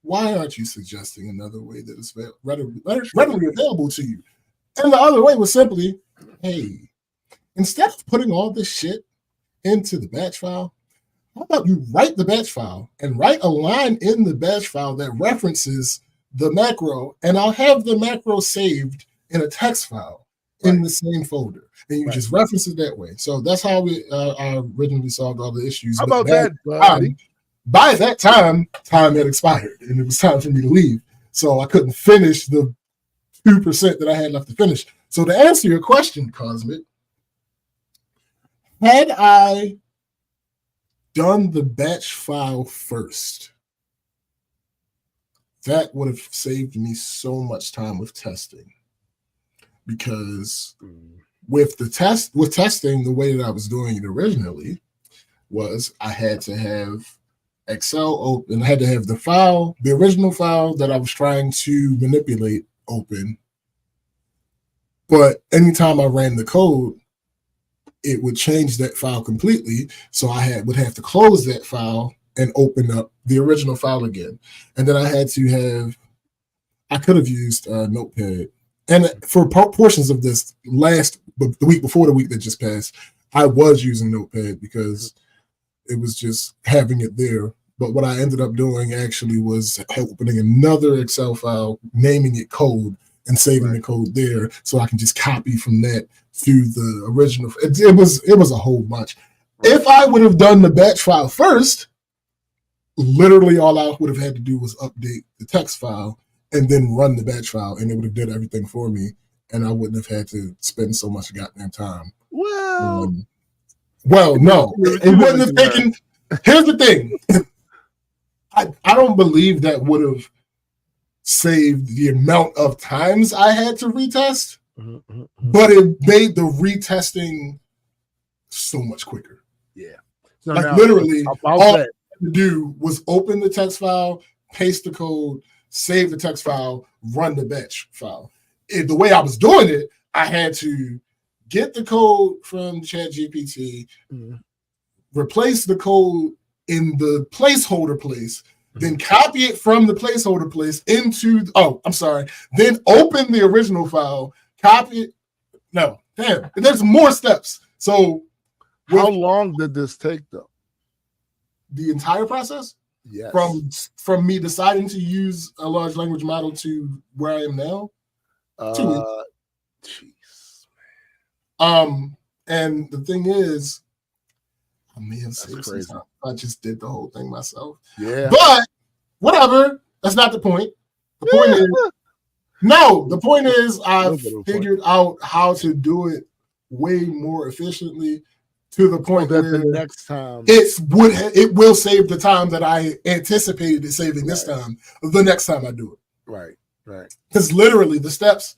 why aren't you suggesting another way that is readily available to you? And the other way was simply, hey, instead of putting all this shit into the batch file, how about you write the batch file and write a line in the batch file that references the macro, and I'll have the macro saved in a text file in the same folder. And you just reference it that way. So that's how I originally solved all the issues. How about that, buddy? By that time had expired, and it was time for me to leave. So I couldn't finish the 2% that I had left to finish. So to answer your question, Cosmic, had I done the batch file first, that would have saved me so much time with testing. Because with testing, the way that I was doing it originally was I had to have Excel open. I had to have the original file that I was trying to manipulate open. But anytime I ran the code, it would change that file completely. So I would have to close that file and open up the original file again. And then I could have used Notepad. And for portions of this the week before the week that just passed, I was using Notepad because it was just having it there. But what I ended up doing actually was opening another Excel file, naming it code, and saving the code there, so I can just copy from that to the original. It was a whole bunch. If I would have done the batch file first, literally all I would have had to do was update the text file and then run the batch file, and it would have did everything for me, and I wouldn't have had to spend so much goddamn time. Well, no, it wouldn't have taken. Here's the thing. I don't believe that would have saved the amount of times I had to retest, but it made the retesting so much quicker. Yeah. So literally, all I had to do was open the text file, paste the code, save the text file, run the batch file. The way I was doing it, I had to get the code from ChatGPT, replace the code in the placeholder place, then copy it from the placeholder place into, then open the original file, copy it. No, damn, there's more steps. So how long did this take though? The entire process? Yes. From me deciding to use a large language model to where I am now? 2 weeks. Jeez. And the thing is, I may have saved some time. I just did the whole thing myself. Yeah. But whatever. That's not the point. The point is I've figured out how to do it way more efficiently to the point that the next time it will save the time that I anticipated it saving this time, the next time I do it. Right. Because literally the steps,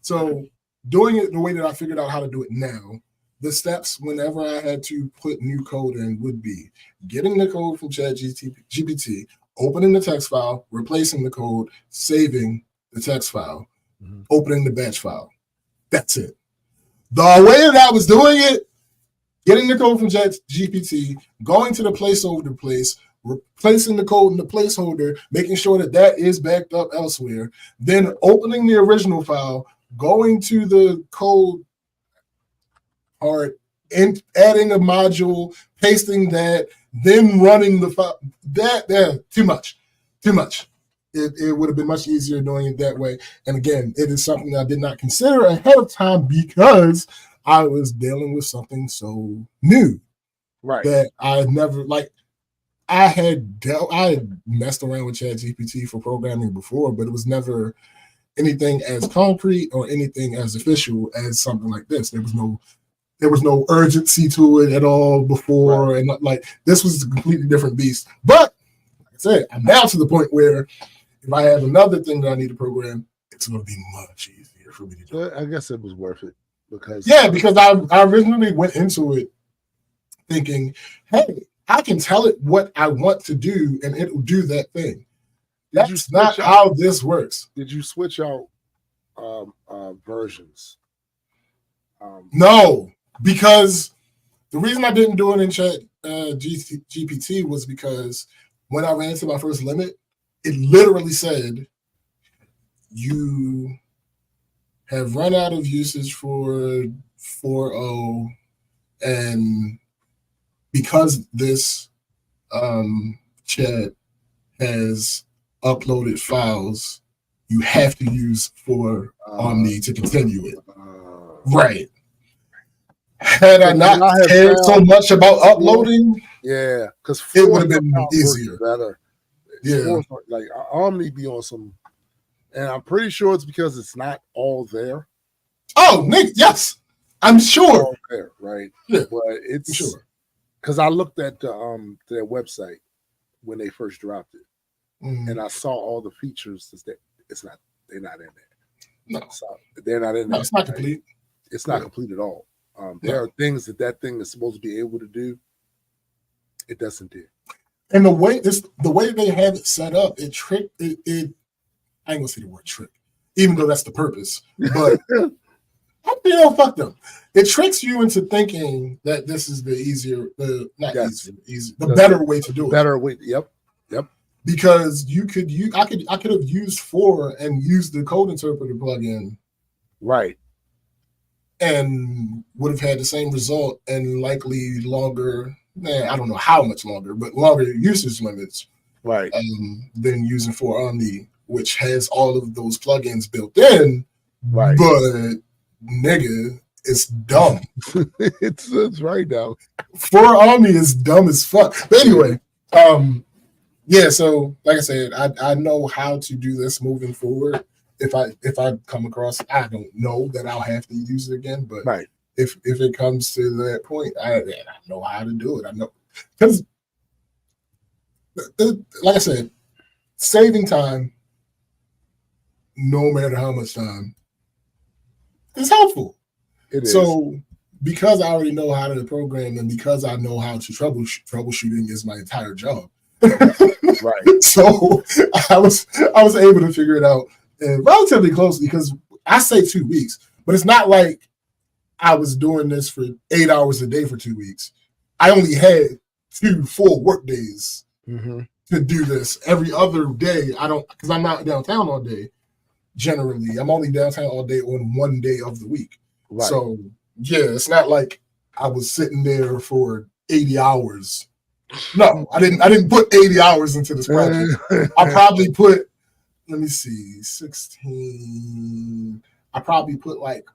so doing it the way that I figured out how to do it now, the steps whenever I had to put new code in would be getting the code from ChatGPT, opening the text file, replacing the code, saving the text file, opening the batch file. That's it. The way that I was doing it, getting the code from ChatGPT, going to the placeholder place, replacing the code in the placeholder, making sure that that is backed up elsewhere, then opening the original file, going to the code part, and adding a module, pasting that, then running the file. Too much. It would have been much easier doing it that way. And again, it is something that I did not consider ahead of time because I was dealing with something so new, right? That I never I had messed around with ChatGPT for programming before, but it was never anything as concrete or anything as official as something like this. There was no urgency to it at all before, and this was a completely different beast. But like I said, I'm now to the point where if I have another thing that I need to program, it's going to be much easier for me to do. I guess it was worth it because I originally went into it thinking, hey, I can tell it what I want to do and it will do that thing. That's not how this works. Did you switch out versions? No, because the reason I didn't do it in GPT was because when I ran into my first limit, it literally said, you have run out of usage for 4.0, and because this chat has uploaded files, you have to use for Omni to continue it. Right. Had I not cared so much about uploading, because it would have been easier. Better. Yeah, like Omni be on some, and I'm pretty sure it's because it's not all there. Oh, Nick, yes, I'm sure. All there, right? Yeah, but it's sure because I looked at their website when they first dropped it, and I saw all the features. They're not in there. No, they're not in there. No, it's not complete. It's not complete at all. There are things that thing is supposed to be able to do. It doesn't do. And the way they have it set up, it I ain't gonna say the word trick, even though that's the purpose. But fuck them. it tricks you into thinking that this is the the better way to do it. Better way. Yep. Because I could have used 4 and used the code interpreter plugin, right, and would have had the same result and likely longer. I don't know how much longer, but longer usage limits, right, than using 4 Omni, which has all of those plugins built in. Right, but nigga, it's dumb. it's right now. 4 Omni is dumb as fuck. But anyway, yeah. So like I said, I know how to do this moving forward. If I come across, I don't know that I'll have to use it again. But right. If it comes to that point, I know how to do it. I know because, like I said, saving time, no matter how much time, is helpful. It is. So because I already know how to program and because I know how to troubleshooting is my entire job. Right. So I was able to figure it out relatively closely because I say 2 weeks, but it's not like I was doing this for 8 hours a day for 2 weeks. I only had 2 full work days to do this. Every other day, I don't, because I'm not downtown all day. Generally, I'm only downtown all day on 1 day of the week. Right. So yeah, it's not like I was sitting there for 80 hours. No, I didn't put 80 hours into this project. I probably put, let me see, 16. I probably put like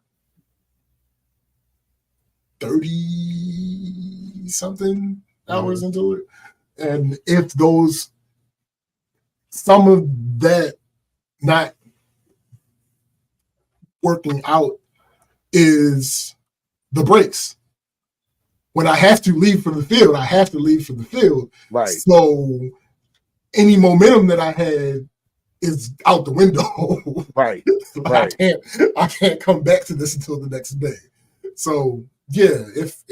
30 something hours into it. And if some of that not working out is the breaks. When I have to leave for the field, I have to leave for the field. Right. So any momentum that I had is out the window. Right. So right. I can't come back to this until the next day. So yeah, if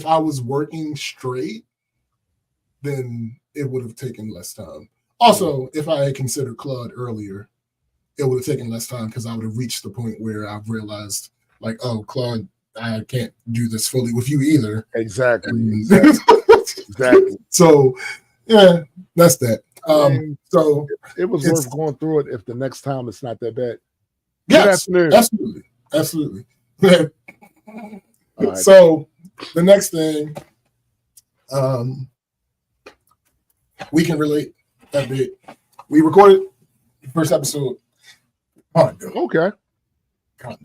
I was working straight, then it would have taken less time. Also, if I had considered Claude earlier, it would have taken less time because I would have reached the point where I've realized, like, oh, Claude, I can't do this fully with you either. Exactly. Exactly. So, yeah, that's that. So it was worth going through it if the next time it's not that bad. Yes, absolutely. Right. So the next thing, we can relate that bit. We recorded the first episode. Okay. Kind of.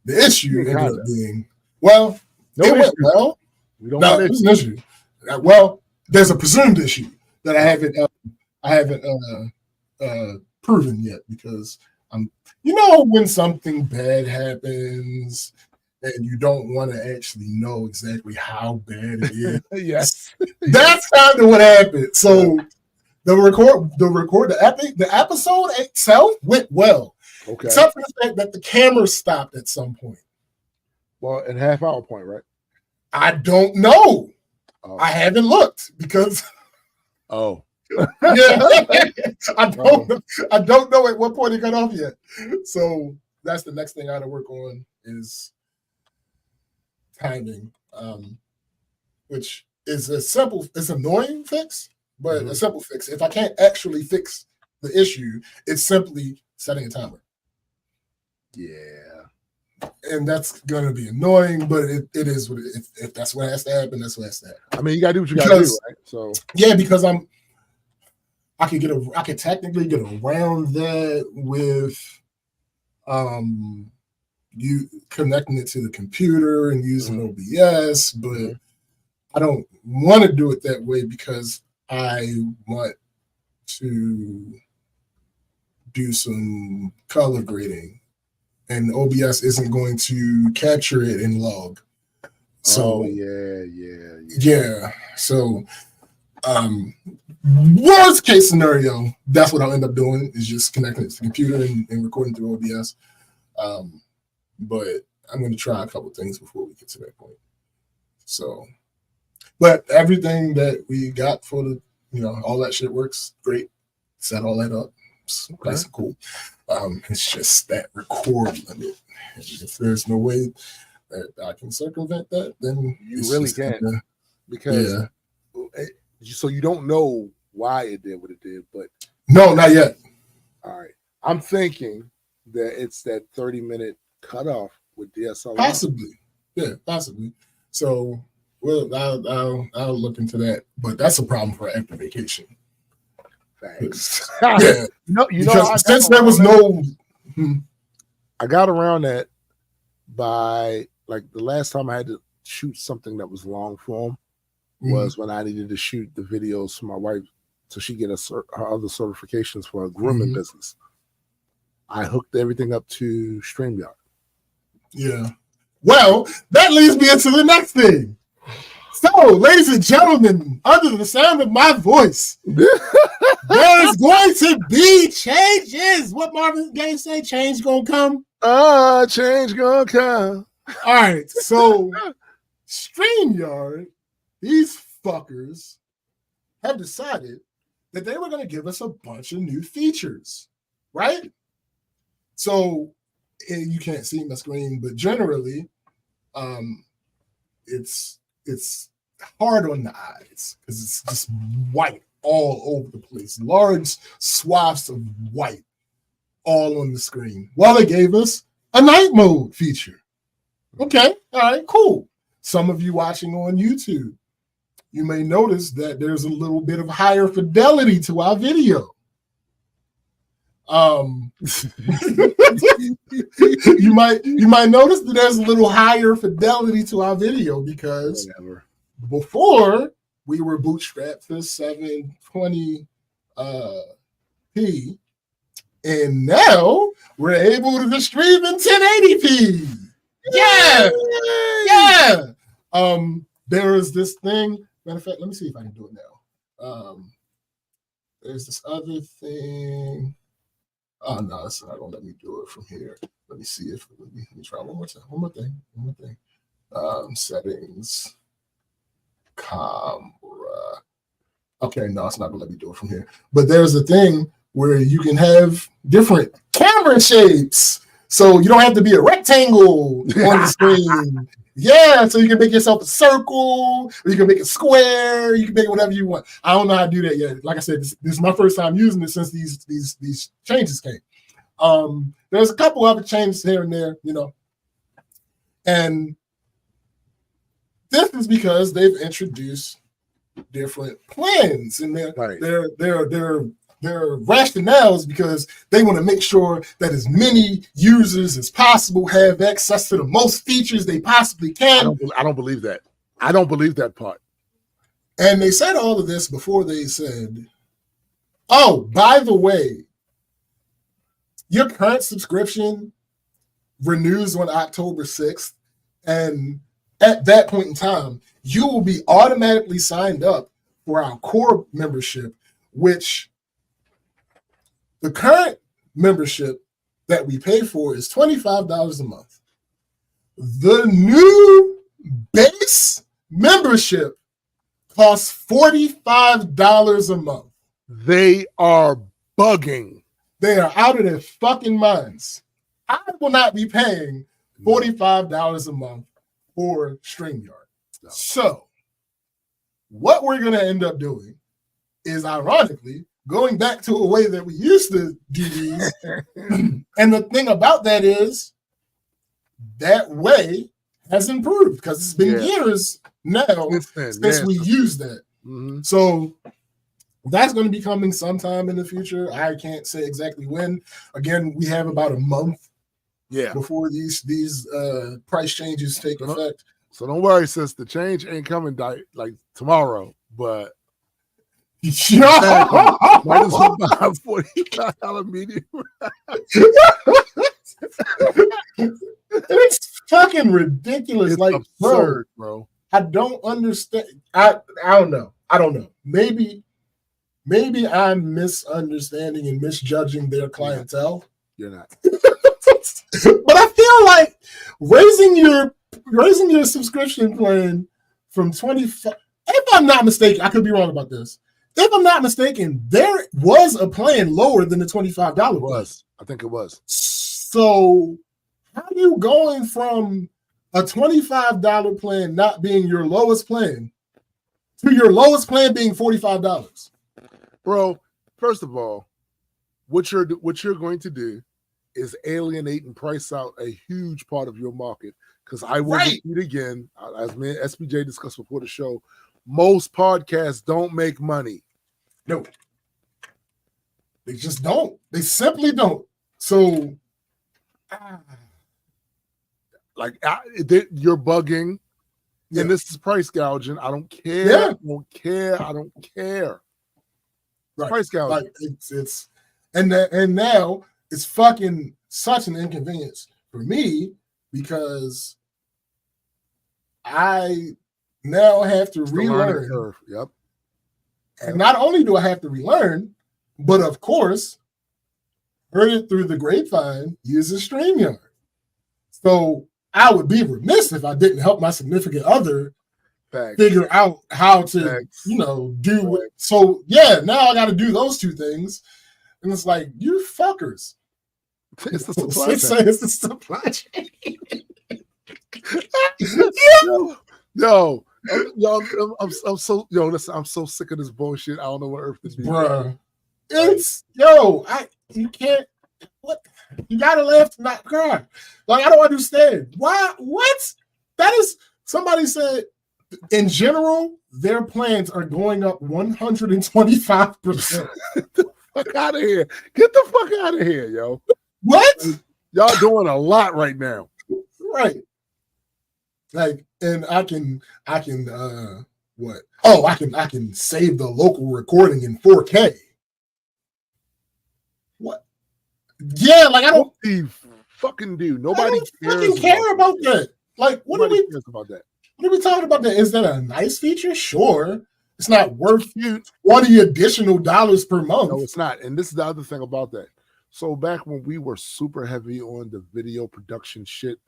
The issue ended up being, well, it went well. We don't have an issue. Well, there's a presumed issue that I haven't proven yet because when something bad happens and you don't want to actually know exactly how bad it is. Yes. That's kind of what happened. So the episode itself went well. Okay. Except for the fact that the camera stopped at some point. Well, at half-hour point, right? I don't know. Oh. I haven't looked because. Oh. Yeah. I don't know at what point it got off yet. So that's the next thing I got to work on is timing, which is it's annoying fix, but a simple fix. If I can't actually fix the issue, it's simply setting a timer. Yeah. And that's gonna be annoying, but it is what if that's what has to happen, that's what has to happen. I mean, you gotta do what you gotta do, right? So yeah, because I could technically get around that with you connecting it to the computer and using OBS, but I don't want to do it that way because I want to do some color grading. And OBS isn't going to capture it in log. So yeah. So worst case scenario, that's what I'll end up doing is just connecting it to the computer and recording through OBS. But I'm going to try a couple things before we get to that point. So, but everything that we got for the, all that shit works great. Set all that up. apps. Okay. Nice and cool. It's just that record limit. And if there's no way that I can circumvent that, then you really can't. Because so you don't know why it did what it did, but no, not yet. All right. I'm thinking that it's that 30-minute cutoff with DSLR. Possibly. Yeah, possibly. So well, I'll look into that. But that's a problem for after vacation. Thanks. Yeah. Since there was no I got around that by like the last time I had to shoot something that was long form was when I needed to shoot the videos for my wife so she get her other certifications for her grooming business. I hooked everything up to StreamYard. Yeah. Well, that leads me into the next thing. So, ladies and gentlemen, under the sound of my voice, there's going to be changes. What Marvin Gaye say? Change gonna come? Change gonna come. All right. So, StreamYard, these fuckers have decided that they were going to give us a bunch of new features, right? So, you can't see my screen, but generally, it's hard on the eyes because it's just white all over the place. Large swaths of white all on the screen. Well, they gave us a night mode feature. Okay, all right, cool. Some of you watching on YouTube, you may notice that there's a little bit of higher fidelity to our video. You might notice that there's a little higher fidelity to our video because before we were bootstrapped for 720p, and now we're able to stream in 1080p. Yeah. There is this thing. Matter of fact, let me see if I can do it now. There's this other thing. Oh no, it's not gonna let me do it from here. Let me see if let me try one more time. One more thing. Settings, camera. Okay, no, it's not gonna let me do it from here. But there's a thing where you can have different camera shapes, so you don't have to be a rectangle on the screen. Yeah, so you can make yourself a circle, or you can make it square. You can make it whatever you want. I don't know how to do that yet. Like I said, this is my first time using it since these changes came. There's a couple other changes here and there, and this is because they've introduced different plans, and their rationale is because they want to make sure that as many users as possible have access to the most features they possibly can. I don't believe that. I don't believe that part. And they said all of this before they said, oh, by the way, your current subscription renews on October 6th. And at that point in time, you will be automatically signed up for our core membership, which the current membership that we pay for is $25 a month. The new base membership costs $45 a month. They are bugging. They are out of their fucking minds. I will not be paying $45 a month for StreamYard. No. So, what we're going to end up doing is, ironically, going back to a way that we used to do these. And the thing about that is that way has improved because it's been years now since we used that. Mm-hmm. So that's going to be coming sometime in the future. I can't say exactly when. Again, we have about a month before these price changes take effect. So don't worry, sis. The change ain't coming like tomorrow, but might as well buy a $45 medium. It's fucking ridiculous. It's like absurd, bro. I don't understand. I don't know. Maybe I'm misunderstanding and misjudging their clientele. You're not. But I feel like raising your subscription plan from 25. If I'm not mistaken, I could be wrong about this. if I'm not mistaken, there was a plan lower than the $25 plan. I think it was. So how are you going from a $25 plan not being your lowest plan to your lowest plan being $45? Bro, first of all, what you're going to do is alienate and price out a huge part of your market. Because I will repeat again, as me and SPJ discussed before the show, most podcasts don't make money. No. They just don't. They simply don't. So, you're bugging, and this is price gouging. I don't care. Yeah. I don't care. Right. Price gouging. Like it's and now it's fucking such an inconvenience for me because I now have to relearn. Yep. And not only do I have to relearn, but of course, heard it through the grapevine, uses StreamYard. So I would be remiss if I didn't help my significant other figure out how to, do it. So yeah, now I got to do those two things. And it's like, you fuckers. It's the supply chain. It's the supply chain. Yo, I'm so listen, I'm so sick of this bullshit. I don't know what earth to do. Bruh. You can't, what? You gotta laugh to not cry. Like, I don't understand. Why? What? That is, somebody said, in general, their plans are going up 125%. Get the fuck out of here. Get the fuck out of here, yo. What? Y'all doing a lot right now. Right. Like, and I can what? Oh, I can save the local recording in 4K. What? Yeah, like I don't fucking do. Nobody care about that. Like, what are we cares about that? What are we talking about? That is that a nice feature? Sure. It's not worth $20 additional per month. No, it's not. And this is the other thing about that. So back when we were super heavy on the video production shit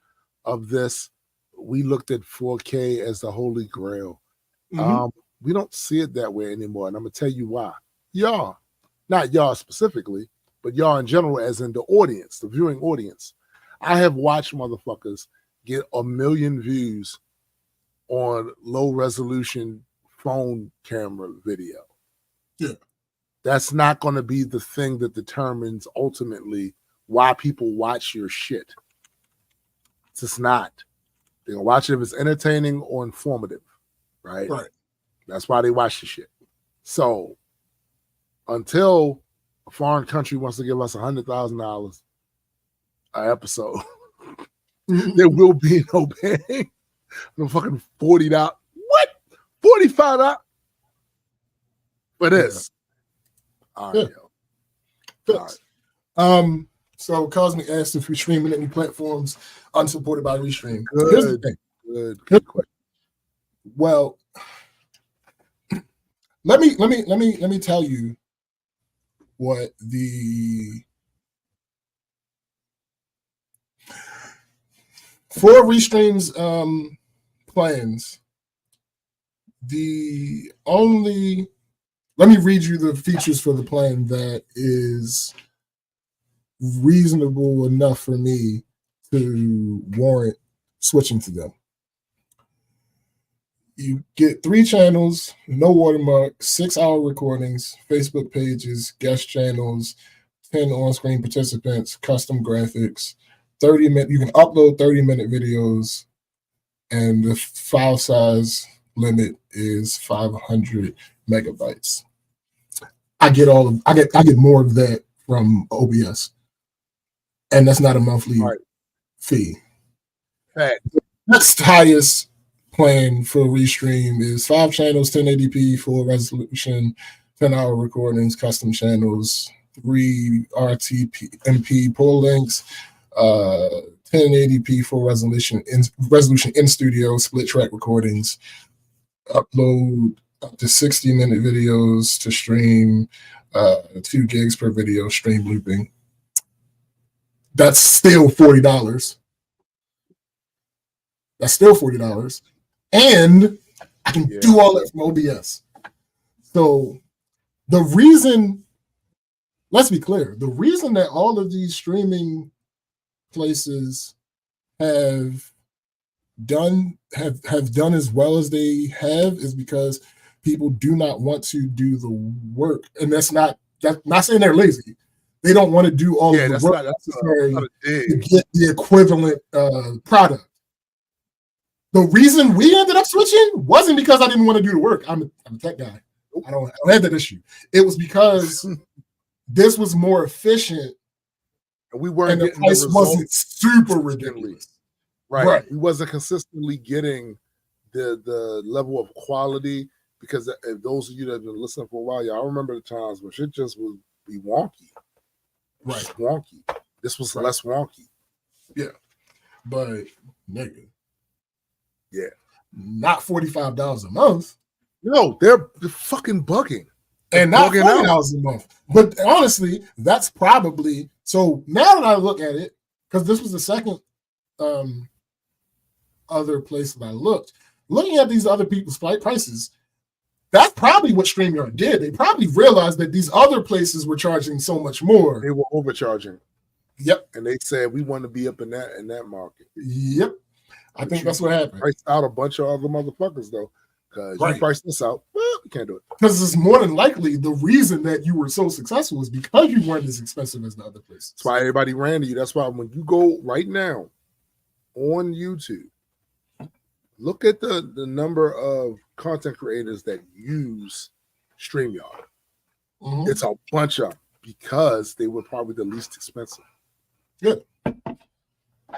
of this, we looked at 4K as the holy grail. Mm-hmm. We don't see it that way anymore. And I'm going to tell you why. Y'all, not y'all specifically, but y'all in general, as in the audience, the viewing audience. I have watched motherfuckers get 1 million views on low resolution phone camera video. Yeah. That's not going to be the thing that determines ultimately why people watch your shit. It's just not. They're going to watch it if it's entertaining or informative, right? Right. That's why they watch the shit. So until a foreign country wants to give us $100,000 an episode, there will be no paying. No fucking $40. What? $45 for this? Yeah. All right, yo. All right. So Cosmic asked if we stream in any platforms unsupported by Restream. Good question. Well, let me tell you what the for Restream's plans. Let me read you the features for the plan that is reasonable enough for me to warrant switching to them. You get 3 channels, no watermark, 6-hour recordings, Facebook pages, guest channels, 10 on-screen participants, custom graphics, 30-minute. You can upload 30-minute videos, and the file size limit is 500 megabytes. I get more of that from OBS, and that's not a monthly fee. Right. The next highest plan for Restream is 5 channels, 1080p, full resolution, 10-hour recordings, custom channels, 3 RTMP pull links, 1080p full resolution in studio, split track recordings, upload up to 60-minute videos to stream, 2 gigs per video, stream looping. That's still $40. That's still $40. And I can do all that from OBS. So The reason, let's be clear, the reason that all of these streaming places have done as well as they have is because people do not want to do the work. And that's not saying they're lazy. They don't want to do all of the work necessary to get the equivalent product. The reason we ended up switching wasn't because I didn't want to do the work. I'm a tech guy. I don't have that issue. It was because this was more efficient, and we weren't. And the price wasn't super ridiculous. Right. We wasn't consistently getting the level of quality, because if those of you that have been listening for a while, y'all remember the times when shit just would be wonky. Right. Just wonky. This was less wonky. Yeah. But nigga. Yeah. Not $45 a month. No, they're fucking bugging. And not $40 a month. But honestly, that's probably, so now that I look at it, because this was the second other place that I looked, looking at these other people's prices, that's probably what StreamYard did. They probably realized that these other places were charging so much more. They were overcharging. Yep. And they said we want to be up in that market. Yep. I think that's what happened. Priced out a bunch of other motherfuckers though. Because you priced this out, well, we can't do it. Because it's more than likely the reason that you were so successful is because you weren't as expensive as the other places. That's why everybody ran to you. That's why when you go right now on YouTube, look at the number of content creators that use StreamYard. Mm-hmm. It's a bunch of, because they were probably the least expensive. Yeah.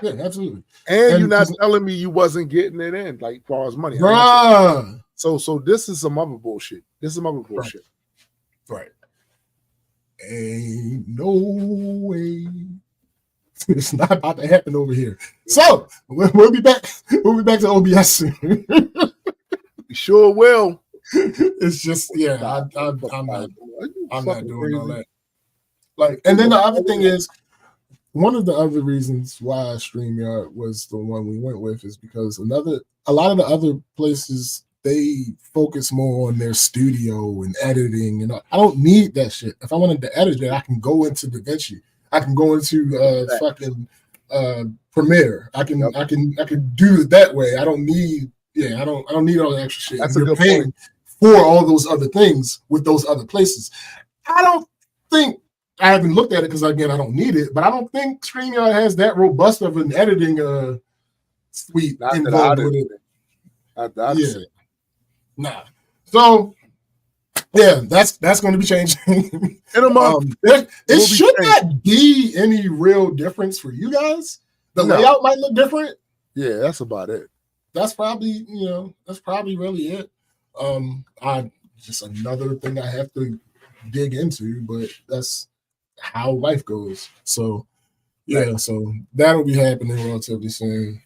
Yeah, absolutely. And you're not telling me you wasn't getting it in, like, as far as money. Bruh. So this is some other bullshit. This is some other bullshit. Right. Ain't no way. It's not about to happen over here. So we'll be back. We'll be back to OBS soon. We sure will. It's just, yeah, I'm not doing all that. Like, and then the other thing is, one of the other reasons why StreamYard was the one we went with is because a lot of the other places, they focus more on their studio and editing, and I don't need that shit. If I wanted to edit it, I can go into DaVinci. I can go into fucking Premiere. I can do it that way. I don't need I don't need all the extra shit. That's a good paying point. For all those other things with those other places. I haven't looked at it because, again, I don't need it, but I don't think StreamYard has that robust of an editing suite involved with it. Nah. So, yeah, that's going to be changing. In a month. It should not be any real difference for you guys. The layout might look different. Yeah, that's about it. That's probably, really it. Just another thing I have to dig into, but that's how life goes. So yeah, so that'll be happening relatively soon.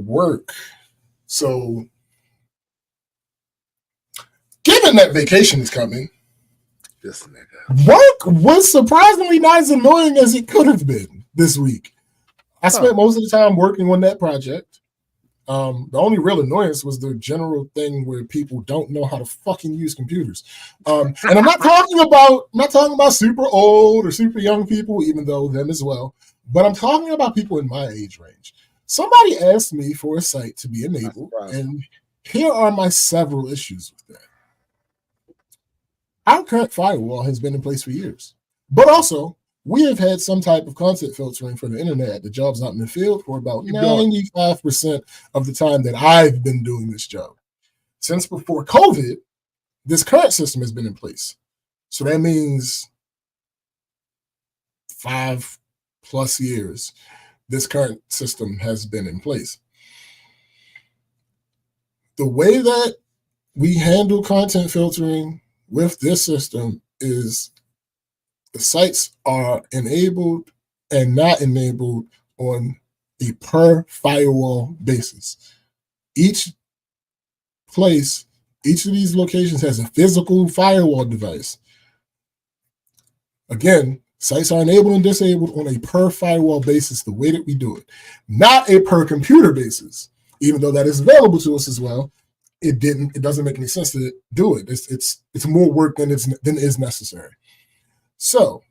Work. So given that vacation is coming, this nigga, work was surprisingly not as annoying as it could have been this week. I spent most of the time working on that project. The only real annoyance was the general thing where people don't know how to fucking use computers. And I'm not talking about super old or super young people, even though them as well, but I'm talking about people in my age range. Somebody asked me for a site to be enabled, and here are my several issues with that. Our current firewall has been in place for years, but also we have had some type of content filtering for the internet. The job's not in the field for about 95% of the time that I've been doing this job. Since before COVID, this current system has been in place. So that means 5+ years, this current system has been in place. The way that we handle content filtering with this system is the sites are enabled and not enabled on a per firewall basis. Each place, each of these locations has a physical firewall device. Again, sites are enabled and disabled on a per firewall basis, the way that we do it, not a per computer basis, even though that is available to us as well. it doesn't make any sense to do it. It's more work than is necessary. So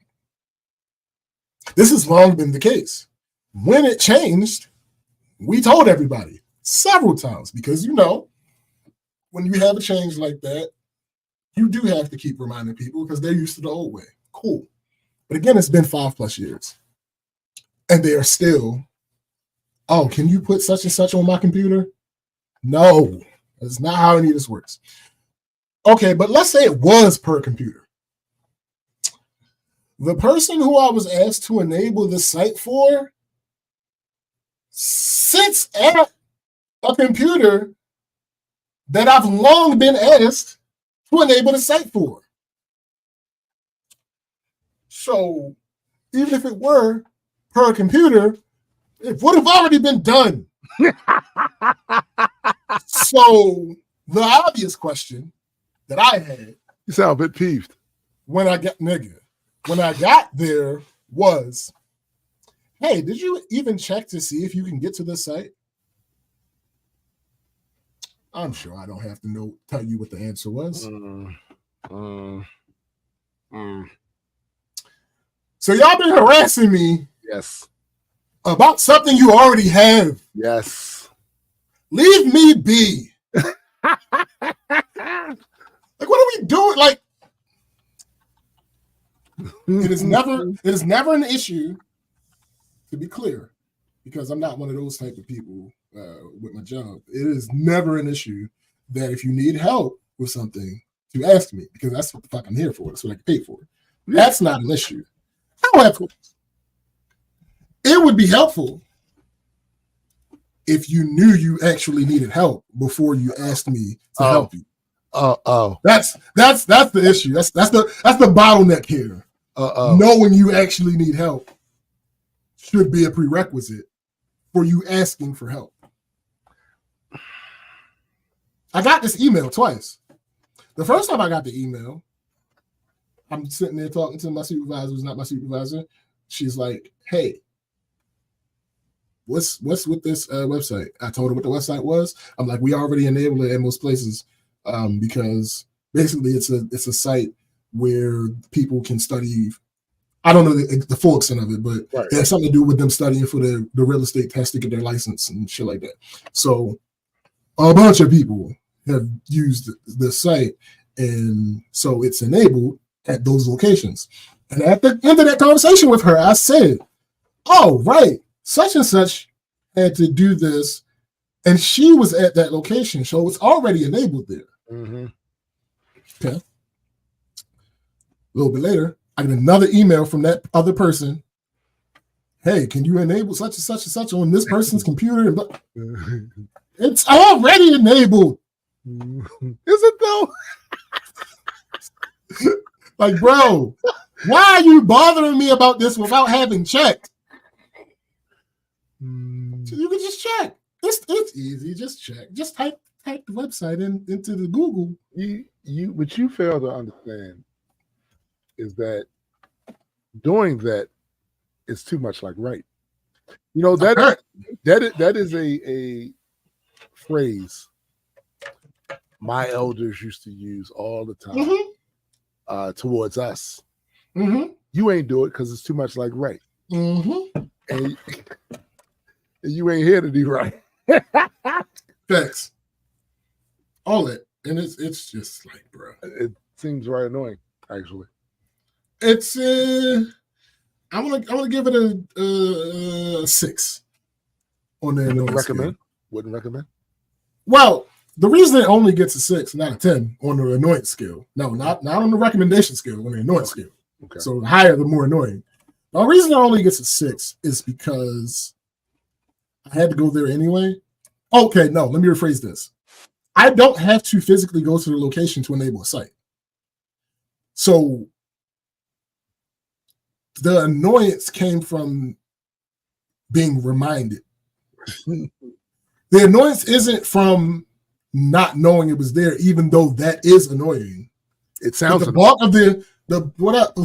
this has long been the case. When it changed, we told everybody several times, because when you have a change like that, you do have to keep reminding people because they're used to the old way. Cool. But again, it's been 5+ years. And they are still, oh, can you put such and such on my computer? No, that's not how any of this works. Okay, but let's say it was per computer. The person who I was asked to enable the site for sits at a computer that I've long been asked to enable the site for. So even if it were per computer, it would have already been done. So the obvious question that I had, you sound a bit peeved, when I got there was, hey, did you even check to see if you can get to this site? I'm sure I don't have to tell you what the answer was. So y'all been harassing me. Yes. About something you already have. Yes. Leave me be. Like, what are we doing? Like, it is never an issue, to be clear, because I'm not one of those type of people with my job. It is never an issue that if you need help with something, to ask me, because that's what the fuck I'm here for. That's what I get paid for. That's not an issue. However, it would be helpful if you knew you actually needed help before you asked me to help you. That's the issue. That's the bottleneck here. Knowing you actually need help should be a prerequisite for you asking for help. I got this email twice. The first time I got the email, I'm sitting there talking to my supervisor, who's not my supervisor. She's like, hey, what's with this website? I told her what the website was. I'm like, we already enabled it at most places because basically it's a site where people can study. I don't know the full extent of it, but it has something to do with them studying for the real estate test to get their license and shit like that. So a bunch of people have used the site, and so it's enabled at those locations. And at the end of that conversation with her, I said, oh, right, such and such had to do this, and she was at that location, so it's already enabled there. Mm-hmm. Okay. A little bit later, I get another email from that other person. Hey, can you enable such and such and such on this person's computer? It's already enabled. Is it though? Like, bro, why are you bothering me about this without having checked? So you can just check. It's easy. Just check. Just type the website into the Google. What you fail to understand is that doing that is too much like right. You know, that is a phrase my elders used to use all the time towards us. Mm-hmm. You ain't do it because it's too much like right. Mm-hmm. And you ain't here to do right. Thanks. All that. And it's just like, bro. It seems right annoying, actually. It's I want to give it a 6 on the Wouldn't recommend. Wouldn't recommend. Well, the reason it only gets a 6, not a 10, on the annoyance scale. No, not on the recommendation scale, on the annoyance scale. Okay. So the higher, the more annoying. The reason it only gets a 6 is because I had to go there anyway. Okay, no, let me rephrase this. I don't have to physically go to the location to enable a site. So the annoyance came from being reminded. The annoyance isn't from not knowing it was there, even though that is annoying. It sounds the bulk of the what up,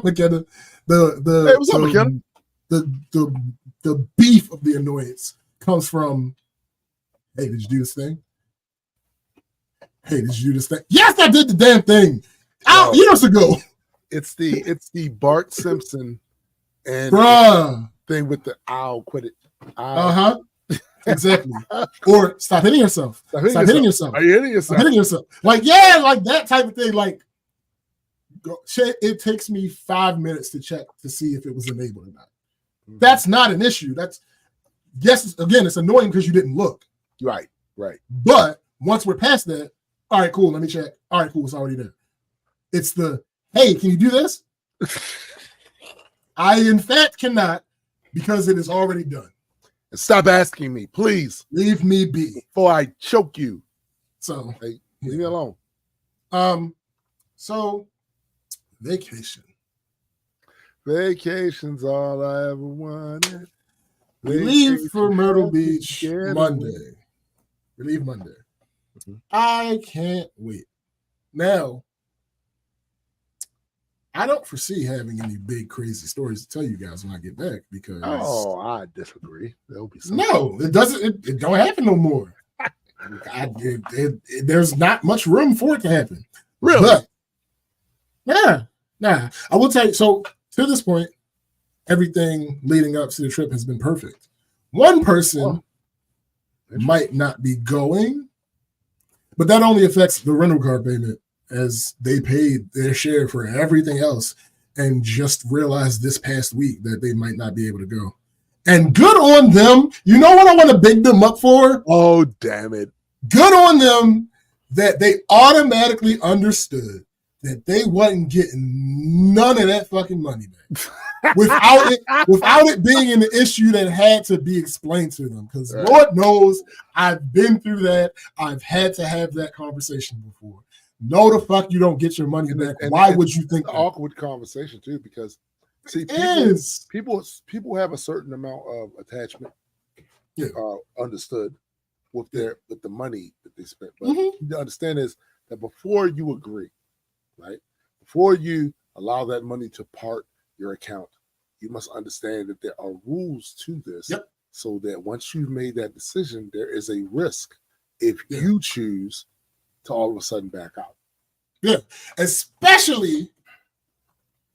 McKenna? Hey, what's up, McKenna? The beef of the annoyance comes from, hey, did you do this thing? Hey, did you do this thing? Yes, I did the damn thing Yo, years ago. It's the Bart Simpson and Bruh. thing with the owl quit it. Uh-huh. Exactly. Or stop hitting yourself. Stop hitting yourself. Are you hitting yourself? Stop hitting yourself. Like, yeah, like that type of thing. Like, it takes me 5 minutes to check to see if it was enabled or not. That's not an issue. Yes, again, it's annoying because you didn't look. Right. But once we're past that, all right, cool, let me check. All right, cool, it's already there. It's the, hey, can you do this? I, in fact, cannot because it is already done. And stop asking me, please. Leave me be. Before I choke you. So, hey, leave me alone. So, vacation. Vacation's all I ever wanted. We leave for Myrtle Beach Monday. We leave Monday. Mm-hmm. I can't wait. Now, I don't foresee having any big crazy stories to tell you guys when I get back because I disagree. There'll be something. No, it doesn't. It don't happen no more. There's not much room for it to happen. Really? But, nah. I will tell you. So to this point, everything leading up to the trip has been perfect. One person might not be going, but that only affects the rental car payment as they paid their share for everything else and just realized this past week that they might not be able to go. And good on them. You know what I want to big them up for? Oh, damn it. Good on them that they automatically understood that they wasn't getting none of that fucking money back. without it being an issue that had to be explained to them. Because Lord knows I've been through that. I've had to have that conversation before. No, the fuck you don't get your money back. Why would you think an that? Awkward conversation too? Because see, people have a certain amount of attachment, understood with the money that they spent. But the understand is that before you agree, right? Before you allow that money to part your account, you must understand that there are rules to this. Yep. So that once you've made that decision, there is a risk if you choose to all of a sudden back out. Yeah, especially,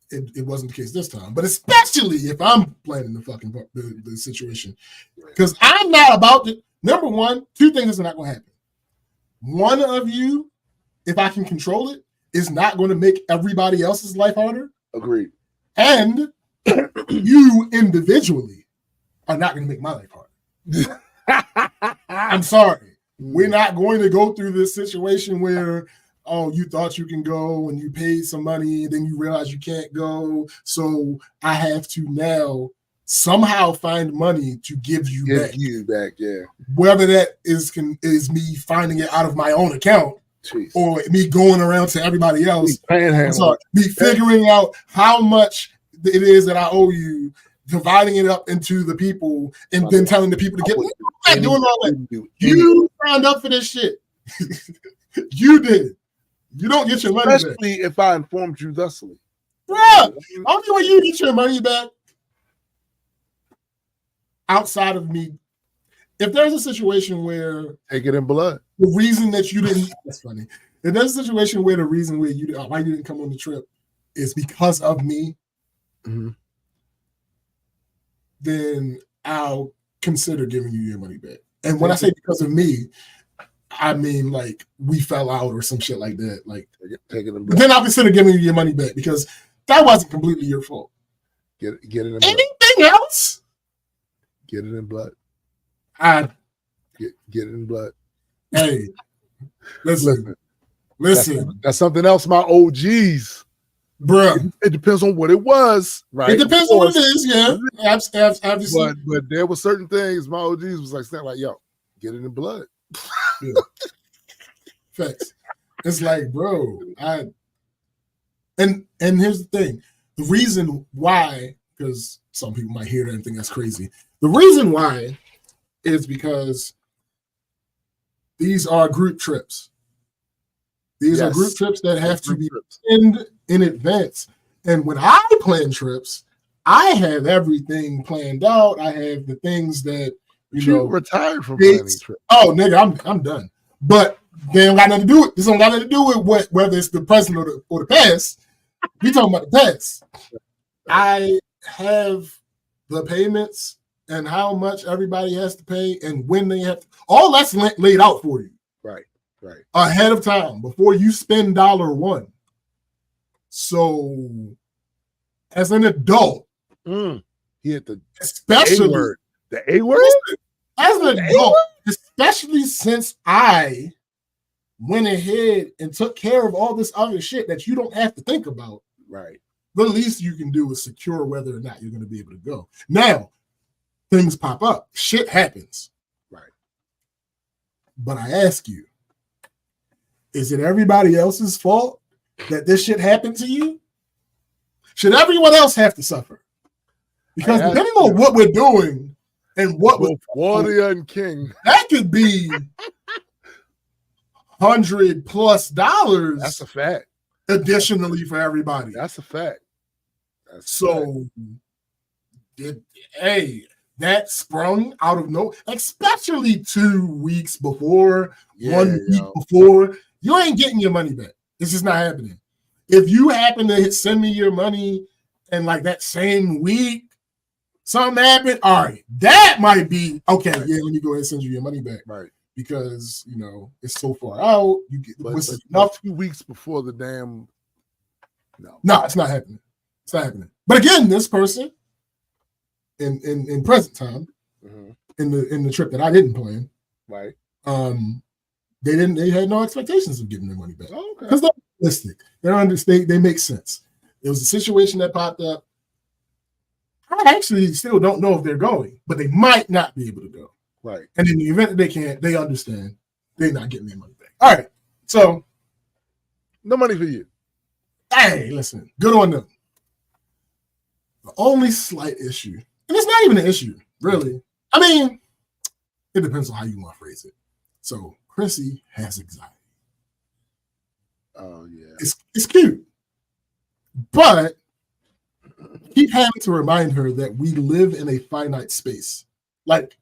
it wasn't the case this time, but especially if I'm planning the situation. Because I'm not about to, number one, two things are not going to happen. One of you, if I can control it, is not going to make everybody else's life harder. Agreed. And you individually are not going to make my life harder. I'm sorry. We're not going to go through this situation where, you thought you can go and you paid some money, then you realize you can't go. So I have to now somehow find money to give you back. Yeah. Whether that is me finding it out of my own account or me going around to everybody else. Me figuring out how much it is that I owe you, dividing it up into the people, and then telling the people to get. I'm not doing all that. You signed up for this shit. You did. You don't get your money back. Especially if I informed you thusly. Bruh, only way you get your money back outside of me. If there's a situation where take it in blood. The reason that you didn't, that's funny. If there's a situation where the reason why you didn't come on the trip is because of me, then I'll consider giving you your money back. And when I say because of me, I mean like we fell out or some shit like that. Like then I'll consider giving you your money back because that wasn't completely your fault. Get it in blood. Anything else? Get it in blood. Get it in blood. Hey, listen. That's something else. My OGs, bro. It depends on what it was, right? It depends on what it is, yeah. Obviously. But there were certain things. My OGs was like, yo, get it in blood. Yeah. Facts. It's like, bro, and here's the thing. The reason why, because some people might hear that and think that's crazy. The reason why is because these are group trips. These are group trips that have to be planned in advance. And when I plan trips, I have everything planned out. I have the things that you know. Retired from planning trips. Oh, nigga, I'm done. But They don't got nothing to do with this. Don't got nothing to do with whether it's the present or the past. We talking about the past. I have the payments and how much everybody has to pay and when they have to, all that's laid out for you. Right. Ahead of time before you spend $1. So as an adult, he hit the especially A-word. The A-word? As an adult, especially since I went ahead and took care of all this other shit that you don't have to think about. Right. The least you can do is secure whether or not you're going to be able to go. Now, things pop up. Shit happens. Right. But I ask you, is it everybody else's fault that this shit happened to you? Should everyone else have to suffer? Because depending on what we're doing and what we're Warrior and King, that could be $100+ that's a fact. Additionally for everybody. That's a fact. That sprung out of nowhere, especially 2 weeks before, 1 week before. You ain't getting your money back. It's just not happening. If you happen to send me your money and like that same week, something happened, all right, that might be okay. Right. Yeah, let me go ahead and send you your money back. Right. Because it's so far out. You get enough 2 weeks before the damn. No, it's not happening. It's not happening. But again, this person in present time, in the trip that I didn't plan, right? They had no expectations of getting their money back. Oh, okay. Because they're realistic. They're understand. They make sense. There was a situation that popped up. I actually still don't know if they're going, but they might not be able to go. Right. And in the event that they can't, they understand they're not getting their money back. All right. So no money for you. Hey, listen, good on them. The only slight issue, and it's not even an issue, really. I mean, it depends on how you want to phrase it. So Chrissy has anxiety. Oh, yeah. It's cute. But keep having to remind her that we live in a finite space. Like,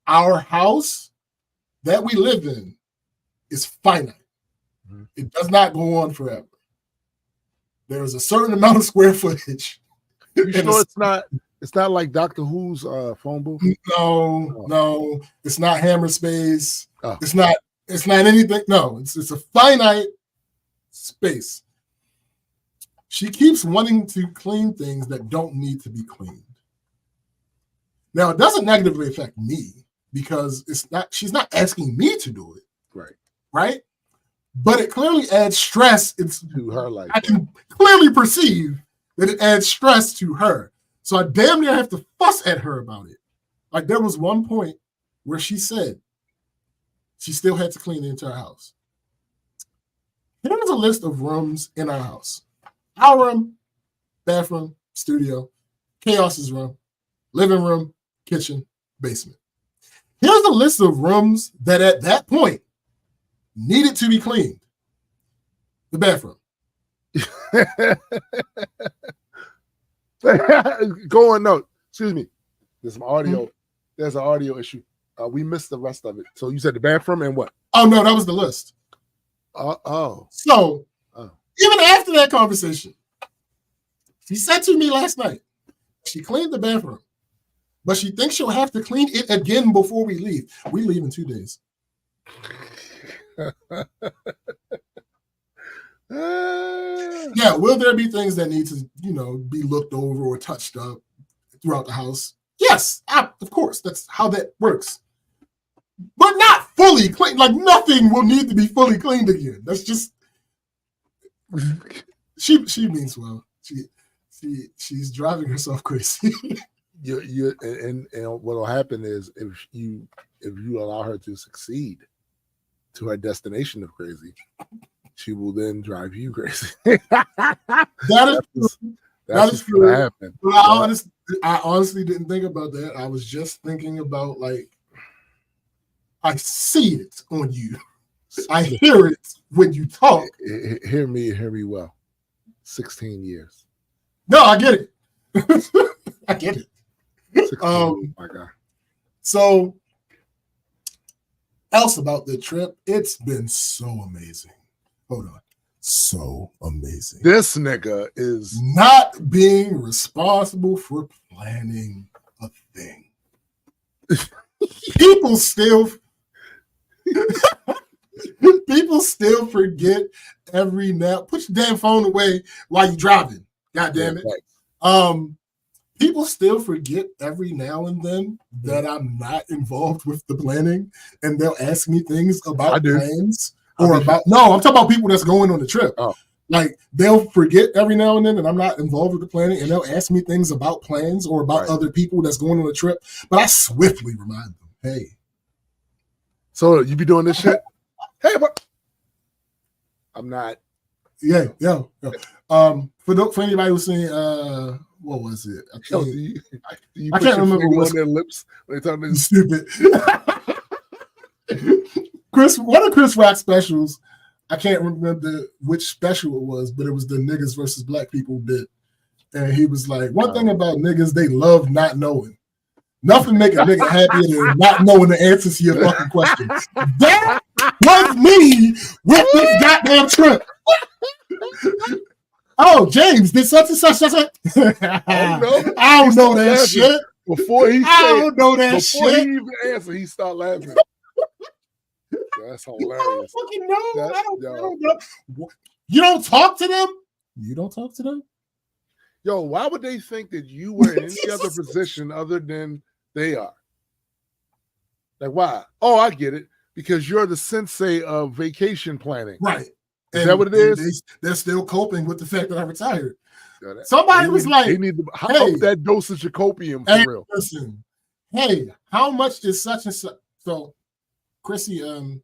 our house that we live in is finite. Mm-hmm. It does not go on forever. There is a certain amount of square footage. You sure it's not like Doctor Who's phone booth? No, it's not Hammer Space. Oh. It's not anything. No, it's a finite space. She keeps wanting to clean things that don't need to be cleaned. Now, it doesn't negatively affect me because she's not asking me to do it. Right? But it clearly adds stress to her life. I can clearly perceive that it adds stress to her. So I damn near have to fuss at her about it. Like, there was one point where she said she still had to clean the entire house. Here's a list of rooms in our house. Our room, bathroom, studio, Chaos's room, living room, kitchen, basement. Here's a list of rooms that at that point needed to be cleaned. The bathroom. Go on, no. Excuse me. There's some audio. Mm-hmm. There's an audio issue. We missed the rest of it. So you said the bathroom and what? Oh, no, that was the list. So even after that conversation, she said to me last night, she cleaned the bathroom, but she thinks she'll have to clean it again before we leave. We leave in 2 days. Yeah, will there be things that need to, be looked over or touched up throughout the house? Yes, of course. That's how that works. But not fully clean. Like, nothing will need to be fully cleaned again. That's just she means well. She's driving herself crazy. And what will happen is if you allow her to succeed to her destination of crazy, she will then drive you crazy. That is true. What happened. I honestly didn't think about that. I was just thinking about, like, I see it on you. I hear it when you talk. Hear me well. 16 years. No, I get it. I get 16, it. my God. So else about the trip, it's been so amazing. Hold on. So amazing. This nigga is not being responsible for planning a thing. People still forget every now. Put your damn phone away while you're driving. God damn it. Right. People still forget every now and then that I'm not involved with the planning, and they'll ask me things about plans or about. No, I'm talking about people that's going on the trip. Oh. Like they'll forget every now and then that I'm not involved with the planning, and they'll ask me things about plans or about other people that's going on the trip. But I swiftly remind them, "Hey, so you be doing this shit? Hey, what? I'm not." Yeah. For anybody who's saying, what was it? I can't remember what's on their lips when they talking stupid. One of Chris Rock's specials. I can't remember which special it was, but it was the niggas versus black people bit, and he was like, "One thing about niggas, they love not knowing. Nothing make a nigga happier than not knowing the answers to your fucking question." That was me with this goddamn trip. Oh, James, did such and such. I don't know that shit. Before he don't know that before shit. he even answered, he started laughing. That's hilarious. I don't fucking know. I don't know. You don't talk to them? You don't talk to them? Yo, why would they think that you were in any other position other than they are? Like, why? Oh, I get it. Because you're the sensei of vacation planning. Right. Is that what it is? They're still coping with the fact that I retired. Yeah, Somebody was like, they need to up that dosage of copium for real. Listen, hey, how much is such and such? So, Chrissy, one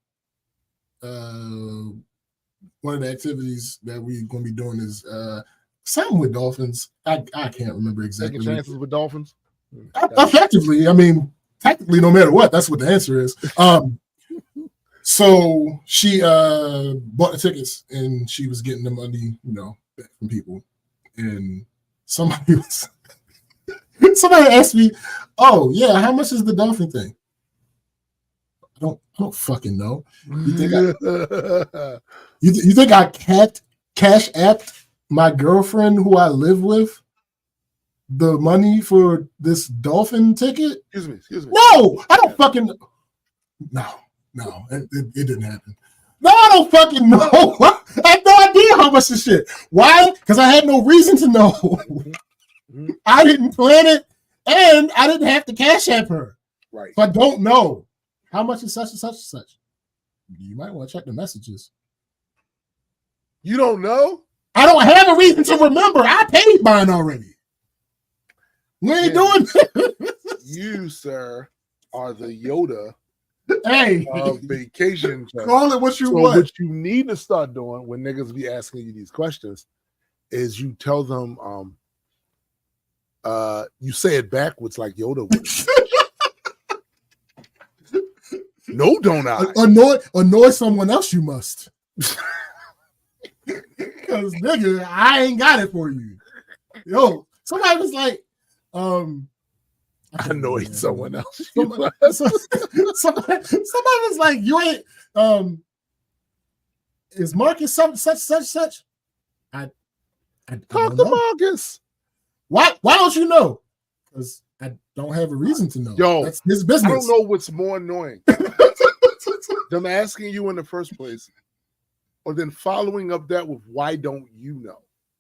of the activities that we're going to be doing is something with dolphins. I can't remember exactly. Taking chances with dolphins? Effectively, I mean, technically, no matter what, that's what the answer is. So she bought the tickets and she was getting the money, back from people. And somebody asked me, "Oh yeah, how much is the dolphin thing?" I don't fucking know. You think I cash apped my girlfriend who I live with the money for this dolphin ticket? Excuse me. No, I don't fucking No, it didn't happen. No, I don't fucking know. I have no idea how much this shit. Why? Because I had no reason to know. Mm-hmm. I didn't plan it, and I didn't have to cash app her. Right. So I don't know how much is such and such and such. You might want to check the messages. You don't know? I don't have a reason to remember. I paid mine already. We ain't doing this. You, sir, are the Yoda. Hey, vacation. Call it what you want. What you need to start doing when niggas be asking you these questions is you tell them, you say it backwards like Yoda would. No, don't I? Annoy someone else. You must. Because nigga, I ain't got it for you. Yo, somebody was like, I annoyed someone else. Somebody was like, "You ain't is Marcus such?" I talk to Marcus. Why don't you know? Because I don't have a reason to know. Yo, that's his business. I don't know what's more annoying. Them asking you in the first place, or then following up that with why don't you know?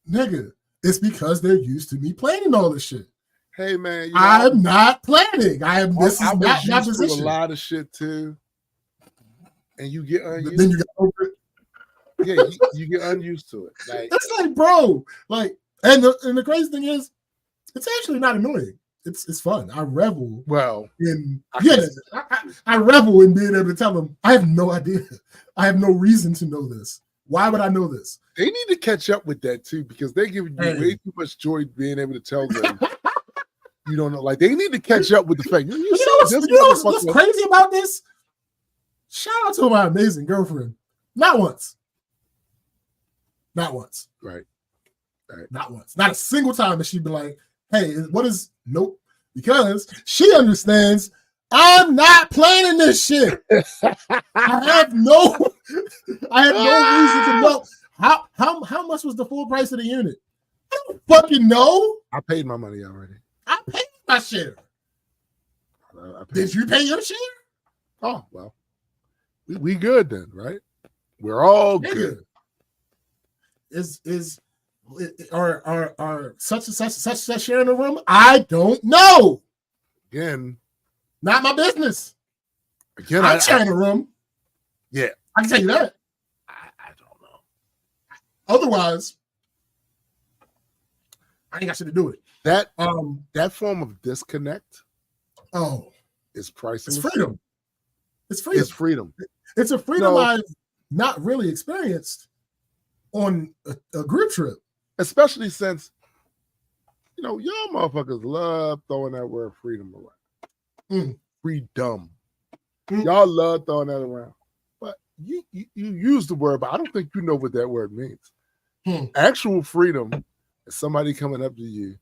Nigga, it's because they're used to me planning all this shit. Hey man, I'm not planning. This is not my position. A lot of shit too, and you get unused. Then you get over it. Yeah, you get unused to it. Like it's like, bro, like, and the crazy thing is, it's actually not annoying. It's fun. I revel. Well, I revel in being able to tell them I have no idea. I have no reason to know this. Why would I know this? They need to catch up with that too, because they're giving you way too much joy being able to tell them. You don't know, like they need to catch up with the fact. You know what's crazy about this? Shout out to my amazing girlfriend. Not once. Right. Not once. Not a single time that she'd be like, "Hey, what is?" Nope. Because she understands I'm not planning this shit. I have no reason to know. How much was the full price of the unit? I don't fucking know. I paid my money already. I paid my share. Did you pay your share? Oh, well. We good then, right? We're all good. Are such and such share in the room? I don't know. Again, not my business. Again, I'm sharing a room. Yeah, I can tell you that. I don't know. Otherwise, I ain't got shit to do with it. That form of disconnect. Oh, is priceless. It's freedom. It's freedom. It's freedom. It's a freedom I've not really experienced on a group trip. Especially since, y'all motherfuckers love throwing that word freedom around. Freedom. Y'all love throwing that around. But you use the word, but I don't think you know what that word means. Actual freedom is somebody coming up to you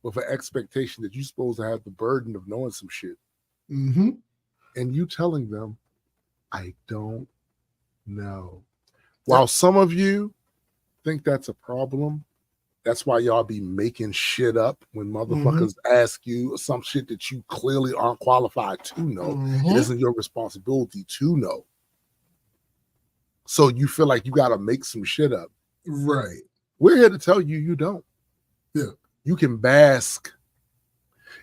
with an expectation that you're supposed to have the burden of knowing some shit. Mm-hmm. And you telling them, I don't know. While some of you think that's a problem, that's why y'all be making shit up when motherfuckers ask you some shit that you clearly aren't qualified to know. It isn't your responsibility to know. So you feel like you got to make some shit up. Right. We're here to tell you you don't. Yeah. You can bask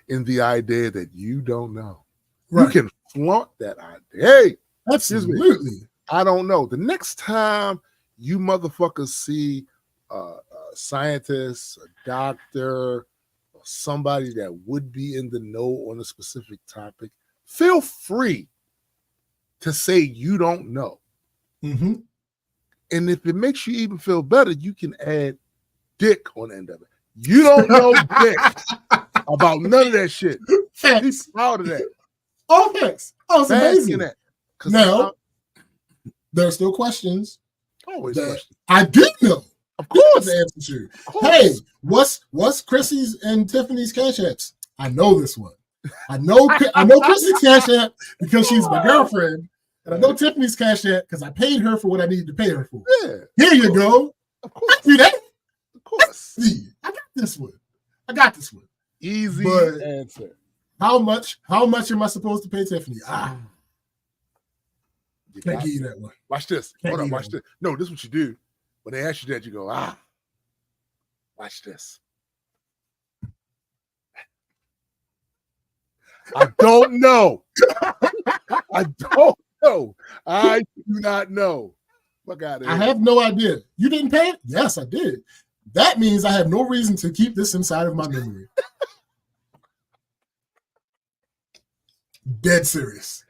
in the idea that you don't know. Right. You can flaunt that idea. Hey, absolutely. I don't know. The next time you motherfuckers see a scientist, a doctor, or somebody that would be in the know on a specific topic, feel free to say you don't know. Mm-hmm. And if it makes you even feel better, you can add dick on the end of it. You don't know dick about none of that shit. Be proud of that. Oh, thanks. Oh, it's amazing. That. Now, there are still questions. Always questions. I do know. Of course. The answer to. Hey, what's Chrissy's and Tiffany's cash apps? I know this one. I know Chrissy's cash app because she's my girlfriend. And I know Tiffany's cash app because I paid her for what I needed to pay her for. Yeah. Here you go. Of course. I do that. Of course. I got this one. Easy answer. How much am I supposed to pay Tiffany? Can't give you that one. Watch this. Hold on, watch this. No, this is what you do. When they ask you that, you go, watch this. I don't know. I don't know. I do not know. Fuck out of here. I have no idea. You didn't pay it? Yes, I did. That means I have no reason to keep this inside of my memory. Dead serious.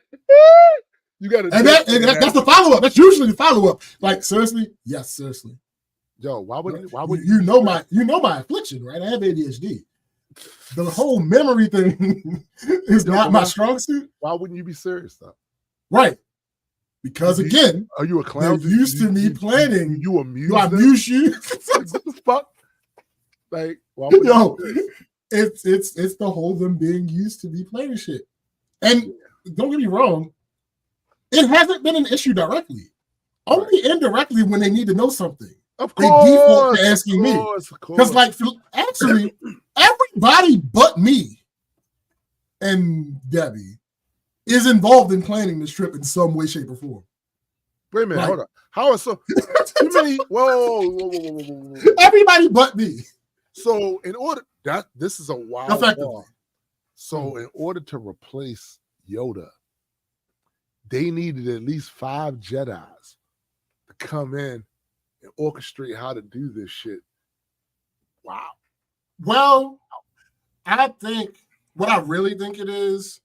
You got to, and that's the follow up. That's usually the follow up. Like seriously, yes, seriously. Yo, why would you know my affliction, right? I have ADHD. The whole memory thing is not my strong suit. Why wouldn't you be serious though? Right. Because again, are you a clown? They're used to me planning. You amuse? Do I amuse you? What the fuck? Like, why would it's the whole them being used to me planning shit. And don't get me wrong, it hasn't been an issue directly. Only indirectly when they need to know something. Of course, they default to asking me. Because, like, actually, everybody but me and Debbie is involved in planning this trip in some way, shape, or form. Wait a minute, hold on. How is so? Too many? Whoa. Everybody but me. So, in order this is a wild ball. So, in order to replace Yoda, they needed at least 5 Jedis to come in and orchestrate how to do this shit. Wow. Well, I think what I really think it is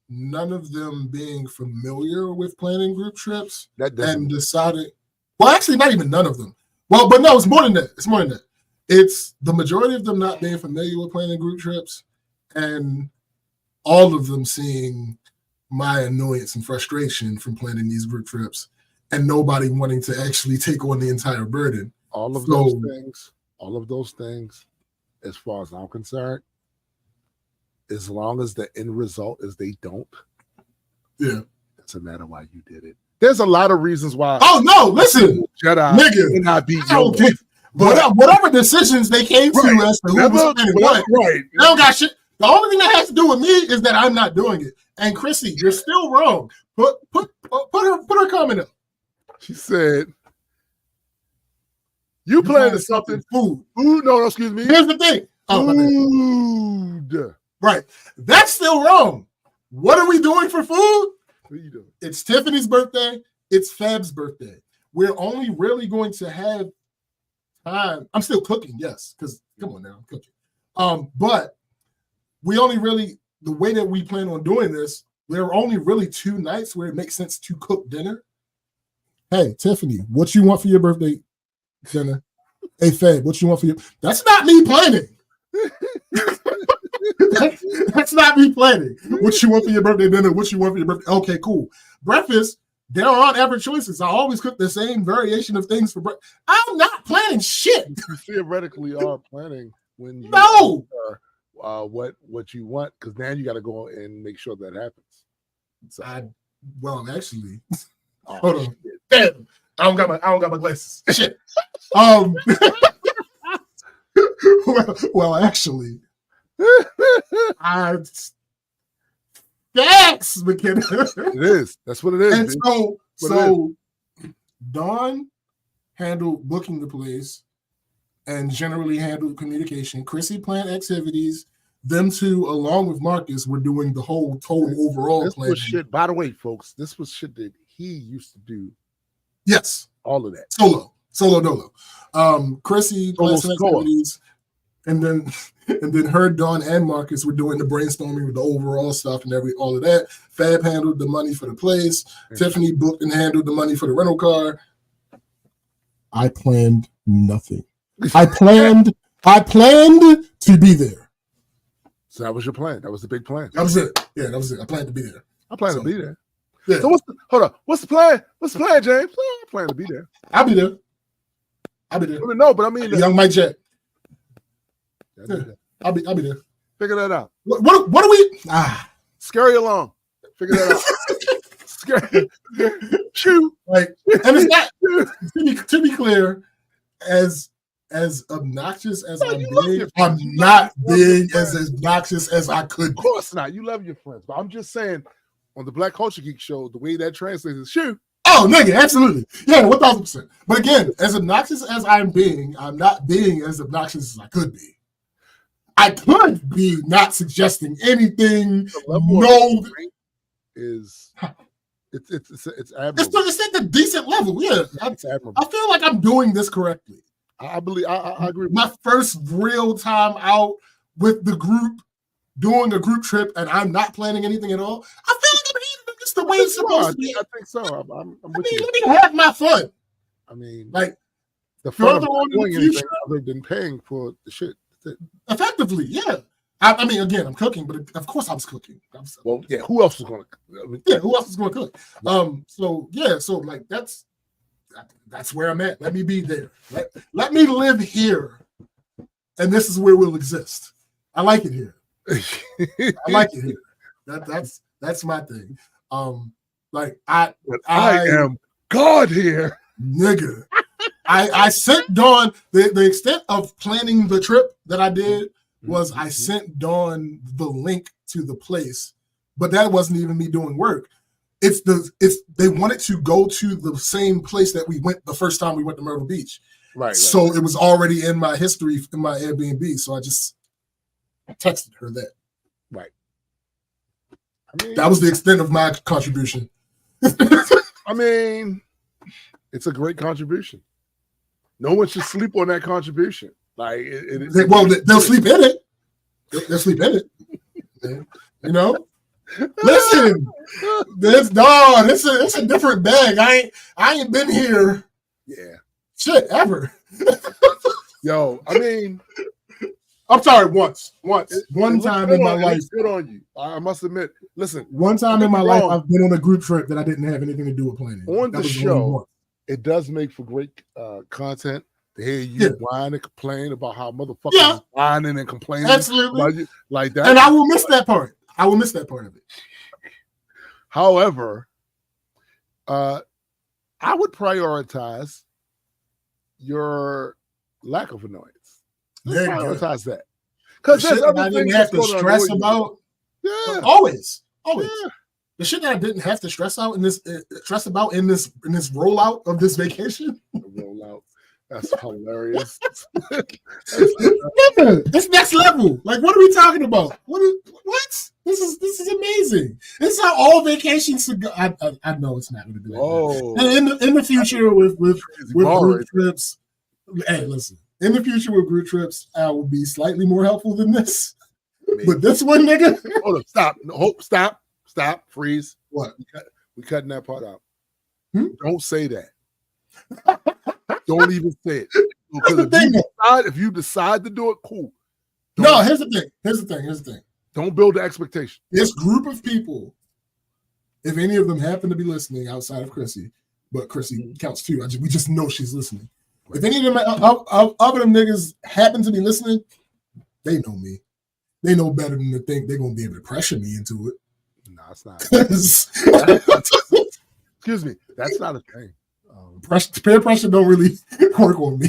none of them being familiar with planning group trips and decided. Well, actually, not even none of them. Well, but no, it's more than that. It's the majority of them not being familiar with planning group trips, and all of them seeing my annoyance and frustration from planning these group trips, and nobody wanting to actually take on the entire burden. All of those things, as far as I'm concerned, as long as the end result is they don't. Yeah. Doesn't matter why you did it. There's a lot of reasons why. Oh no, listen, Jedi nigga, not beat okay. But whatever decisions they came to as to who was planning what, right? They don't got shit. The only thing that has to do with me is that I'm not doing it. And Chrissy, you're still wrong. Put her comment up. She said, "You planning something? Food? No, excuse me. Here's the thing. Food. Right. That's still wrong. What are we doing for food? What are you doing? It's Tiffany's birthday. It's Fab's birthday. We're only really going to have time. I'm still cooking, yes, because come on now, I'm cooking. But we only really, the way that we plan on doing this, there are only really 2 nights where it makes sense to cook dinner. Hey, Tiffany, what you want for your birthday dinner? Hey, Fab, what you want for your? That's not me planning. That's not me planning. What you want for your birthday dinner? What you want for your birthday? Okay, cool. Breakfast, there aren't ever choices. I always cook the same variation of things for breakfast. I'm not planning shit. You theoretically are planning when you what you want, because now you got to go and make sure that happens. So. Actually, hold on. Damn, I don't got my glasses. Shit. Actually, thanks, McKenna. It is. That's what it is. And so Dawn handled booking the place and generally handled communication. Chrissy planned activities. Them two, along with Marcus, were doing the whole total overall this plan. Was shit. By the way, folks, this was shit that he used to do. Yes, all of that solo dolo. Chrissy planned some activities, and then her, Dawn, and Marcus were doing the brainstorming with the overall stuff and all of that. Fab handled the money for the place. Tiffany booked and handled the money for the rental car. I planned nothing. I planned to be there. So that was your plan. That was the big plan. That was it. Yeah, that was it. I planned to be there. I plan to be there. Yeah. So hold on. What's the plan? What's the plan, James? I plan to be there. I'll be there. No, but I mean, young Mike Jack. Yeah, I'll be there. Figure that out. What are we? Scary along. Figure that out. Scary. Shoot. Like, and it's not to be clear, as obnoxious as I'm being, I'm not being as obnoxious as I could. Of course not. You love your friends, but I'm just saying, on the Black Culture Geek show, the way that translates is shoot. Oh, nigga, absolutely. Yeah, 1,000%. But again, as obnoxious as I'm being, I'm not being as obnoxious as I could be. I could be not suggesting anything. No, is it's admirable. It's at the decent level. Yeah, it's admirable. I feel like I'm doing this correctly. I believe I agree. My first real time out with the group, doing a group trip, and I'm not planning anything at all. I feel like I'm eating this the way it's supposed to be. I think so. I'm with you. Let me have my fun. I mean, like the fun of doing anything other than paying for the shit. Effectively, yeah. I mean, again, I'm cooking, but of course I was cooking. Well, yeah. Who else was going to? Yeah, who else is going to cook? So yeah, so like that's where I'm at. Let me be there. Let me live here, and this is where we'll exist. I like it here. I like it here. That's my thing. Like I am God here, nigga. I sent Dawn the extent of planning the trip that I did was I sent Dawn the link to the place, but that wasn't even me doing work. They wanted to go to the same place that we went the first time we went to Myrtle Beach. Right. So it was already in my history in my Airbnb. So I just texted her that. Right. I mean, that was the extent of my contribution. I mean, it's a great contribution. No one should sleep on that contribution. Like, they'll sleep in it. They'll sleep in it. You know. Listen, it's a different bag. I ain't been here. Yeah. Shit, ever. Yo, I mean, I'm sorry. Once, one time in my life. Good on you. I must admit. Listen, one time in my life, I've been on a group trip that I didn't have anything to do with planning. On the show, it does make for great content, to hear you whine and complain about how motherfuckers is whining and complaining. Absolutely. About you, like that. And I will miss that part. I will miss that part of it. However, I would prioritize your lack of annoyance. Let's prioritize that. Because the shit that I didn't have to stress about. Yeah. Always. Yeah. The shit that I didn't have to stress about in this rollout of this vacation. Rollout. That's hilarious. It's next level. Like, what are we talking about? What? This is amazing. This is how all vacations should go. I know it's not going to be like that. In the future with group trips. Hey, listen. In the future with group trips, I will be slightly more helpful than this. Maybe. But this one, nigga. Hold up! Stop! No, stop! Freeze! What? We cutting that part out. Don't say that. Don't even say it. Because if you decide to do it, cool. No, here's the thing. Don't build the expectation. This group of people, if any of them happen to be listening outside of Chrissy, but Chrissy counts too. We just know she's listening. If any of them other them niggas happen to be listening, they know me. They know better than to think they're gonna be able to pressure me into it. No, it's not. Excuse me. That's not a thing. Peer pressure don't really work on me.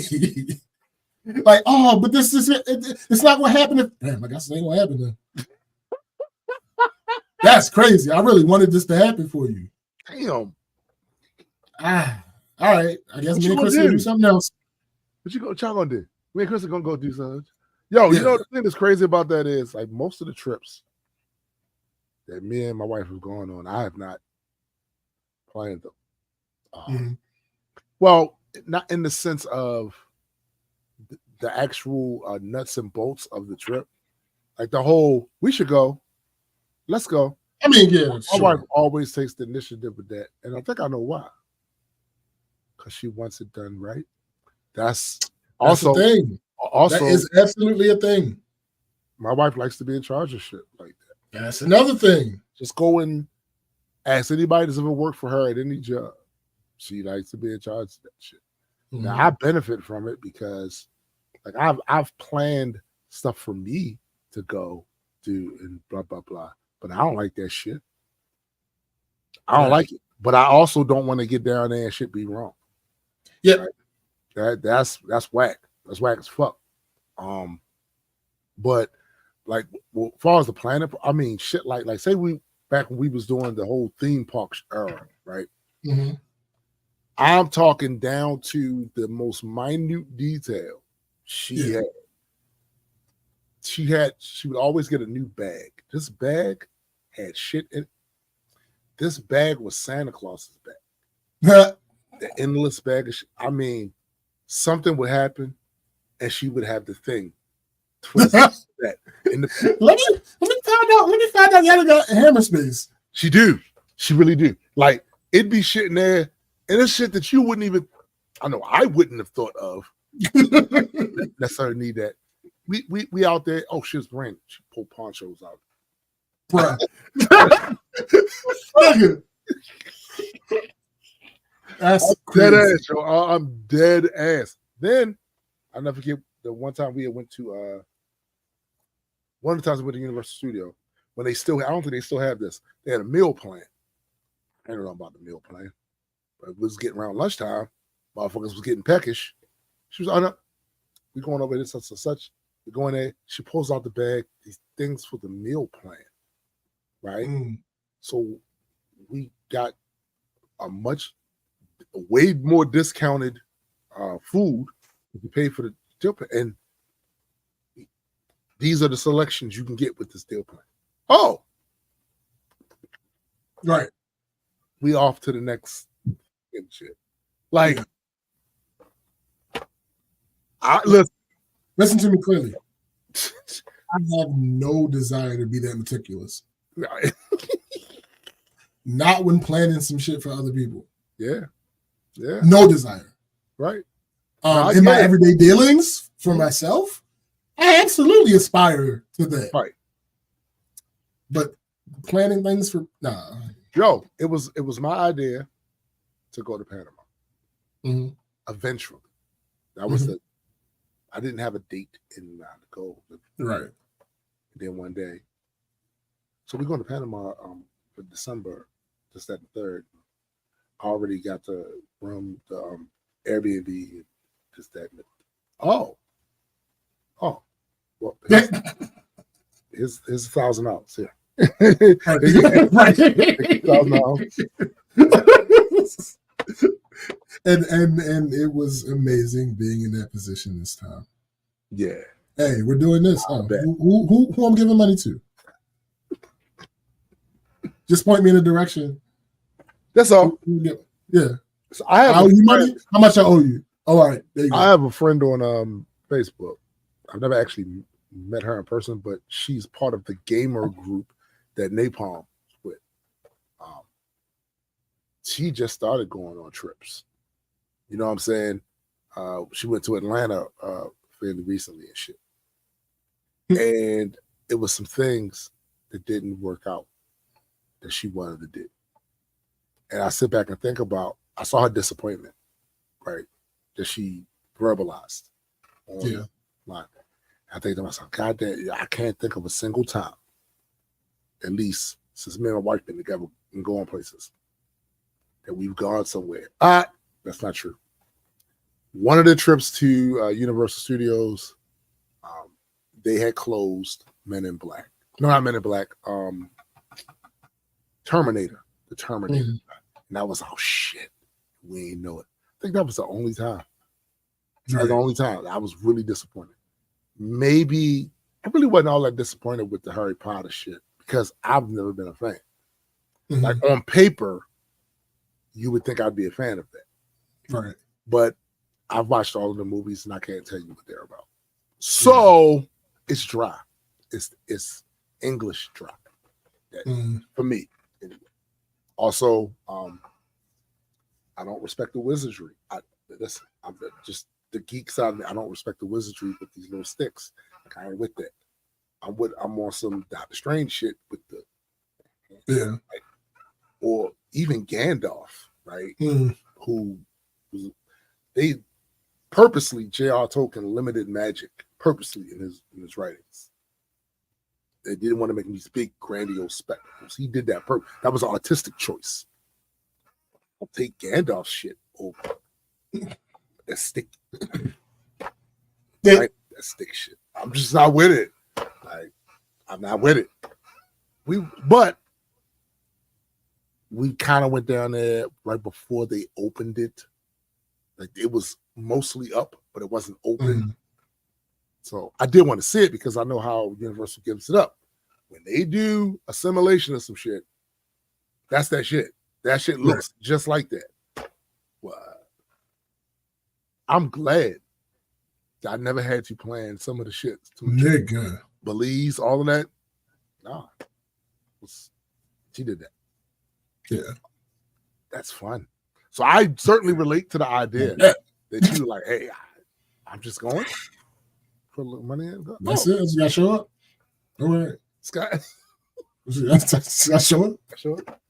Like, but this is it's not what happened. Damn, I guess it ain't what happened then. That's crazy. I really wanted this to happen for you. Damn. All right. I guess me and Chris will do something else. What y'all gonna do? Me and Chris are gonna go do something. Yo, you know the thing that's crazy about that is like most of the trips that me and my wife was going on, I have not planned them. Well, not in the sense of the actual nuts and bolts of the trip. Like the whole, we should go. Let's go. I mean, yeah. My wife always takes the initiative with that. And I think I know why. Because she wants it done right. That's also the thing. Also, that is absolutely a thing. My wife likes to be in charge of shit like that. That's another thing. Just go and ask anybody that's ever worked for her at any job. She likes to be in charge of that shit. Now I benefit from it because like I've planned stuff for me to go do and blah blah blah. But I don't like that shit. I don't like it. But I also don't want to get down there and shit be wrong. Yeah. Right? That's whack. That's whack as fuck. But like as far as the planet, I mean shit like say we back when we was doing the whole theme park era, right? I'm talking down to the most minute detail. She would always get a new bag. This bag had shit in it. This bag was Santa Claus's bag. The endless bag of shit. I mean, something would happen and she would have the thing. That. Let me find out y'all got hammer space. She do. She really do. Like it'd be shit in there. And it's shit that you wouldn't even, I wouldn't have thought of. Necessarily need that. We out there. Oh, shit's raining. She pulled ponchos out. Bruh. That's dead ass, yo. I'm dead ass. Then I'll never forget the one time we went to one of the times we went to Universal Studio when they still, I don't think they still have this. They had a meal plan. I don't know about the meal plan. But it was getting around lunchtime. Motherfuckers was getting peckish. She was on up. We going over this such and such. We going there. She pulls out the bag, these things for the meal plan. Right? So we got a way more discounted food if you pay for the deal plan. And these are the selections you can get with this deal plan. Oh. Right. We off to the next and shit. Like, listen to me clearly. I have no desire to be that meticulous. Right. Not when planning some shit for other people. Yeah. No desire. Right. In my everyday dealings for myself, I absolutely aspire to that. Right. But planning things for Yo, it was my idea to go to Panama. Eventually. That was I didn't have a date in mind to go. Right. And then one day, so we're going to Panama for December, just that the 3rd. I already got the room, the Airbnb, just that. Oh, well, here's $1,000 here. And it was amazing being in that position this time. Yeah. Hey, we're doing this. Who I'm giving money to? Just point me in a direction. That's all. Yeah. So I owe you money. How much I owe you? Oh, all right. There you go. I have a friend on Facebook. I've never actually met her in person, but she's part of the gamer group that Napalm with. She just started going on trips. You know what I'm saying? She went to Atlanta fairly recently and shit. And it was some things that didn't work out that she wanted to do. And I sit back and think about, I saw her disappointment, right? That she verbalized online. I think to myself, God damn, I can't think of a single time, at least since me and my wife been together and going places, that we've gone somewhere. That's not true. One of the trips to Universal Studios, they had closed Men in Black. No, not Men in Black. Terminator. The Terminator. And that was, oh shit, we ain't know it. I think that was the only time. That was the only time I was really disappointed. Maybe I really wasn't all that disappointed with the Harry Potter shit because I've never been a fan. Like on paper, you would think I'd be a fan of that. Right. But I've watched all of the movies and I can't tell you what they're about. So it's dry. It's English dry. For me. Anyway. Also, I don't respect the wizardry. I'm just the geek side of me. I don't respect the wizardry with these little sticks. Like, I ain't with that. I'm on some Doctor Strange shit with the like, or even Gandalf, right? Who was they purposely J.R. Tolkien limited magic purposely in his writings. They didn't want to make these big grandiose spectacles. He did that that was an artistic choice. I'll take Gandalf's shit over that stick. Right? That stick shit. I'm just not with it. Like, I'm not with it. But we kind of went down there right before they opened it. Like, it was mostly up, but it wasn't open. So I did want to see it because I know how Universal gives it up. When they do a simulation of some shit, that's that shit. That shit looks just like that. Well, I'm glad that I never had to plan some of the shit. Nigga. Belize, all of that. Nah. She did that. Yeah. That's fun. So I certainly relate to the idea that you like, hey, I'm just going. Put a little money in. That's it. You got to show up. All right. Scott. I show up. Show up.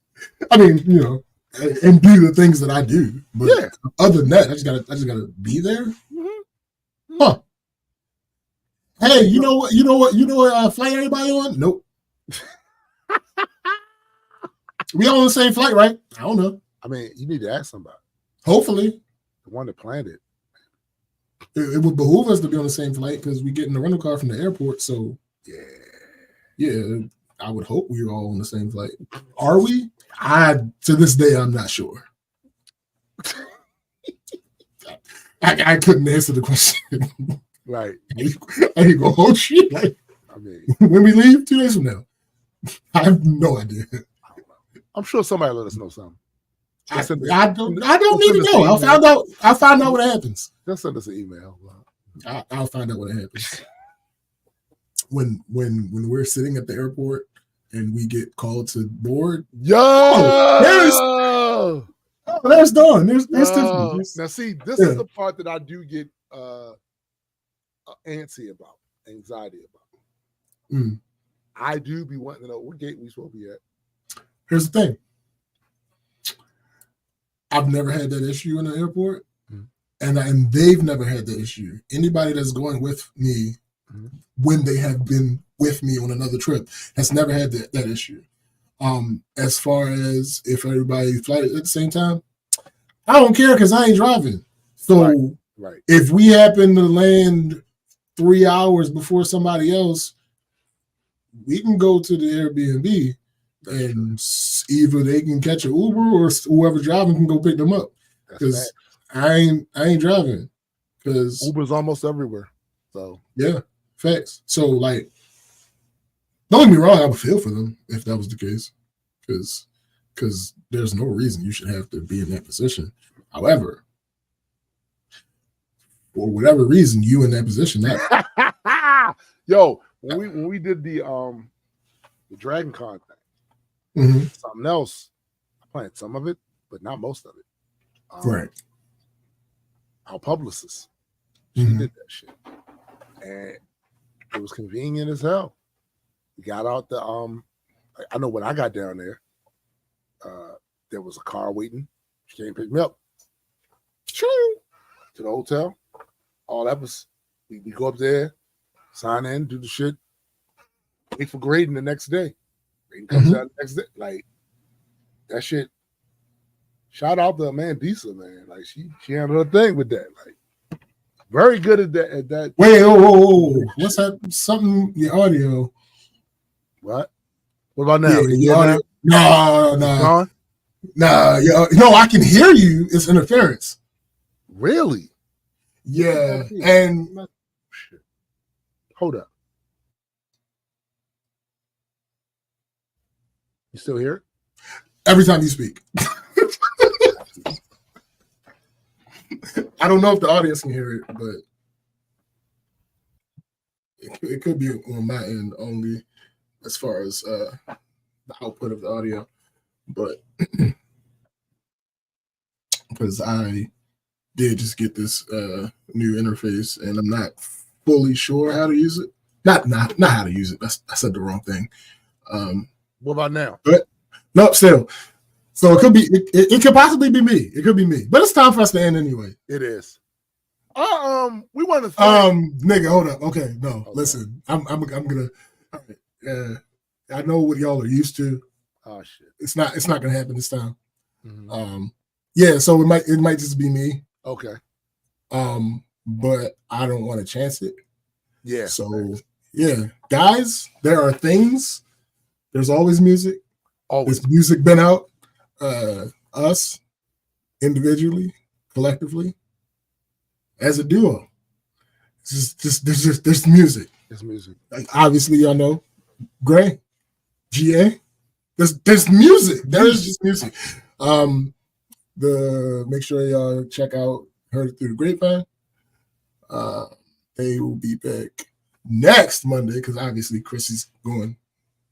I mean, you know, and do the things that I do. But other than that, I just gotta be there. Huh. Hey, you know what flight everybody on? Nope. We all on the same flight, right? I don't know. I mean, you need to ask somebody. Hopefully. The one that planned it. It would behoove us to be on the same flight because we get in the rental car from the airport. So yeah, I would hope we're all on the same flight. Are we? To this day, I'm not sure. I couldn't answer the question. Right. I ain't gonna hold shit. Like, I mean, when we leave 2 days from now, I have no idea. I'm sure somebody let us know something. I don't need to know. I'll find out what happens. Just send us an email. I'll find out what happens. When we're sitting at the airport and we get called to board. There's Dawn. There's Tiffany. Now see, this is the part that I do get antsy about, anxiety about. I do be wanting to know what gate we supposed to be at. Here's the thing. I've never had that issue in the airport. and they've never had that issue. Anybody that's going with me when they have been with me on another trip has never had that issue. As far as if everybody flight at the same time, I don't care because I ain't driving. So right. If we happen to land 3 hours before somebody else, we can go to the Airbnb and either they can catch an Uber or whoever driving can go pick them up. Because I ain't driving. Because Uber's almost everywhere. So yeah, facts. So like, don't get me wrong, I would feel for them if that was the case. Because there's no reason you should have to be in that position. However, for whatever reason, you in that position now. Yo, when we did the Dragon Con thing, something else, I planned some of it, but not most of it. Right. Our publicist, she did that shit. And it was convenient as hell. We got out the I know when I got down there, there was a car waiting. She came pick me up. To the hotel. All that was, we go up there, sign in, do the shit, wait for grading the next day. Grading comes out the next day. Like, that shit, shout out to man Bisa, man. Like, she handled her thing with that. Like, very good at that. Wait, whoa. What's that? Something, the audio. What? What about now? Yeah, no. No, I can hear you. It's interference. Really? Yeah. And shit. Hold up. You still hear it? Every time you speak. I don't know if the audience can hear it, but it could be on my end only as far as the output of the audio. But because I did just get this new interface and I'm not fully sure how to use it. Not how to use it. I said the wrong thing. What about now? But no, still. So it could be. It could possibly be me. It could be me. But it's time for us to end anyway. It is. We want to. Nigga, hold up. Okay, no. Okay. Listen, I'm gonna. All right, I know what y'all are used to. Oh shit! It's not gonna happen this time. Yeah. So it might just be me. Okay. But I don't want to chance it. Yeah. So yeah, guys, there are things. There's always music. Always. There's music been out. Us individually, collectively, as a duo. There's music. There's music. Like, obviously, y'all know Gray, GA. There's music. There is just music. Make sure y'all check out Heard It Through the Grapevine. They will be back next Monday because obviously Chris is going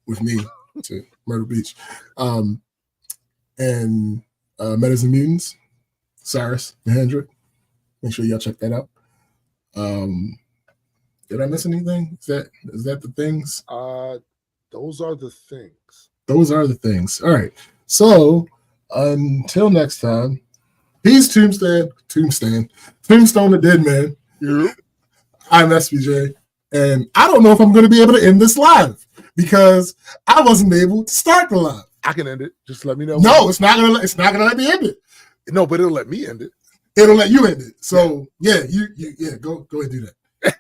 with me to Myrtle Beach. And Metas and Mutants, Cyrus and Hendrick. Make sure y'all check that out. Did I miss anything? Is that the things? Those are the things. Those are the things. All right. So until next time, peace, Tombstone the Dead Man. Yeah. I'm SBJ, and I don't know if I'm going to be able to end this live because I wasn't able to start the live. I can end it. Just let me know. No, it's not gonna let me end it. No, but it'll let me end it. It'll let you end it. So yeah, you go ahead and do that.